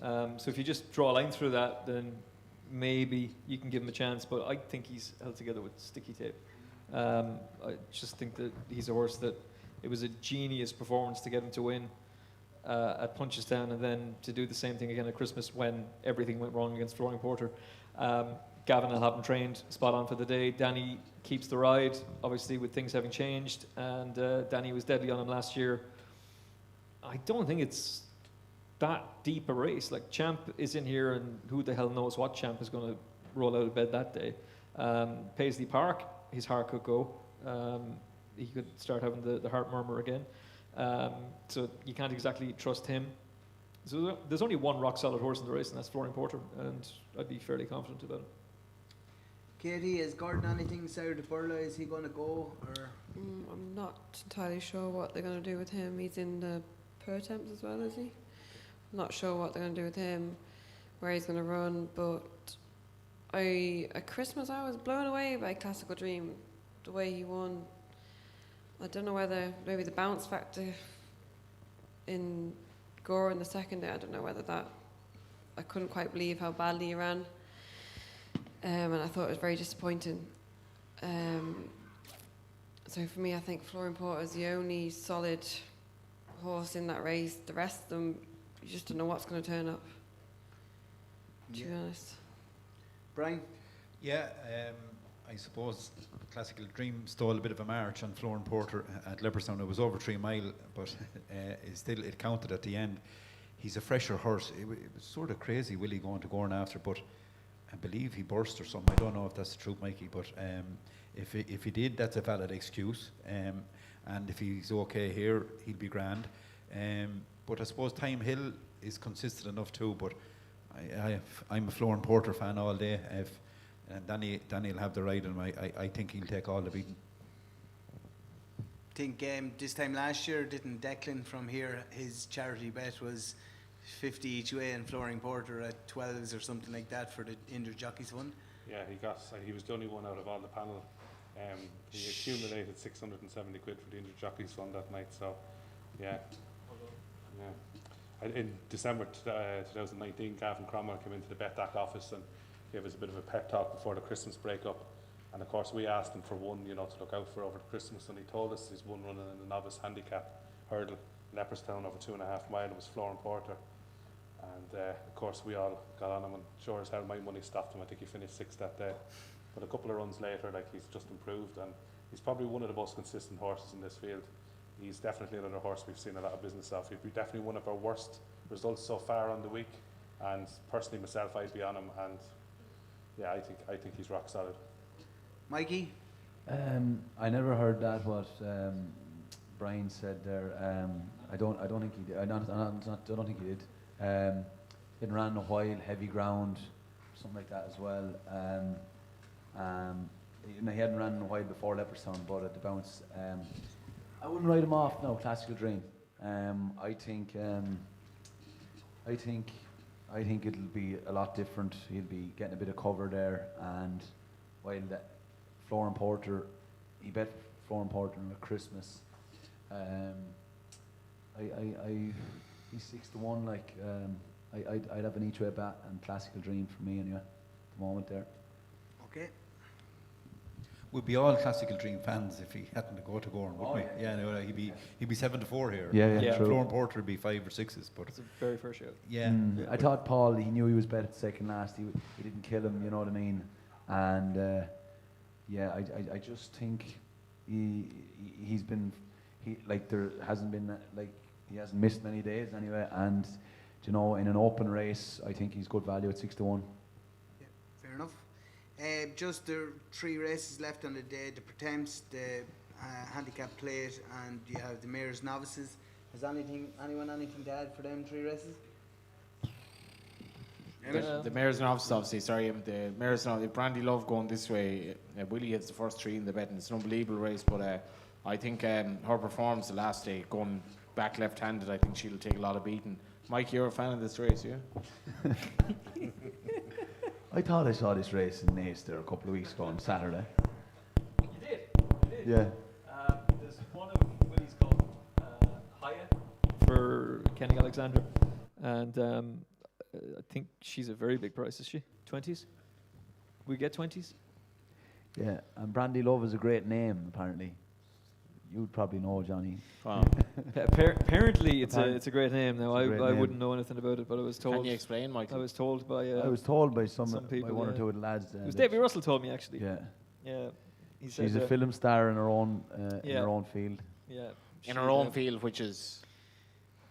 So if you just draw a line through that, then maybe you can give him a chance. But I think he's held together with sticky tape. I just think that he's a horse that it was a genius performance to get him to win at Punchestown, and then to do the same thing again at Christmas when everything went wrong against Florin Porter. Gavin will have him trained spot on for the day. Danny keeps the ride, obviously with things having changed, and Danny was deadly on him last year. I don't think it's that deep a race. Like Champ is in here, and who the hell knows what Champ is going to roll out of bed that day. Paisley Park, his heart could go. He could start having the heart murmur again. So you can't exactly trust him. So there's only one rock solid horse in the race, and that's Florin Porter, and I'd be fairly confident about it. Katie, is Gordon anything south of Burla? Is he going to go? Or? I'm not entirely sure what they're going to do with him. He's in the Pertemps as well, is he? I'm not sure what they're going to do with him, where he's going to run, but at Christmas I was blown away by Classical Dream, the way he won. I don't know whether maybe the bounce factor in Gore in the second day, I don't know whether that, I couldn't quite believe how badly he ran, and I thought it was very disappointing. So for me, I think Florin Porter is the only solid horse in that race. The rest of them, you just don't know what's going to turn up. to be honest. Brian? Yeah, I suppose Classical Dream stole a bit of a march on Florin Porter at Leopardstown. It was over 3 mile, but it counted at the end. He's a fresher horse. It was sort of crazy, Willie going to Gorn after, but I believe he burst or something. I don't know if that's the truth, Mikey, but if he did, that's a valid excuse. And if he's okay here, he'll be grand. But I suppose Time Hill is consistent enough too, but I'm a Florin Porter fan all day. And Danny will have the ride, and I think he'll take all the beating. I think this time last year, didn't Declan from here, his charity bet was 50 each way and Florin Porter at 12s or something like that for the Injured Jockeys Fund? Yeah, he was the only one out of all the panel. He accumulated 670 quid for the Injured Jockeys Fund that night, so yeah. In December 2019, Gavin Cromwell came into the Betdaq office and gave us a bit of a pep talk before the Christmas break-up. And of course we asked him for one, to look out for over Christmas, and he told us he's one running in the novice handicap hurdle, Leopardstown over 2.5 mile. It was Florin Porter. And of course we all got on him, and sure as hell my money stopped him. I think he finished 6th that day. But a couple of runs later, he's just improved, and he's probably one of the most consistent horses in this field. He's definitely another horse we've seen a lot of business of. He'd be definitely one of our worst results so far on the week, and personally myself, I'd be on him, and yeah, I think he's rock solid. Mikey? I never heard that what Brian said there. I don't think he did. I don't think he did. It ran a while, heavy ground, something like that as well. He hadn't ran in a while before Leopardstown, but at the bounce, I wouldn't write him off now. Classical Dream. I think it'll be a lot different. He'll be getting a bit of cover there, and while that Florin Porter, he bet Florin Porter at Christmas. He's 6-1. I'd have an each way bet and Classical Dream for me anyway. At the moment there. Okay. We'd be all Classical Dream fans if he hadn't to go to Gorn, wouldn't we? Yeah, no, he'd be 7-4 here. Yeah, true. Florin Porter would be 5 or 6s, but It's a very fair shout. yeah. I thought Paul, he knew he was better second last. He didn't kill him, you know what I mean? And I just think he hasn't missed many days anyway. And in an open race, I think he's good value at 6-1. Yeah, fair enough. Just there are 3 races left on the day: the Pretemps, the Handicap Plate, and you have the Mayor's Novices. Has anyone anything to add for them 3 races? The Mayor's Novices, obviously. Sorry, the Mayor's Novices. Brandy Love going this way. Willie hits the first 3 in the betting. It's an unbelievable race, but I think her performance the last day, going back left-handed, I think she'll take a lot of beating. Mike, you're a fan of this race, yeah? I thought I saw this race in Naas there a couple of weeks ago on Saturday. You did? Yeah. There's one of Willie's called Haya for Kenny Alexander, and I think she's a very big price, is she? 20s? We get 20s? Yeah, and Brandy Love is a great name, apparently. You'd probably know, Johnny. Wow. Apparently, it's a great name. Now, It's a great I name. wouldn't know anything about it, but I was told. Can you explain, Michael? I was told by. I was told by some people, by one or yeah. two of the lads. It was that- Davy Russell told me actually. Yeah, Yeah. He she's said, a film star in her own yeah. field. Yeah. In her own field, which is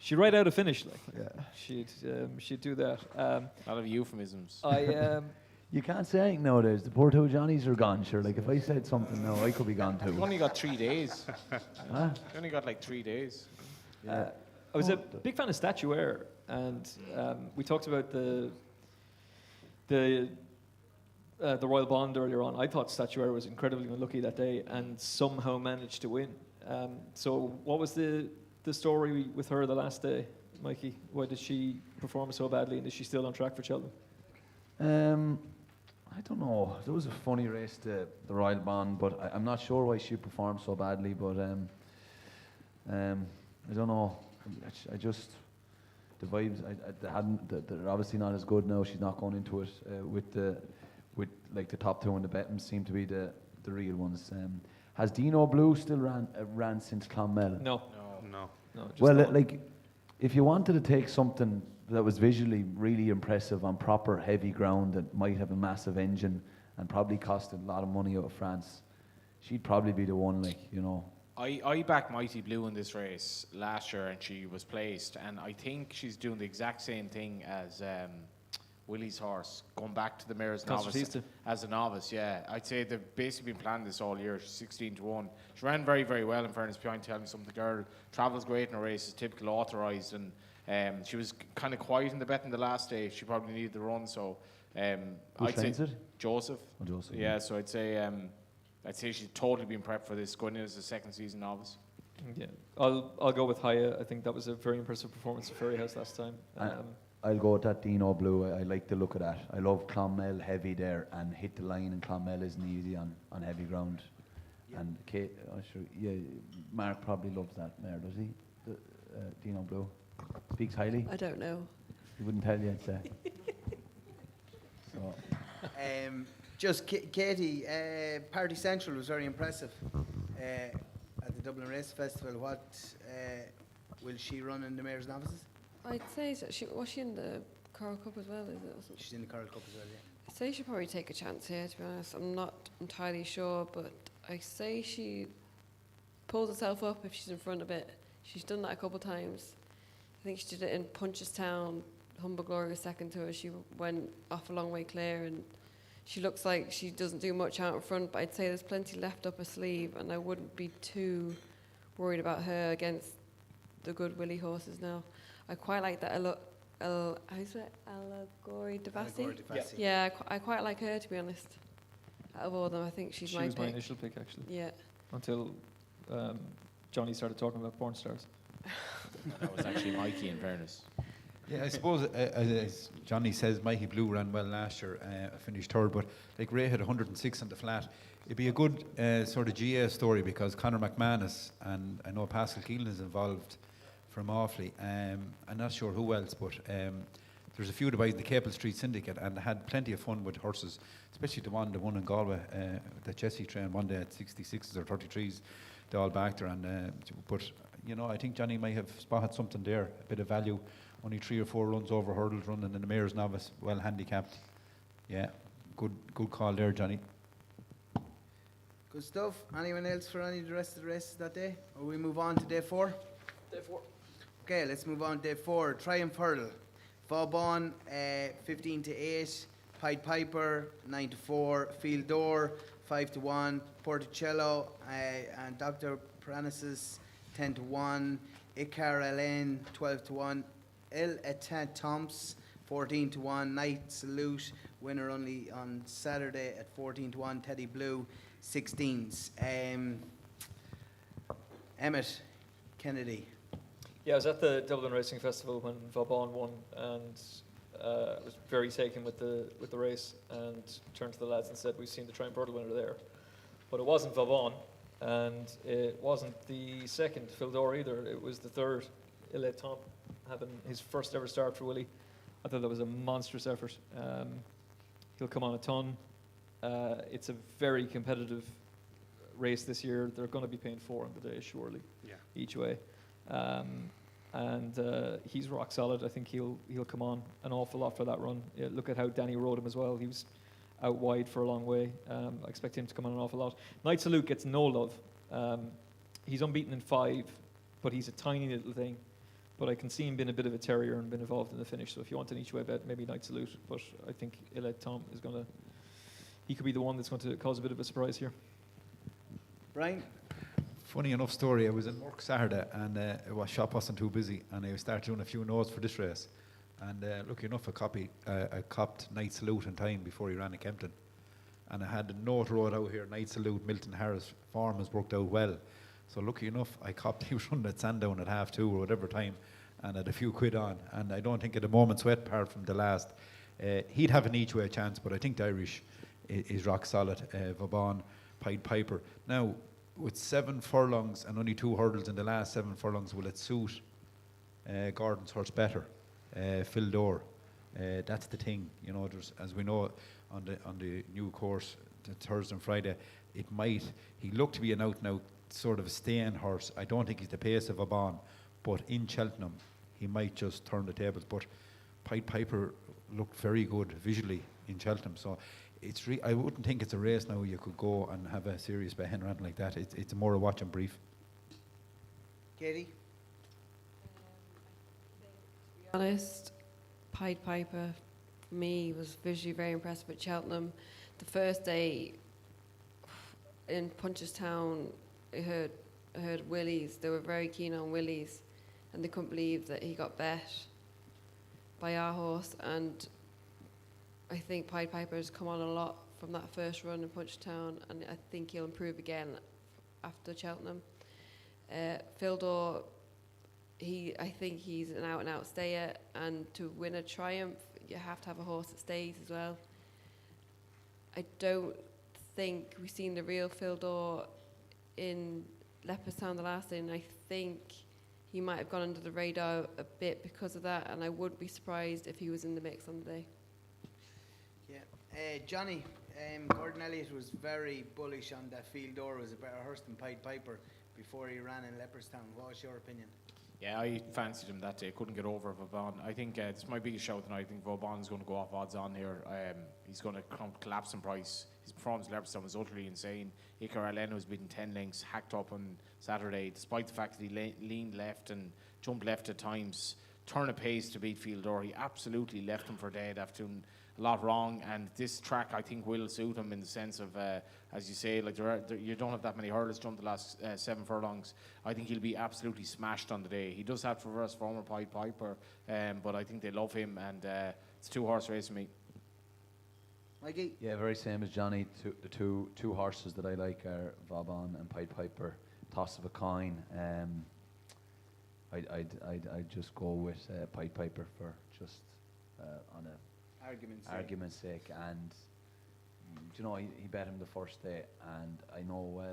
She'd write out a finish, like. Yeah. She'd do that. a lot of euphemisms. You can't say anything nowadays. The poor 2 Johnnies are gone. Sure, like if I said something now, I could be gone You've too. only got 3 days. Huh? You only got like 3 days. I was a big fan of Statuaire, and we talked about the Royal Bond earlier on. I thought Statuaire was incredibly unlucky that day and somehow managed to win. So what was the story with her the last day, Mikey? Why did she perform so badly, and is she still on track for Cheltenham? I don't know. It was a funny race, the Royal Bond, but I'm not sure why she performed so badly. But I don't know. I just the vibes. They're obviously not as good now. She's not going into it with the top 2 in the betting seem to be the real ones. Has Dino Blue still ran since Clonmel? No. No. Just Well, not. if you wanted to take something that was visually really impressive on proper heavy ground that might have a massive engine and probably cost a lot of money out of France, she'd probably be the one, like, you know. I backed Mighty Blue in this race last year and she was placed, and I think she's doing the exact same thing as Willie's horse, going back to the mare's novice Concertista. as a novice. Yeah, I'd say they've basically been planning this all year. She's 16-1. She ran very, very well, in fairness, behind telling something. The girl travels great in her races, typical authorised, and she was kind of quiet in the betting the last day. She probably needed the run, so Who I'd say trains it? Joseph. Oh, Joseph. Yeah, so I'd say she's totally been prepped for this, going in as a second season novice. Yeah, I'll go with Haya. I think that was a very impressive performance of Ferryhouse last time. I'll go with that Dino Blue. I like the look of that. I love Clonmel heavy there, and hit the line, and Clonmel isn't easy on heavy ground. Yeah. And Kate, Mark probably loves that mare, does he? The, Dino Blue speaks highly. I don't know. He wouldn't tell you, I'd say. So. Just Katie, Party Central was very impressive at the Dublin Race Festival. What will she run in the Mayor's Novices? I'd say so. Was she in the Coral Cup as well? Is it? Or something? She's in the Coral Cup as well, yeah. I'd say she'd probably take a chance here. To be honest, I'm not entirely sure, but I say she pulls herself up if she's in front a bit. She's done that a couple of times. I think she did it in Punchestown. Humble Glory was second to her. She went off a long way clear, and she looks like she doesn't do much out in front, but I'd say there's plenty left up her sleeve, and I wouldn't be too worried about her against the good Willie horses now. I quite like that Allegory Devassi. Yeah, I quite like her, to be honest. Out of all of them, I think she's she my was pick. my initial pick, actually. Yeah. Until Johnny started talking about porn stars. That was actually Mikey, in fairness. Yeah, I suppose, as Johnny says, Mikey Blue ran well last year, finished third, but like Ray had 106 on the flat. It'd be a good sort of GA story because Conor McManus, and I know Pascal Keelan is involved from Offaly. I'm not sure who else, but there's a few that buy the Capel Street Syndicate and had plenty of fun with horses, especially the one in Galway that Jesse trained one day at 66s or 33s. They all backed her, but you know, I think Johnny might have spotted something there, a bit of value. Only 3 or 4 runs over hurdles running in the Mayor's Novice, well handicapped. Yeah, good call there, Johnny. Good stuff. Anyone else for any of the rest of the races that day? Or we move on to day 4? Day 4. Okay, let's move on to day 4. Triumph Hurdle. Vauban, 15-8. Pied Piper, 9-4. Field Door, 5-1. Porticello and Dr. Paranesis, 10-1. Icar LN, 12-1. El Etat Tomps, 14-1. Night Salute, winner only on Saturday at 14-1. Teddy Blue, 16s. Emmet Kennedy. Yeah, I was at the Dublin Racing Festival when Vauban won, and I was very taken with the race, and turned to the lads and said, "We've seen the Triumph Hurdle winner there," but it wasn't Vauban, and it wasn't the second Fildor either. It was the third, Ilet Tom, having his first ever start for Willie. I thought that was a monstrous effort. He'll come on a ton. It's a very competitive race this year. They're going to be paying 4 on the day, surely, each way. And he's rock solid. I think he'll come on an awful lot for that run. Yeah, look at how Danny rode him as well. He was out wide for a long way. I expect him to come on an awful lot. Night Salute gets no love. He's unbeaten in 5, but he's a tiny little thing. But I can see him being a bit of a terrier and been involved in the finish. So if you want an each way bet, maybe Night Salute. But I think Ilet Tom is going to... He could be the one that's going to cause a bit of a surprise here. Brian? Funny enough story, I was in work Saturday and shop wasn't too busy and I started doing a few notes for this race. And lucky enough, I copped Night Salute in time before he ran at Kempton. And I had a note wrote out here, Night Salute, Milton Harris, form has worked out well. So lucky enough, I copped, he was running at Sandown at 2:30 or whatever time, and had a few quid on. And I don't think at a moment's sweat apart from the last. He'd have an each way chance, but I think the Irish is rock solid. Vauban, Pied Piper. Now, with 7 furlongs and only 2 hurdles in the last 7 furlongs, will it suit Gordon's horse better? Phil Dore. That's the thing, you know. There's, as we know, on the new course, Thursday and Friday, it might. He looked to be an out-and-out sort of a staying horse. I don't think he's the pace of Vauban, but in Cheltenham, he might just turn the tables. But Pied Piper looked very good visually in Cheltenham, so I wouldn't think it's a race now you could go and have a serious bet or anything like that. It's more a watch and brief. Katie? To be honest, Pied Piper, for me, was visually very impressive at Cheltenham. The first day in Punchestown, I heard Willies. They were very keen on Willies, and they couldn't believe that he got bet by our horse. And I think Pied Piper has come on a lot from that first run in Punchestown, and I think he'll improve again after Cheltenham. Fildor, I think he's an out-and-out stayer, and to win a Triumph, you have to have a horse that stays as well. I don't think we've seen the real Fildor in Leopardstown the last day, and I think he might have gone under the radar a bit because of that, and I wouldn't be surprised if he was in the mix on the day. Yeah. Johnny, Gordon Elliott was very bullish on that Fildor was a better horse than Pied Piper before he ran in Leopardstown. What was your opinion? Yeah, I fancied him that day. Couldn't get over Vauban. I think it's my biggest shout tonight. I think Vauban's going to go off odds on here. He's going to collapse in price. His performance in Leopardstown was utterly insane. Iker Allen was beaten 10 lengths, hacked up on Saturday, despite the fact that he leaned left and jumped left at times. Turn of pace to beat Fildor. He absolutely left him for dead after doing a lot wrong, and this track I think will suit him in the sense of, as you say, like you don't have that many hurdles jump the last 7 furlongs. I think he'll be absolutely smashed on the day. He does have to reverse former Pied Piper, but I think they love him, and it's a 2-horse race for me. Mikey? Yeah, very same as Johnny. The two horses that I like are Vauban and Pied Piper. Toss of a coin. I'd just go with Pied Piper for just on a argument's sake. And you know, he bet him the first day, and I know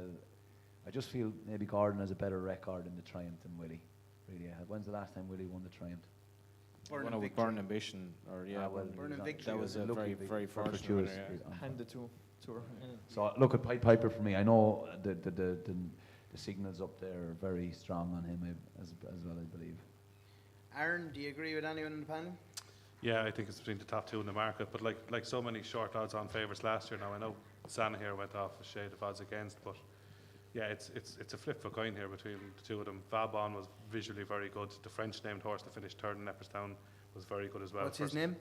I just feel maybe Gordon has a better record in the Triumph than Willie. Really, when's the last time Willie won the Triumph? Burn Ambition, or Burn Victory. that was a very, very fortunate. Handed to her. Yeah. So look at Pied Piper for me. I know the signals up there are very strong on him as well, I believe. Aaron, do you agree with anyone in the panel? Yeah, I think it's between the top 2 in the market, but like so many short odds on favourites last year now, I know Sana here went off a shade of odds against, but yeah, it's a flip of a coin here between the two of them. Vauban was visually very good. The French named horse that finished 3rd in Leopardstown was very good as well. What's his name?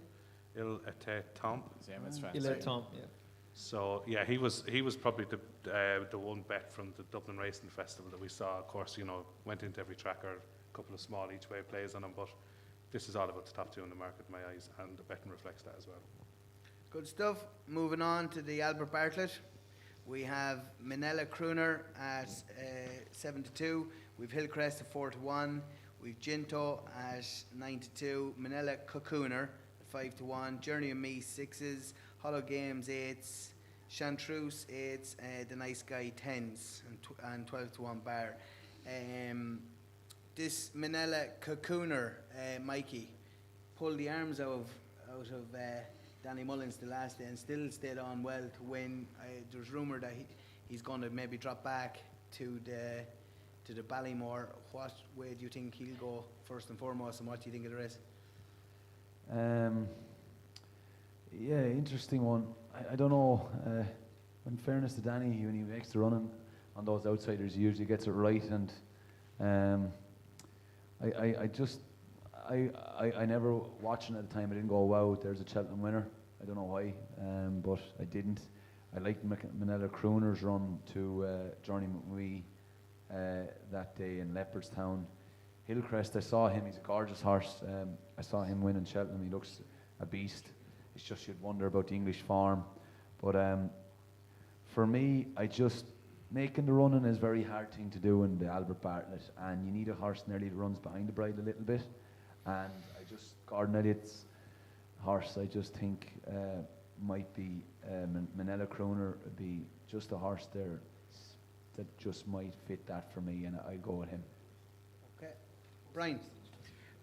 Il Était Temps. Tom, yeah. So yeah, he was probably the one bet from the Dublin Racing Festival that we saw. Of course, you know, went into every tracker, a couple of small each way plays on him, but this is all about the top 2 in the market in my eyes, and the betting reflects that as well. Good stuff. Moving on to the Albert Bartlett. We have Manella Crooner at 7-2. We've Hillcrest at 4-1. We've Ginto at 9-2. Manella Cocooner at 5-1. Journey of Me 6s. Hollow Games 8s. Chantruse 8s. The Nice Guy 10s. And 12-1 Bar. This Manella Cocooner, Mikey, pulled the arms out of Danny Mullins the last day and still stayed on well to win. There's rumour that he's going to maybe drop back to the Ballymore. What way do you think he'll go first and foremost, and what do you think of the race? Yeah, interesting one. I don't know. In fairness to Danny, when he makes the running on those outsiders, he usually gets it right, and I never watching at the time. I didn't go, wow, there's a Cheltenham winner. I don't know why, but I didn't. I liked Manella Crooner's run to Journey McWee that day in Leopardstown. Hillcrest, I saw him. He's a gorgeous horse. I saw him win in Cheltenham. He looks a beast. It's just you'd wonder about the English farm. But for me, making the running is a very hard thing to do in the Albert Bartlett, and you need a horse nearly that runs behind the bride a little bit. And Gordon Elliott's horse, I just think might be Manella Crooner would be just a horse there that just might fit that for me, and I go with him. Okay, Brian.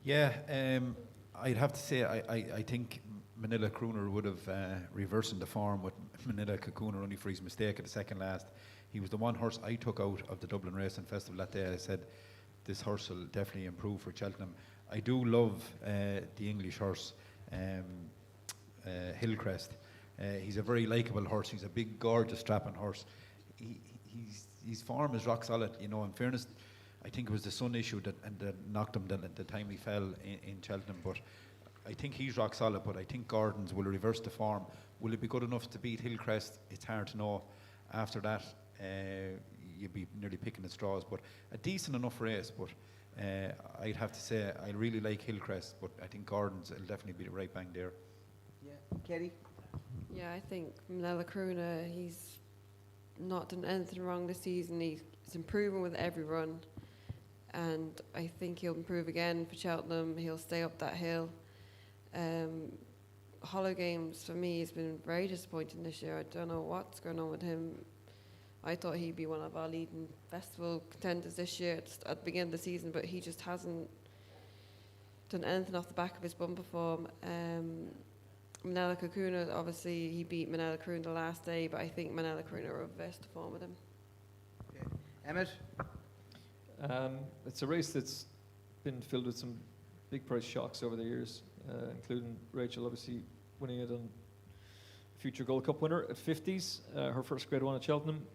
Yeah, I'd have to say I think Manila Crooner would have reversing the form with Manila Cocooner only for his mistake at the second last. He was the one horse I took out of the Dublin Racing Festival that day. I said this horse will definitely improve for Cheltenham, I do love the English horse, Hillcrest. He's a very likeable horse. He's a big, gorgeous, strapping horse. His form is rock solid. You know, in fairness, I think it was the sun issue that knocked him the time he fell in Cheltenham. But I think he's rock solid. But I think Gordon's will reverse the form. Will it be good enough to beat Hillcrest? It's hard to know. After that, you'd be nearly picking at straws. But a decent enough race. But I'd have to say I really like Hillcrest. But I think Gordon's will definitely be the right bang there. Yeah, Katie? Yeah, I think Manila Crooner, he's not done anything wrong this season. He's improving with every run. And I think he'll improve again for Cheltenham. He'll stay up that hill. Hollow Games, for me, has been very disappointing this year. I don't know what's going on with him. I thought he'd be one of our leading festival contenders this year at the beginning of the season, but he just hasn't done anything off the back of his bumper form. Manila Kakuna, obviously, he beat Manila Kroon the last day, but I think Manila Kroon will reverse the form with him. Okay. Emmet? It's a race that's been filled with some big price shocks over the years, including Rachel obviously winning it on future Gold Cup winner at 50s, her first Grade 1 at Cheltenham.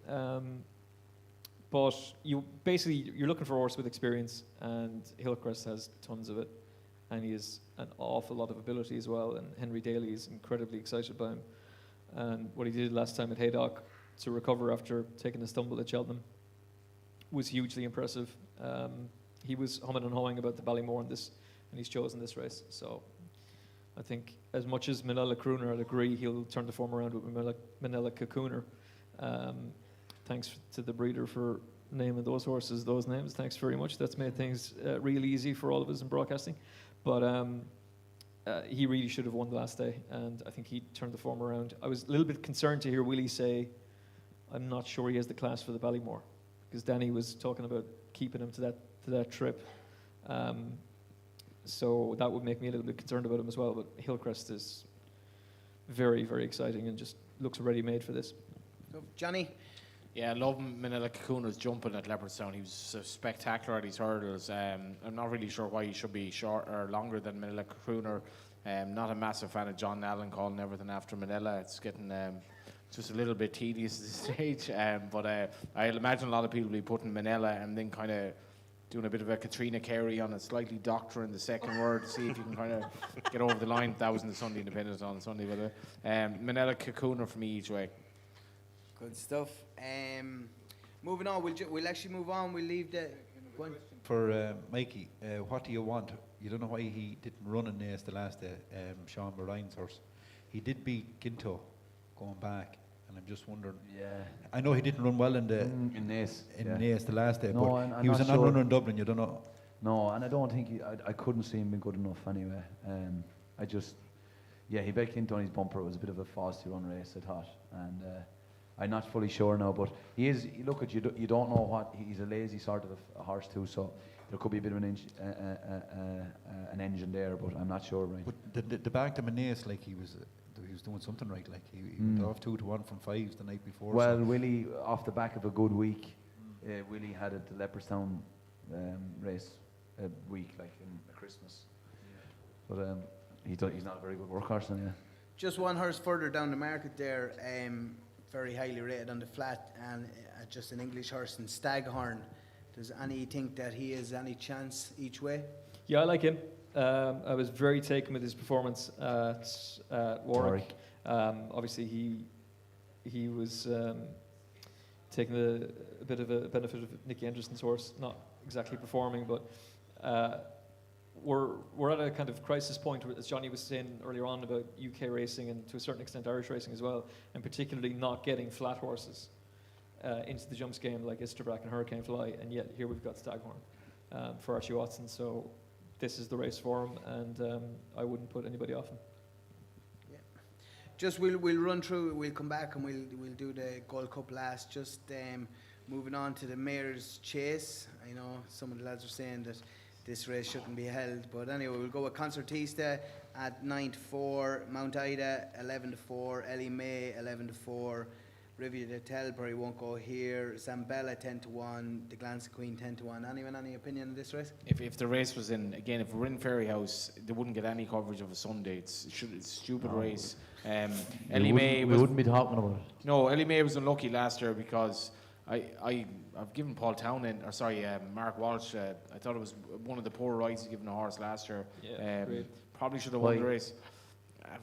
But you're looking for a horse with experience, and Hillcrest has tons of it, and he has an awful lot of ability as well, and Henry Daly is incredibly excited by him. And what he did last time at Haydock to recover after taking a stumble at Cheltenham was hugely impressive. He was humming and hawing about the Ballymore and he's chosen this race. So I think as much as Manila Crooner, I'd agree he'll turn the form around with Manila Kakooner. Thanks to the breeder for naming those horses those names. Thanks very much. That's made things real easy for all of us in broadcasting. But he really should have won the last day, and I think he turned the form around. I was a little bit concerned to hear Willie say, I'm not sure he has the class for the Ballymore, because Danny was talking about keeping him to that trip. So that would make me a little bit concerned about him as well. But Hillcrest is very, very exciting and just looks ready-made for this. So, Johnny? Yeah, I love Manila Kakuna's jumping at Leopardstown. He was spectacular at his hurdles. I'm not really sure why he should be short or longer than Manila Kakuna. Not a massive fan of John Allen calling everything after Manila. It's getting just a little bit tedious at this stage. But I'll imagine a lot of people will be putting Manila and then kind of doing a bit of a Katrina Carey on a slightly doctoring the second word to see if you can kind of get over the line. That was in the Sunday Independent on Sunday. But Manila Kakuna for me each way. Good stuff. Moving on, we'll actually move on. We'll leave the... For Mikey, what do you want? You don't know why he didn't run in Naas the last day, Sean Ryan's horse. He did beat Ginto going back, and I'm just wondering. Yeah. I know he didn't run well in Naas. Naas the last day, No, but I'm he was not a non-runner sure. in Dublin. You don't know. No, and I don't think I couldn't see him being good enough anyway. He bet Clinton on his bumper. It was a bit of a falsely run race, I thought, and I'm not fully sure now. But he is. Look at you. You don't know what he's a lazy sort of a horse too. So there could be a bit of an engine there, but I'm not sure. Right. But the back to Naas, like he was doing something right. Like he went off 2-1 from 5 the night before. Well, so. Willie, off the back of a good week, Willie had it the Leopardstown race week, like in Christmas. Yeah. But he's not a very good workhorse, yeah. Just one horse further down the market there, very highly rated on the flat, and just an English horse in Staghorn. Does any think that he has any chance each way? Yeah, I like him. I was very taken with his performance at Warwick. Obviously, he was taking a bit of a benefit of Nicky Anderson's horse, not exactly performing, but we're at a kind of crisis point, as Johnny was saying earlier on about UK racing and to a certain extent Irish racing as well, and particularly not getting flat horses into the jumps game like Isterbrack and Hurricane Fly, and yet here we've got Staghorn for Archie Watson, so this is the race for him, and I wouldn't put anybody off him. Yeah. Just we'll run through, we'll come back and we'll do the Gold Cup last. Just moving on to the Mayor's Chase. I know some of the lads are saying that this race shouldn't be held, but anyway, we'll go with Concertista at 9-4, Mount Ida 11-4, Ellie May 11-4, Rivia de Telbury won't go here. Zambella 10-1. The Glance Queen 10-1. Anyone, any opinion on this race? If the race was in, again, if we're in Ferryhouse, they wouldn't get any coverage of a Sunday. It's a stupid race. Ellie May we wouldn't be talking about it. No, Ellie May was unlucky last year because I've given Paul Townend, or sorry, Mark Walsh. I thought it was one of the poor rides he's given a horse last year. Yeah, great. Probably should have won the race.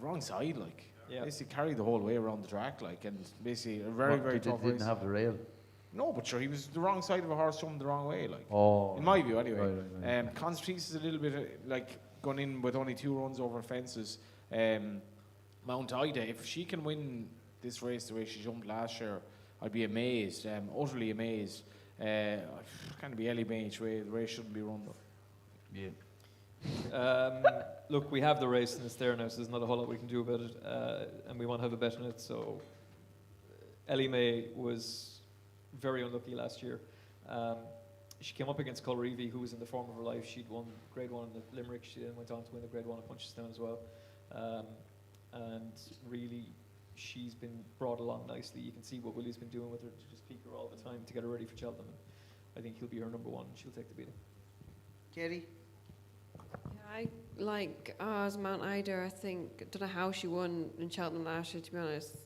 Wrong side, like. Yeah. Basically carried the whole way around the track, like, and basically a very tough race. Didn't have the rail. No, but sure, he was the wrong side of a horse jumping the wrong way, like. Oh. In my view, anyway. Right. Constantine is a little bit like going in with only 2 runs over fences. Mount Ida, if she can win this race the way she jumped last year, I'd be amazed, utterly amazed. Can't be Ellie May each way. The race shouldn't be run though. Yeah. Look, we have the race and it's there now, so there's not a whole lot we can do about it, and we want to have a bet on it. So Ellie May was very unlucky last year. She came up against Colreevy, who was in the form of her life. She'd won Grade 1 in the Limerick. She then went on to win the Grade 1 at Punchestown as well. And really, she's been brought along nicely. You can see what Willie's been doing with her to just peak her all the time to get her ready for Cheltenham. I think he'll be her number 1. She'll take the beating. Katie? I like ours, Mount Ida. I think, don't know how she won in Cheltenham last year, to be honest.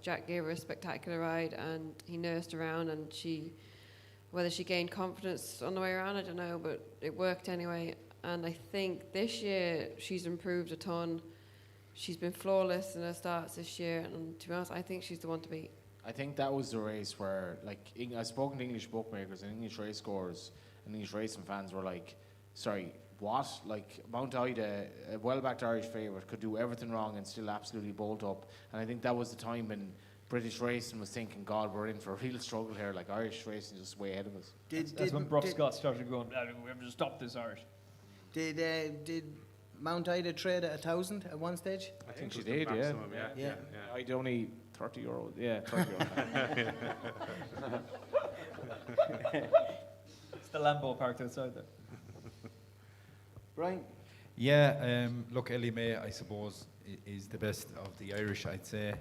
Jack gave her a spectacular ride and he nursed around, and whether she gained confidence on the way around, I don't know, but it worked anyway. And I think this year she's improved a ton. She's been flawless in her starts this year, and to be honest, I think she's the one to beat. I think that was the race where, like, I've spoken to English bookmakers and English race scorers and English racing fans were like, sorry, what? Like, Mount Ida, a well-backed Irish favourite, could do everything wrong and still absolutely bolt up. And I think that was the time when British racing was thinking, God, we're in for a real struggle here. Like, Irish racing is just way ahead of us. That's when Brough Scott started going, we have to stop this Irish. Did Mount Ida trade at 1,000 at one stage? I think she did, yeah. I'd only €30. Yeah, €30. It's the Lambo parked outside there. Brian? Yeah, look, Ellie May, I suppose, is the best of the Irish, I'd say.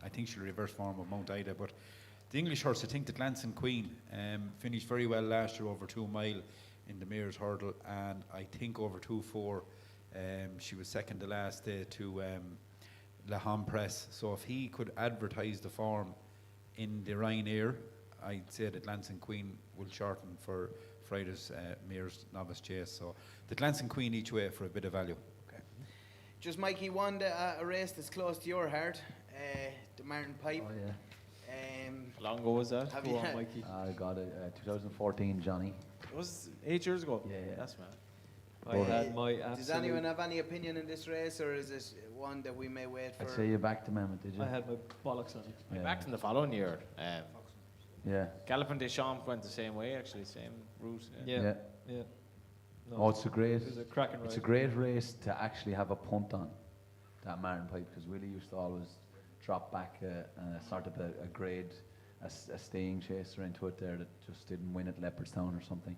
I think she'll reverse form of Mount Ida, but the English horse, I think the Glancing Queen, finished very well last year over 2 mile in the Mayor's Hurdle, and I think over 2-4, she was second to last day to La Ham Press. So if he could advertise the form in the Ryanair, I'd say that Glancing Queen will shorten for Friday's Mayor's Novice Chase. So the Glancing Queen each way for a bit of value. Okay. Just Mikey won a race that's close to your heart, the Martin Pipe. Oh, yeah. How long ago was that? Have Go you on, Mikey. I got it 2014, Johnny. It was 8 years ago. Yeah. That's mad. I had my absolute... Does anyone have any opinion in this race, or is it one that we may wait for? I'd say you backed him, Emmet, did you? I had my bollocks on it. I backed in the following year. Yeah. Gallopin Deschamps went the same way, actually, same route. Yeah. No, Oh, it's a great. It was a cracking ride. It's a great race to actually have a punt on, that Martin Pipe, because Willie used to always drop back sort of a grade, a staying chaser into it there that just didn't win at Leopardstown or something.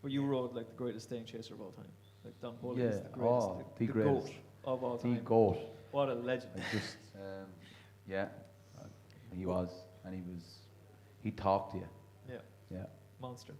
But you rode like the greatest staying chaser of all time. Like Don Poli Yeah, is the greatest, the the greatest. GOAT of all The time. goat. What a legend. Like just, he was, and he talked to you. Yeah. Monster.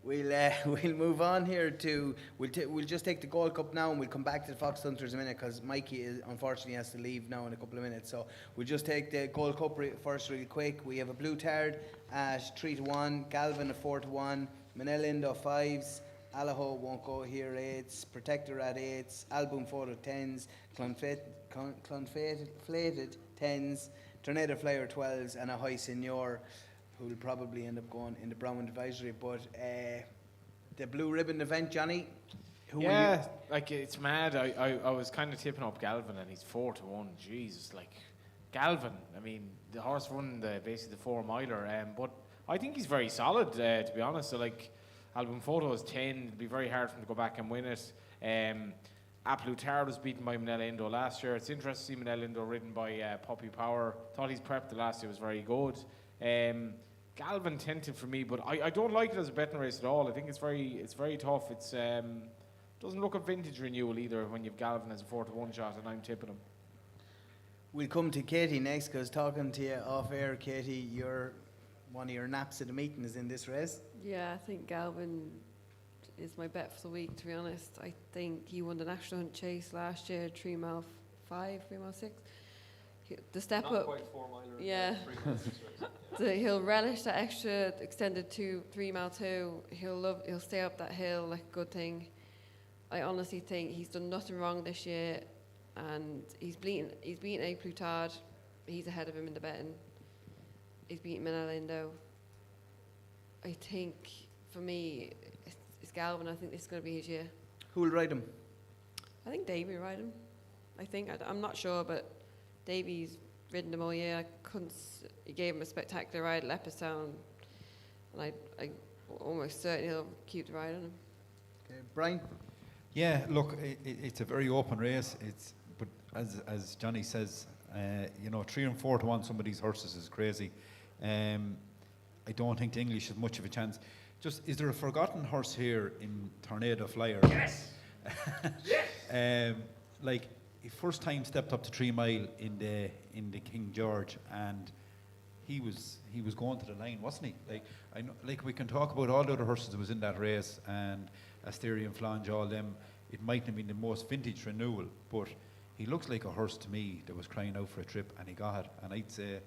We'll move on here to we'll just take the Gold Cup now, and we'll come back to the Fox Hunters in a minute, because Mikey unfortunately has to leave now in a couple of minutes. So we'll just take the Gold Cup first really quick. We have a Blue Tard at 3-1, Galvin at 4-1, Manel Indo 5s, Allaho won't go here 8s, Protector at 8s, Album Photo 10s, Clonflated 10s, Tornado Flyer 12s, and a High Senior, who will probably end up going in the Brown Advisory. But the Blue Ribbon event, Johnny, who will you? Like, it's mad. I was kind of tipping up Galvin, and he's 4-1. Jesus, like, Galvin, I mean, the horse won basically the 4 miler, but I think he's very solid, to be honest. So, like, Album Photo is 10. It'd be very hard for him to go back and win it. Blue Tard was beaten by Manel Indo last year. It's interesting to see Manel Indo ridden by Puppy Power. Thought his prep the last year was very good. Galvin tempted for me, but I don't like it as a betting race at all. I think it's very tough. It's doesn't look a vintage renewal either when you've Galvin as a 4-1 shot, and I'm tipping him. We'll come to Katie next, because talking to you off air, Katie, one of your naps at the meeting is in this race. Yeah, I think Gavin is my bet for the week, to be honest. I think he won the National Hunt Chase last year, 3 mile 5, 3 mile 6. The step Not up, quite 4 miler. yeah. 3 miles, right? He'll relish that extra extended 3 mile 2. He'll stay up that hill like a good thing. I honestly think he's done nothing wrong this year, and he's beaten A. Plutard. He's ahead of him in the betting. He's beaten Menelindo. I think, for me, it's Galvin. I think this is going to be his year. Who will ride him? I think Davey will ride him. I'm not sure, but Davey's ridden him all year. He gave him a spectacular ride at Leopardstown, and I almost certain he'll keep the ride on him. Okay, Brian? Yeah, look, it's a very open race. But as Johnny says, 3 and 4 to 1 some of these horses is crazy. I don't think the English has much of a chance. Is there a forgotten horse here in Tornado Flyer? Yes. Yes. He first time stepped up to 3 mile in the King George, and he was going to the line, wasn't he? I know, we can talk about all the other horses that was in that race, and Asterion, Flange, all them. It mightn't have been the most vintage renewal, but he looks like a horse to me that was crying out for a trip, and he got it. And I'd say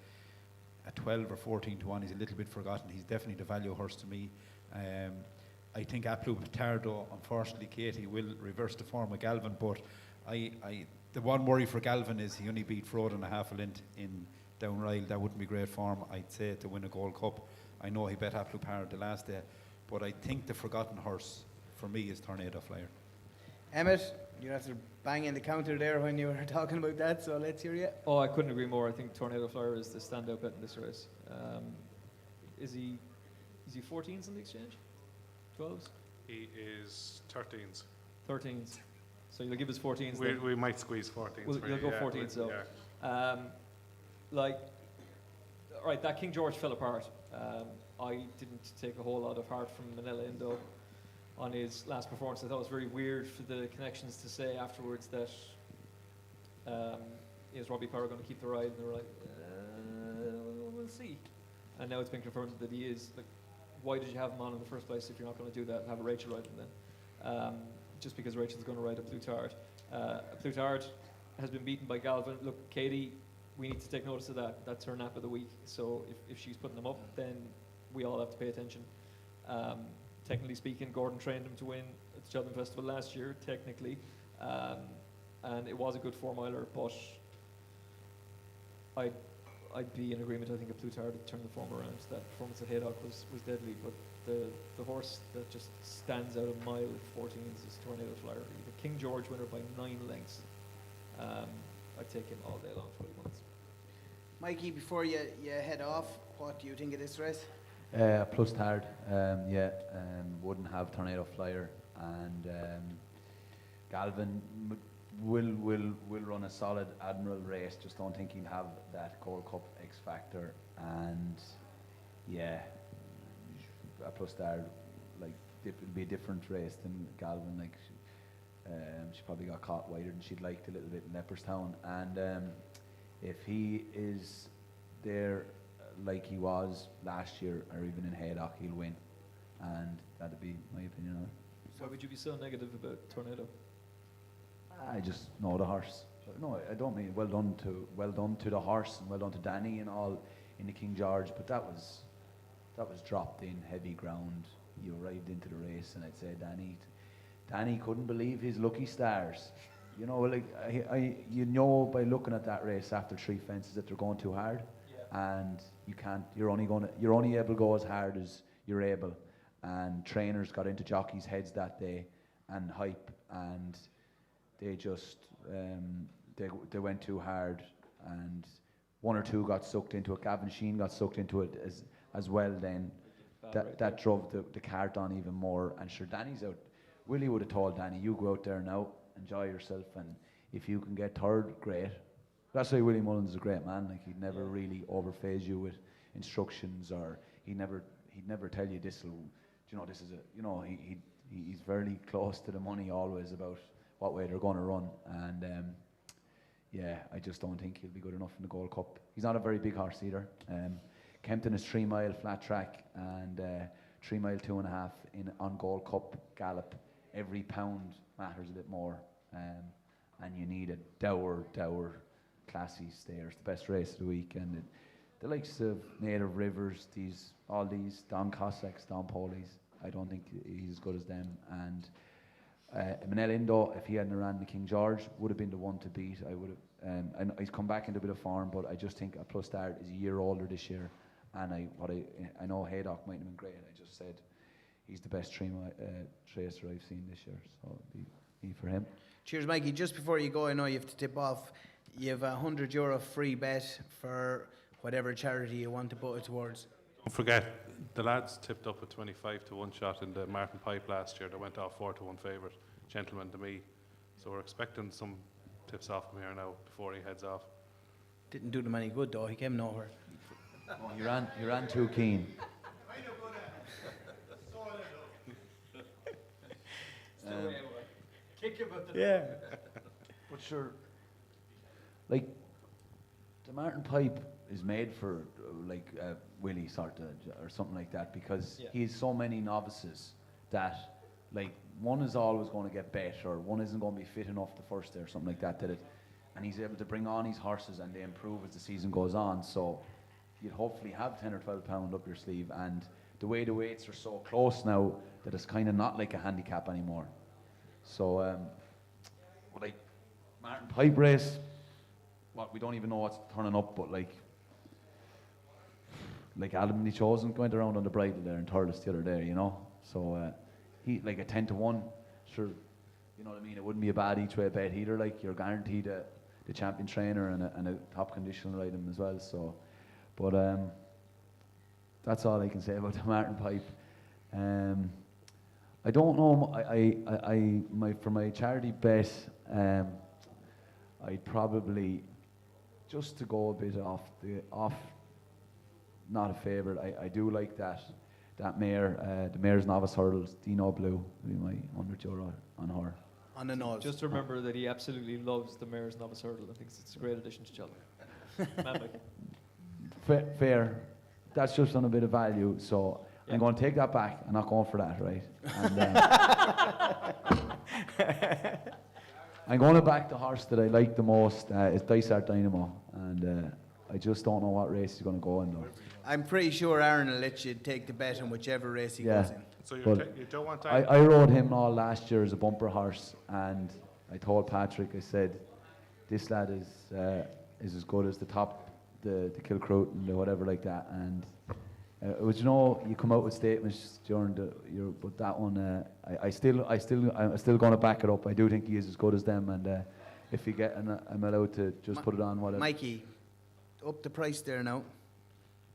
at 12 or 14 to 1, he's a little bit forgotten. He's definitely the value horse to me. I think Aplu Petardo, unfortunately, Katie, will reverse the form of Galvin, but the one worry for Galvin is he only beat Frode and a half a length in Down Ryle. That wouldn't be great form, I'd say, to win a Gold Cup. I know he bet Aplu Petardo the last day, but I think the forgotten horse for me is Tornado Flyer. Emmet, you have to bang in the counter there when you were talking about that, so let's hear you. Oh, I couldn't agree more. I think Tornado Flyer is the standout bet in this race. Is he 14s in the exchange? 12s? He is 13s. 13s. So you'll give us 14s. We might squeeze 14s. You'll go 14s, so. Yeah. Right, that King George fell apart. I didn't take a whole lot of heart from Manila Indo on his last performance. I thought it was very weird for the connections to say afterwards that is Robbie Power going to keep the ride, and they were like, we'll see. And now it's been confirmed that he is. Why did you have him on in the first place if you're not going to do that and have a Rachel ride him then? Just because Rachel's going to ride a Plutard. Plutard has been beaten by Galvin. Look, Katie, we need to take notice of that. That's her nap of the week. So if she's putting them up, then we all have to pay attention. Technically speaking, Gordon trained him to win at the Cheltenham Festival last year, technically. And it was a good 4 miler, but I'd be in agreement. I think a Plutard would turn the form around. That performance at Haydock was deadly, but the horse that just stands out a mile at 14s is Tornado Flyer. The King George winner by 9 lengths. I'd take him all day long, 20 months. Mikey, before you head off, what do you think of this race? Plus Tard, wouldn't have Tornado Flyer, and Galvin will run a solid Admiral race. Just don't think he'll have that Gold Cup X factor, and a Plus Tard, it'll be a different race than Galvin. She probably got caught wider than she'd liked a little bit in Leopardstown, and if he is there like he was last year, or even in Haydock, he'll win, and that'd be my opinion on it. Why would you be so negative about Tornado? I just know the horse. No, I don't mean well done to the horse, and well done to Danny and all in the King George, but that was dropped in heavy ground. You arrived into the race, and I'd say Danny couldn't believe his lucky stars. You know, by looking at that race after 3 fences that they're going too hard. And you can't. You're only able to go as hard as you're able. And trainers got into jockeys' heads that day, and hype, and they just they went too hard, and 1 or 2 got sucked into it. Gavin Sheen got sucked into it as well. Then that drove the cart on even more. And sure, Danny's out. Willie would have told Danny, "You go out there now, enjoy yourself, and if you can get third, great." That's why Willie Mullins is a great man. He'd never really overphase you with instructions, or he'd never tell you this is he's very close to the money always about what way they're going to run. And yeah, I just don't think he'll be good enough in the Gold Cup. He's not a very big horse either. Kempton is 3 mile flat track and 3 mile 2.5 on Gold Cup gallop. Every pound matters a bit more, and you need a dour, classy stayers. The best race of the week, and the likes of Native Rivers, all these Don Cossacks, Don Polies. I don't think he's as good as them. And Manel Indo, if he hadn't ran the King George, would have been the one to beat. I would have. And he's come back into a bit of form, but I just think a Plus Start is a year older this year. And I know Haydock might have been great. I just said he's the best tracer I've seen this year, so it'd be for him. Cheers, Mikey. Just before you go, I know you have to tip off. You have a €100 free bet for whatever charity you want to put it towards. Don't forget, the lads tipped up a 25 to 1 shot in the Martin Pipe last year. They went off 4 to 1 favourite, gentleman to me. So we're expecting some tips off him here now before he heads off. Didn't do them any good though. He came nowhere. Oh, you ran too keen. Yeah. But sure, like, the Martin Pipe is made for Willie sort of, or something like that, because he has so many novices that, like, one is always going to get bet, or one isn't going to be fit enough the first day or something like that, and he's able to bring on his horses and they improve as the season goes on. So you'd hopefully have 10 or 12 pound up your sleeve, and the way the weights are so close now that it's kind of not like a handicap anymore. So like Martin Pipe race, we don't even know what's turning up, but like Adam Lee Chosen went around on the bridle there in Thurles the other day, you know. So he, like, a 10 to 1, sure, you know what I mean, it wouldn't be a bad each way bet either. Like, you're guaranteed the champion trainer and a top conditional item as well. So, but that's all I can say about the Martin Pipe. I don't know. For my charity bet, I'd probably, just to go a bit off, not a favourite. I do like that mare, the mare's novice hurdles, Dino Blue. Would be my €100 on her. On the nose. Just remember that he absolutely loves the mare's novice hurdle. I think it's a great addition to Cheltenham. Fair. That's just on a bit of value, so I'm going to take that back. I'm not going for that, right? And, I'm going to back the horse that I like the most. It's Dysart Dynamo, and I just don't know what race he's going to go in though. I'm pretty sure Aaron will let you take the bet in whichever race he goes in. So you don't want that? I rode him all last year as a bumper horse, and I told Patrick, I said, this lad is as good as the top, the Kilcroot and the whatever like that. And it was, you know, you come out with statements during but that one, I'm still going to back it up. I do think he is as good as them, and if you get, I'm allowed to just put it on whatever. Mikey, up the price there now.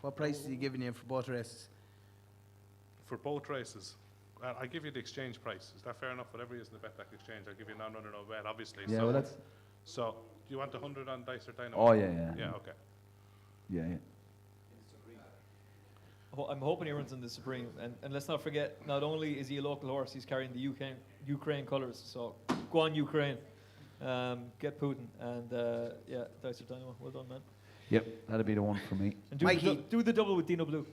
What price is he giving you for both races? For both races, I give you the exchange price. Is that fair enough? Whatever is in the Betdaq exchange, I'll give you a non-runner no bet, obviously. Yeah, so, well, that's. So, do you want 100 on Dysart Dynamo? Oh yeah. Yeah, okay. Yeah. I'm hoping he runs in the Supreme, and let's not forget, not only is he a local horse, he's carrying the Ukraine colours. So go on Ukraine, get Putin, and Dysart Dynamo. Well done, man. Yep, that'll be the one for me. And do the double with Dino Blue.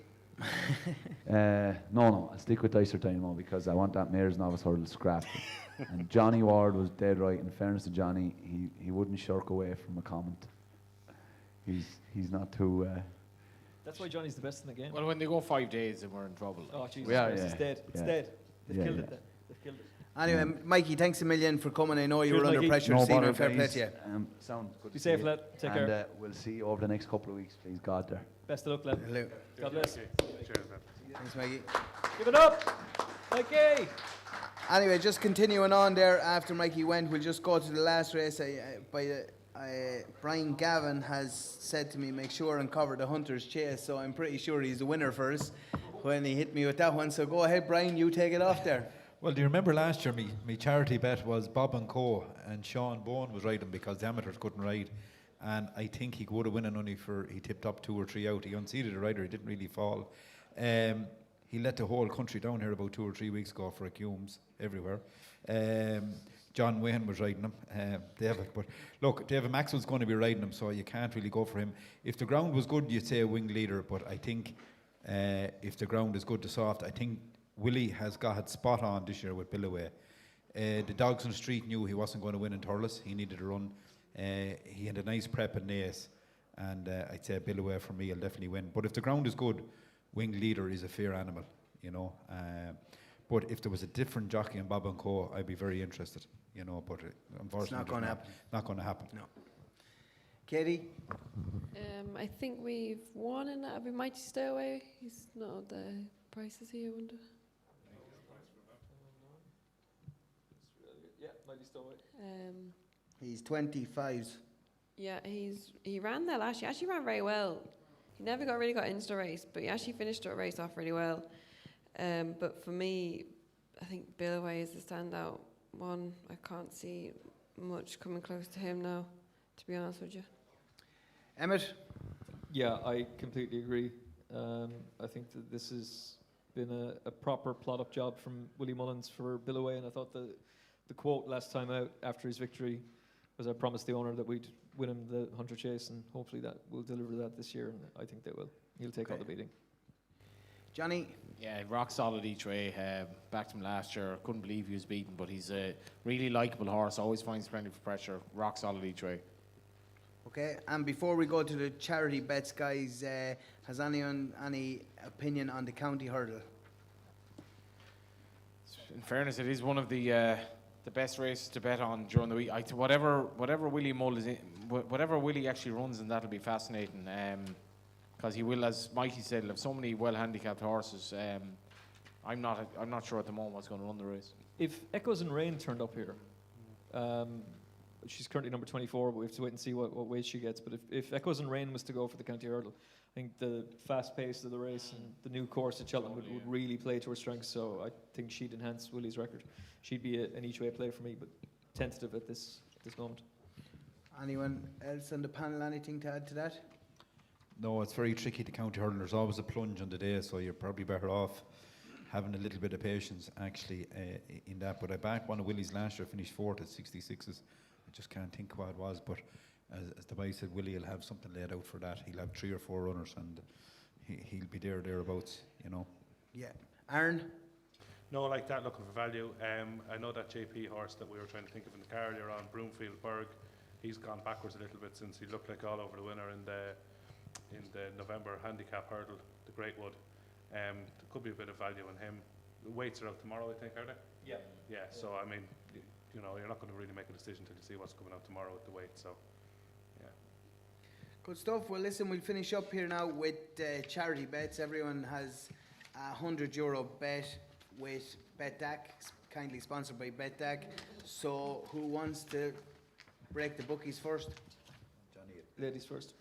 No, I'll stick with Dysart Dynamo because I want that mare's novice hurdle scrapped. And Johnny Ward was dead right. In fairness to Johnny, he wouldn't shirk away from a comment. He's not too. That's why Johnny's the best in the game. Well, when they go 5 days, then we're in trouble. Oh, Jesus We are, Christ, yeah. it's dead. It's Yeah. dead. They've Yeah, killed yeah. it. They've killed it. Anyway, Mikey, thanks a million for coming. I know you Cheers, were under Mikey. pressure No this evening. bother, Fair play guys. to you. Sound good. Be to safe, see lad. Take and, care. we'll see you over the next couple of weeks, please God there. Best of luck, lad. Hello. God bless. Cheers, man. Thanks, Mikey. Give it up, Mikey. Anyway, just continuing on there after Mikey went, we'll just go to the last race. Brian Gavin has said to me, make sure and cover the Hunter's Chase, so I'm pretty sure he's the winner for us when he hit me with that one. So go ahead, Brian, you take it off there. Well, do you remember last year, my charity bet was Bob and Co, and Sean Bowen was riding because the amateurs couldn't ride, and I think he would have won only he tipped up 2 or 3 out. He unseated a rider, he didn't really fall. He let the whole country down here about 2 or 3 weeks ago for a Cumes everywhere. John Wayne was riding him, David. But look, David Maxwell's going to be riding him, so you can't really go for him. If the ground was good, you'd say a wing leader, but I think if the ground is good to soft, I think Willie has got it spot on this year with Billaway. The dogs on the street knew he wasn't going to win in Thurles. He needed a run. He had a nice prep in Naas, and I'd say Billaway for me will definitely win. But if the ground is good, wing leader is a fair animal, you know. But if there was a different jockey in Bob and Co, I'd be very interested, you know. But unfortunately, It's not going to happen. Not going to happen. No. Katie? I think we've won in that. It'll be Mighty Stowaway. He's not the prices here, I wonder. Yeah, Mighty Stowaway. He's 25s. Yeah, he ran there last year. Actually ran very well. He never really got into the race, but he actually finished the race off really well. But for me, I think Billaway is the standout one. I can't see much coming close to him now, to be honest with you. Emmet? Yeah, I completely agree. I think that this has been a proper plot-up job from Willie Mullins for Billaway, and I thought the quote last time out after his victory was, I promised the owner that we'd win him the Hunter Chase, and hopefully that will deliver that this year, and I think they will. He'll take all the beating. Johnny? Yeah, rock solid each way. Backed him last year. Couldn't believe he was beaten, but he's a really likeable horse. Always finds plenty of pressure. Rock solid each way. Okay, and before we go to the charity bets, guys, has anyone any opinion on the county hurdle? In fairness, it is one of the best races to bet on during the week. Whatever Willie Mull is in, whatever Willie actually runs, and that'll be fascinating. Because he will, as Mikey said, he'll have so many well handicapped horses. I'm not sure at the moment what's going to run the race. If Echoes and Rain turned up here, she's currently number 24, but we have to wait and see what weight she gets. But if Echoes and Rain was to go for the county hurdle, I think the fast pace of the race and the new course at Cheltenham would really play to her strengths. So I think she'd enhance Willie's record. She'd be an each way play for me, but tentative at this moment. Anyone else on the panel, anything to add to that? No, it's very tricky to county hurdle. There's always a plunge on the day, so you're probably better off having a little bit of patience, actually, in that. But I backed one of Willie's last year, finished fourth at 66s. I just can't think what it was, but as the boy said, Willie will have something laid out for that. He'll have 3 or 4 runners, and he'll be thereabouts, you know. Yeah. Aaron? No, like that, looking for value. I know that JP horse that we were trying to think of in the car earlier on, Broomfield Berg, he's gone backwards a little bit since he looked like all over the winner in the November handicap hurdle, the Great Wood. There could be a bit of value in him. The weights are out tomorrow, I think, are they? Yeah. Yeah, so I mean, you know, you're not going to really make a decision until you see what's coming out tomorrow with the weight, so, yeah. Good stuff. Well, listen, we'll finish up here now with charity bets. Everyone has a €100 bet with Betdaq, kindly sponsored by Betdaq. So, who wants to break the bookies first? Johnny. Ladies first.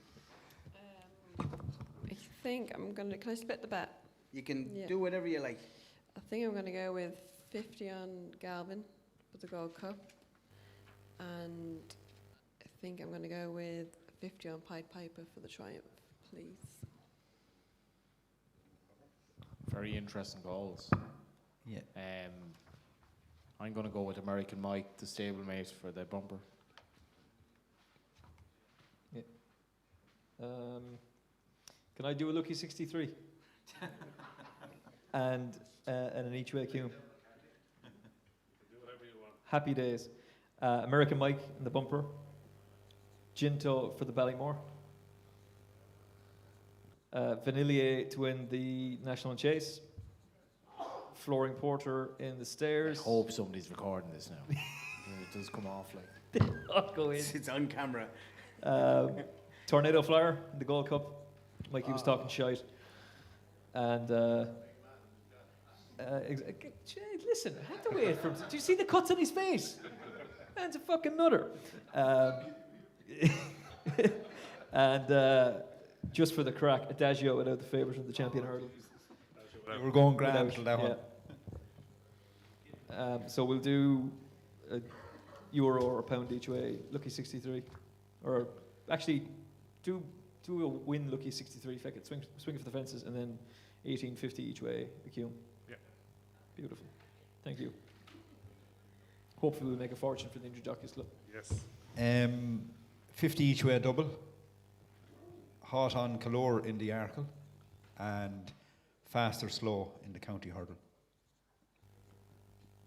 I think I'm going to... Can I split the bet? You can Yeah. do whatever you like. I think I'm going to go with 50 on Gavin for the Gold Cup. And I think I'm going to go with 50 on Pied Piper for the Triumph, please. Very interesting goals. Yeah. I'm going to go with American Mike, the stablemate, for the bumper. Yeah. Can I do a lucky 63? and an each way Cume. Do whatever you want. Happy days. American Mike in the bumper. Ginto for the Ballymore. Vanillier to win the National Chase. Flooring Porter in the stairs. I hope somebody's recording this now. It does come off like. I'll go in. It's on camera. Tornado Flyer in the Gold Cup. Mikey was talking shite. And listen, I had to wait for him. Do you see the cuts on his face? Man's a fucking nutter. And just for the crack, Adagio without the favourite of the champion hurdle. We're going grand Without, till that one. yeah. So we'll do a euro or a pound each way, lucky 63. Or actually, do a win lucky 63, feck it, swing for the fences, and then 18.50 each way, a Cume. Yeah. Beautiful. Thank you. hopefully we'll make a fortune for the Injured Jockeys Club. Yes. 50 each way double. Hot on Calore in the Arkle. And fast or slow in the county hurdle.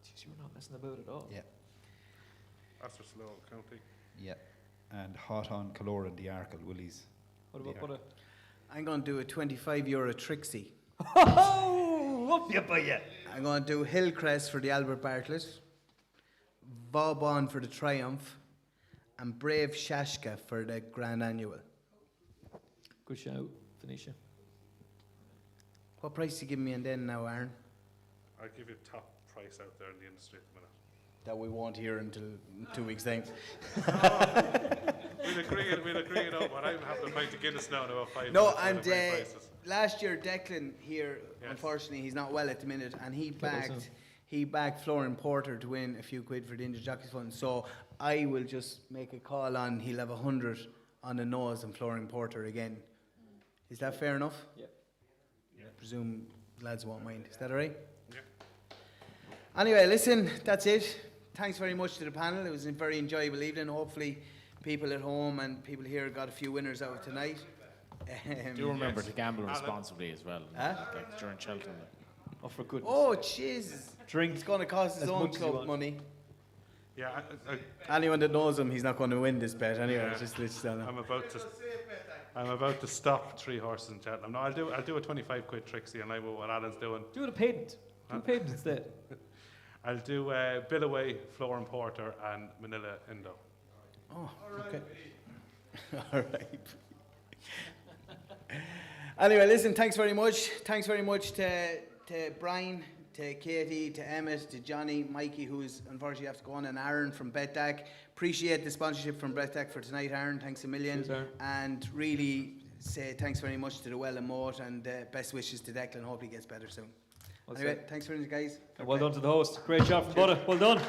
Jeez, you were not messing about at all. Yeah. After slow county. Yeah. And hot on Calore in the Arkle, Willies. What about Budda? I'm going to do a €25 Trixie. Oh, up you by you. I'm going to do Hillcrest for the Albert Bartlett, Vauban for the Triumph, and Brave Shashka for the Grand Annual. Good shout, Phoenicia. What price you give me and then now, Aaron? I'll give you top price out there in the industry at the minute. That we won't hear until 2 weeks' time. We'll agree it up, but I'm having to fight the Guinness now in about 5 No, minutes. and for the prices. last year Declan here, Yes. unfortunately, he's not well at the minute, and he backed Florin Porter to win a few quid for the Injured Jockeys Fund. So I will just make a call on. He'll have 100 on the nose and Florin Porter again. Is that fair enough? Yeah. I presume lads won't mind. Is that all right? Yeah. Anyway, listen, that's it. Thanks very much to the panel. It was a very enjoyable evening. Hopefully, people at home and people here got a few winners out of tonight. Do remember to gamble responsibly as well. Huh? Like during Cheltenham. Oh, for goodness. Oh, Jesus. Drink. It's going to cost his as own much as you club want. money. Yeah, Anyone that knows him, he's not going to win this bet anyway. Yeah. Just let you know. I'm about to stop 3 horses in Cheltenham. No, I'll do a 25 quid Trixie and I will what Alan's doing. Do it a patent. Do a patent instead. I'll do Billaway, Florin Porter and Manila Indo. Oh, okay. All right. Anyway, listen, thanks very much. Thanks very much to Brian, to Katie, to Emmet, to Johnny, Mikey, who's unfortunately have to go on, and Aaron from Betdaq. Appreciate the sponsorship from Betdaq for tonight, Aaron. Thanks a million. Cheers, Aaron. And really say thanks very much to the Well and Moat, and best wishes to Declan. Hope he gets better soon. Well Anyway, said. thanks very much, guys. And well done to the host. Great job from Budda. Well done.